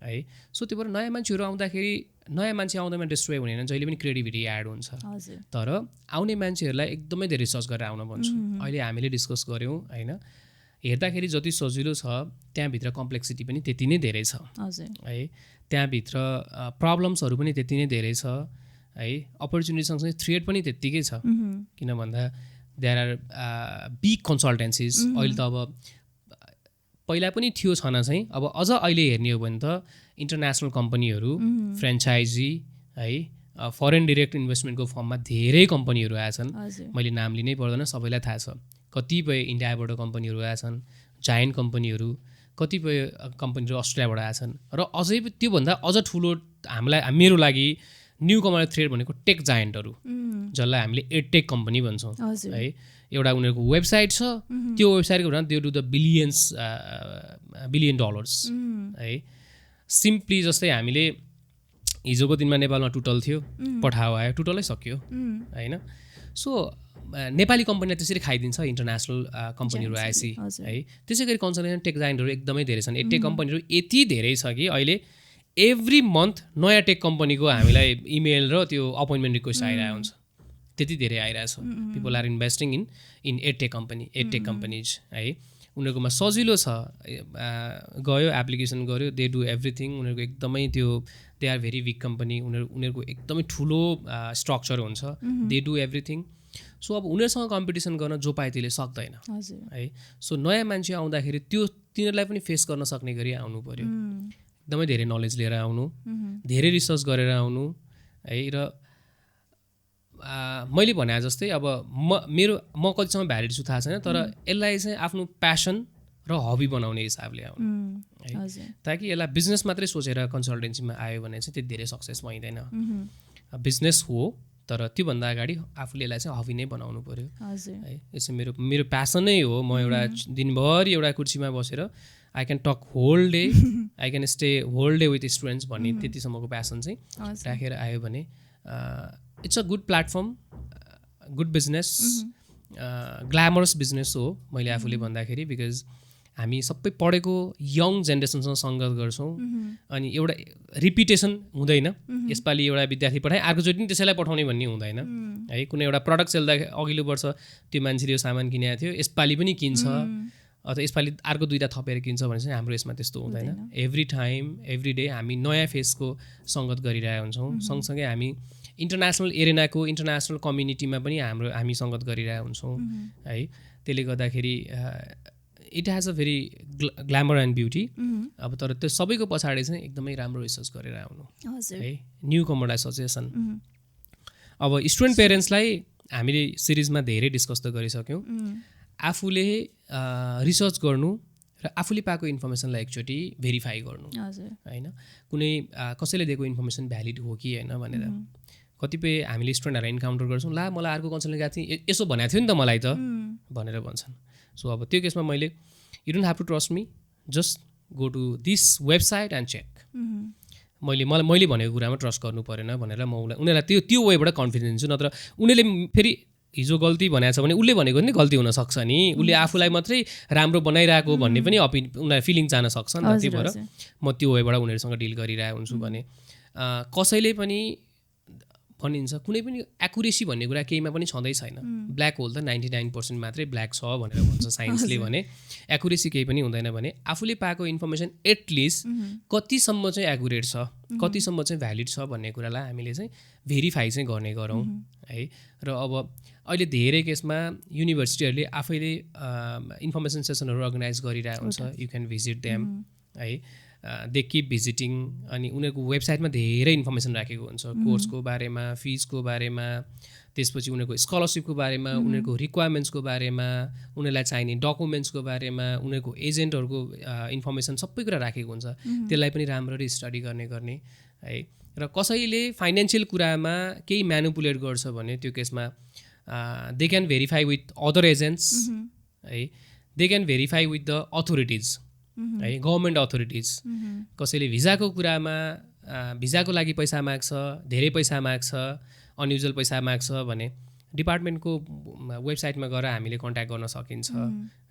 है सो त्यो भएर नयाँ मान्छेहरू आउँदाखेरि नयाँ मान्छे आउँदामा डिस्ट्रोय हुने जहिले पनि क्रिएटिभिटी एड हुन्छ तर आउने मान्छेहरूलाई एकदमै धेरै रिसर्च गरेर आउन भन्छु अहिले हामीले डिस्कस गऱ्यौँ होइन हेर्दाखेरि जति सजिलो छ त्यहाँभित्र कम्प्लेक्सिटी पनि त्यति नै धेरै छ है त्यहाँभित्र प्रब्लम्सहरू पनि त्यति नै धेरै छ है अपर्च्युनिटी सँगसँगै थ्रेट पनि त्यत्तिकै छ किन भन्दा देयर आर बिग कन्सल्टेन्सिज अहिले त अब पहिला पनि थियो छन चाहिँ अब अझ अहिले हेर्ने हो भने त इन्टरनेसनल कम्पनीहरू फ्रेन्चाइजी है फरेन डिरेक्ट इन्भेस्टमेन्टको फर्ममा धेरै कम्पनीहरू आएछन् मैले नाम लिनै पर्दैन सबैलाई थाहा छ कतिपय इन्डियाबाट कम्पनीहरू आएछन् जायन्ट कम्पनीहरू कतिपय कम्पनीहरू अस्ट्रेलियाबाट आएछन् र अझै त्योभन्दा अझ ठुलो हामीलाई मेरो लागि न्यू कमर थ्रेड भनेको टेक जायन्टहरू जसलाई हामीले एडटेक कम्पनी भन्छौँ है। एउटा उनीहरूको वेबसाइट छ, त्यो वेबसाइटको भन्दा त्यो डु द बिलियन डलर्स है। सिम्पली जस्तै हामीले हिजोको दिनमा नेपालमा टुटल थियो, पठाओ आयो, टुटलै सक्यो होइन। सो नेपाली कम्पनीलाई त्यसरी खाइदिन्छ इन्टरनेसनल कम्पनीहरू आएपछि है। त्यसै गरी कन्सल्टेसन टेक जायन्टहरू एकदमै धेरै छन्। टेक कम्पनीहरू यति धेरै छ कि अहिले एभ्री मन्थ नयाँ टेक कम्पनीको हामीलाई इमेल र त्यो अपोइन्टमेन्ट रिक्वेस्ट आइरहेको हुन्छ, त्यति धेरै आइरहेछ। People are investing in edtech companies है। उनीहरूकोमा सजिलो छ, गयो एप्लिकेसन गर्यो, दे डु एभ्रिथिङ। उनीहरूको एकदमै त्यो they are very big company, उनीहरूको एकदमै ठुलो स्ट्रक्चर हुन्छ, दे डु एभ्रिथिङ। सो अब उनीहरूसँग कम्पिटिसन गर्न जो पाए त्यसले सक्दैन है। सो नयाँ मान्छे आउँदाखेरि तिनीहरूलाई पनि फेस गर्न सक्ने गरी आउनु पऱ्यो। एकदमै धेरै नलेज लिएर आउनु, धेरै रिसर्च गरेर आउनु है। र मैले भने जस्तै अब म कतिसम्म भ्यालिड छु थाहा छैन, तर यसलाई चाहिँ आफ्नो प्यासन र हबी बनाउने हिसाबले आउनु है। ताकि यसलाई बिजनेस मात्रै सोचेर कन्सल्टेन्सीमा आयो भने चाहिँ त्यति धेरै सक्सेस भइँदैन। बिजनेस हो तर त्योभन्दा अगाडि आफूले यसलाई चाहिँ हबी नै बनाउनु पऱ्यो है। यो चाहिँ मेरो प्यासन नै हो। म एउटा दिनभरि एउटा कुर्सीमा बसेर I can talk whole day, I can stay whole day with students भन्ने त्यतिसम्मको प्यासन चाहिँ राखेर आयो भने it's a good platform, good business, glamorous business हो मैले आफूले भन्दाखेरि। बिकज हामी सबै पढेको यङ जेनेरेसनसँग सङ्गत गर्छौँ अनि एउटा रिपिटेसन हुँदैन। यसपालि एउटा विद्यार्थी पठाएँ, अर्कोचोटि पनि त्यसैलाई पठाउने भन्ने हुँदैन है। कुनै एउटा प्रडक्ट सेल्दाखेरि अघिल्लो वर्ष त्यो मान्छेले यो सामान किनेको थियो, यसपालि पनि किन्छ, अथवा यसपालि अर्को 2टा थपेर किन्छ भने चाहिँ हाम्रो यसमा त्यस्तो हुँदैन। एभ्री टाइम एभ्री डे हामी नयाँ फेसको सङ्गत गरिरहेका हुन्छौँ। सँगसँगै हामी इन्टरनेसनल एरेनाको इन्टरनेसनल कम्युनिटीमा पनि हामी सङ्गत गरिरहेका हुन्छौँ है। त्यसले गर्दाखेरि it has a very glamour and beauty. अब तर त्यो सबैको पछाडि चाहिँ एकदमै राम्रो रिसर्च गरेर आउनु है। न्यू कमरलाई सजेसन। अब स्टुडेन्ट पेरेन्ट्सलाई हामीले सिरिजमा धेरै डिस्कस त गरिसक्यौँ। आफूले रिसर्च गर्नु र आफूले पाएको इन्फर्मेसनलाई एकचोटि भेरिफाई गर्नु होइन। कुनै कसैले दिएको इन्फर्मेसन भ्यालिड हो कि होइन भनेर। कतिपय हामीले स्टुडेन्टहरूलाई इन्काउन्टर गर्छौँ, ला मलाई अर्को कन्सल्टेन्ट गएको थिएँ, यसो भनेको थियो नि त मलाई त भनेर भन्छन्। सो अब त्यो केसमा मैले you don't have to trust me, just go to this website and check. मैले भनेको कुरामा ट्रस्ट गर्नु परेन भनेर म उनीहरूलाई त्यो वेबाट कन्फिडेन्स छु। नत्र उनीहरूले फेरि हिजो गल्ती भनेको छ भने उसले भनेको नि गल्ती हुनसक्छ नि, उसले आफूलाई मात्रै राम्रो बनाइरहेको भन्ने पनि उनीहरू फिलिङ जान सक्छ नि त। त्यही भएर म त्यो वेबाट उनीहरूसँग डिल गरिरहेको हुन्छु। भने कसैले पनि भनिन्छ कुनै पनि एकुरेसी भन्ने कुरा केहीमा पनि छँदै छैन। ब्ल्याक होल त 99% मात्रै ब्ल्याक छ भनेर भन्छ साइन्सले। भने एकुरेसी केही पनि हुँदैन। भने आफूले पाएको इन्फर्मेसन एटलिस्ट कतिसम्म चाहिँ एकुरेट छ, कतिसम्म चाहिँ भ्यालिड छ भन्ने कुरालाई हामीले चाहिँ भेरिफाई चाहिँ गर्ने गरौँ है। र अब अहिले धेरै केसमा युनिभर्सिटीहरूले आफैले इन्फर्मेसन सेसनहरू अर्गनाइज गरिरहेको हुन्छ। यु क्यान भिजिट देम है। They keep visiting. अनि उनीहरूको वेबसाइटमा धेरै इन्फर्मेसन राखेको हुन्छ, कोर्सको बारेमा, फिजको बारेमा, त्यसपछि उनीहरूको स्कलरसिपको बारेमा, उनीहरूको रिक्वायरमेन्ट्सको बारेमा, उनीहरूलाई चाहिने डकुमेन्ट्सको बारेमा, उनीहरूको एजेन्टहरूको इन्फर्मेसन सबै कुरा राखेको हुन्छ। त्यसलाई पनि राम्ररी स्टडी गर्ने है। र कसैले फाइनेन्सियल कुरामा केही म्यानुपुलेट गर्छ भने त्यो केसमा they can verify with other agents है। They can verify with the authorities है, गभर्मेन्ट अथोरिटिज। कसैले भिजाको कुरामा भिजाको लागि पैसा माग्छ, धेरै पैसा माग्छ, अनयुजुअल पैसा माग्छ भने डिपार्टमेन्टको वेबसाइटमा गएर हामीले कन्ट्याक्ट गर्न सकिन्छ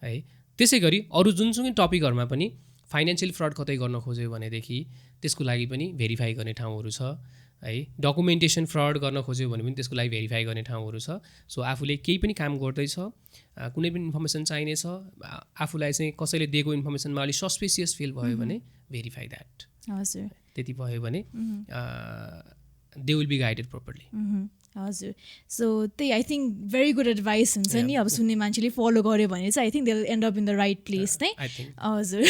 है। त्यसै गरी अरू जुनसुकै टपिकहरूमा पनि फाइनेन्सियल फ्रड कतै गर्न खोज्यो भनेदेखि त्यसको लागि पनि भेरिफाई गर्ने ठाउँहरू छ है। डकुमेन्टेसन फ्रड गर्न खोज्यो भने पनि त्यसको लागि भेरिफाई गर्ने ठाउँहरू छ। सो आफूले केही पनि काम गर्दैछ, कुनै पनि इन्फर्मेसन चाहिनेछ, आफूलाई चाहिँ कसैले दिएको इन्फर्मेसनमा अलिक सस्पिसियस फिल भयो भने भेरिफाई द्याट। हजुर, त्यति भयो भने they will be guided properly. हजुर। सो त्यही I think very good advice हुन्छ नि। अब सुन्ने मान्छेले फलो गर्यो भने चाहिँ I think they will end up in the right place नै। हजुर।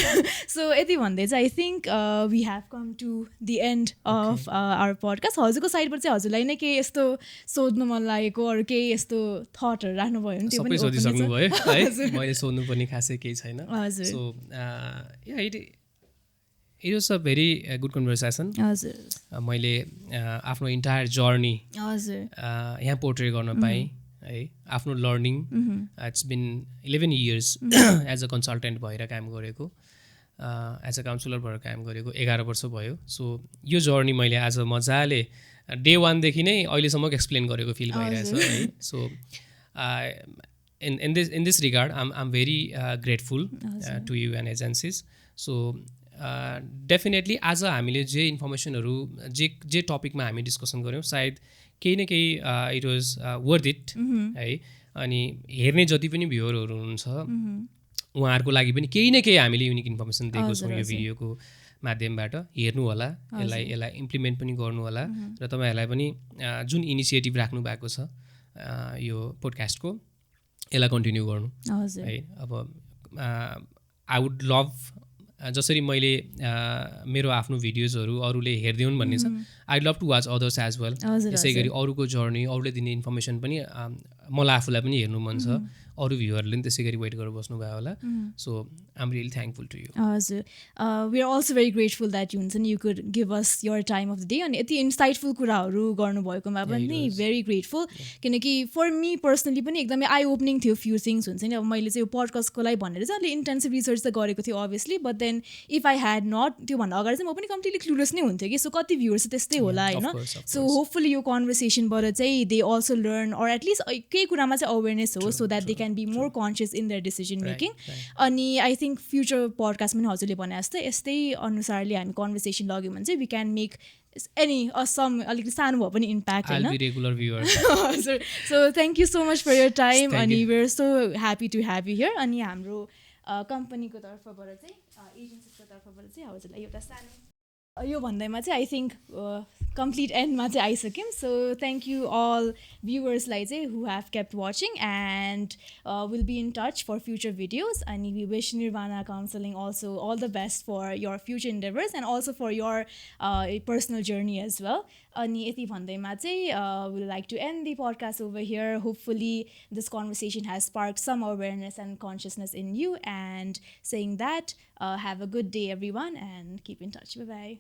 सो यति भन्दै चाहिँ I think we have come to the end of our podcast. हजुरको साइडबाट चाहिँ हजुरलाई नै केही यस्तो सोध्नु मन लागेको अरू केही यस्तो थटहरू राख्नुभयो भने त्यो पनि सोधिसक्नुभयो है। मैले सोध्नुपर्ने खासै केही छैन। हजुर। So it was a very good conversation. हजुर मैले आफ्नो इन्टायर जर्नी हजुर यहाँ पोर्ट्रे गर्न पाएँ है. आफ्नो learning it's been 11 years as a consultant भएर काम गरेको, एज अ काउन्सिलर भएर काम गरेको 11 वर्ष भयो. सो यो जर्नी मैले आज मजाले डे 1 देखि नै अहिलेसम्म एक्सप्लेन गरेको फिल भइरहेछ है. So in this regard I'm very grateful to you and agencies. So definitely आज हामीले जे इन्फर्मेसनहरू जे टपिकमा हामी डिस्कसन गऱ्यौँ सायद केही न केही इट वाज वर्थ इट है. अनि हेर्ने जति पनि भ्युवरहरू हुनुहुन्छ उहाँहरूको लागि पनि केही न केही हामीले युनिक इन्फर्मेसन दिएको छौँ यो भिडियोको माध्यमबाट. हेर्नु होला, यसलाई इम्प्लिमेन्ट पनि गर्नु होला र तपाईँहरूलाई पनि जुन इनिसिएटिभ राख्नु भएको छ यो पोडकास्टको यसलाई कन्टिन्यू गर्नु है. अब आई वुड लभ जसरी मैले मेरो आफ्नो भिडियोजहरू अरूले हेरिदिउन् भन्ने छ, I love to watch others as well. त्यसै गरी अरूको जर्नी, अरूले दिने इन्फर्मेसन पनि मलाई आफूलाई पनि हेर्नु मन छ. अरू भ्युवरले पनि त्यसै गरी वेट गरेर बस्नुभयो होला. So I am really thankful to you. हजुर we are also very grateful that हुन्छ नि you could give us your time of the day. अनि यति इन्साइटफुल कुराहरू गर्नुभएकोमा पनि भेरी ग्रेटफुल. किनकि फर मी पर्सनली पनि एकदमै आई ओपनिङ थियो फ्यु थिङ्स हुन्छ नि. अब मैले चाहिँ यो पडकास्टको लागि भनेर चाहिँ अलिक इन्टेन्सिभ रिसर्च त गरेको थियो obviously, but then if I had not त्योभन्दा अगाडि चाहिँ म पनि कम्प्लिटली क्लुलेस नै हुन्थ्यो कि. सो कति भ्युवर्स त्यस्तै होला होइन. सो होपफुली यो कन्भर्सेसनबाट चाहिँ they also learn or at least केही कुरामा चाहिँ अवेरनेस हो so that they can be more conscious in their decision making. अनि आई थिङ्क फ्युचर पडकास्ट पनि हजुरले भने जस्तै यस्तै अनुसारले हामी कन्भर्सेसन लग्यौँ भने चाहिँ we can make any some अलिकति सानो भए पनि इम्प्याक्ट होइन. So thank you so much for your time. अनि we are so happy to have you here. अनि हाम्रो कम्पनीको तर्फबाट चाहिँ एजेन्सीको तर्फबाट चाहिँ हजुरलाई एउटा सानो यो भन्दैमा चाहिँ आई थिङ्क कम्प्लिट एन्डमा चाहिँ आइसक्यौँ. सो थ्याङ्क यू अल भ्युवर्सलाई चाहिँ who have kept watching and will be in touch for future videos. अनि we wish Nirvana counselling also all the best for your future endeavours and also for your personal journey as well. अनि यति भन्दैमा चाहिँ will like to end the podcast over here. Hopefully this conversation has spark some awareness and consciousness in you and saying that have a good day everyone and keep in touch. Bye bye.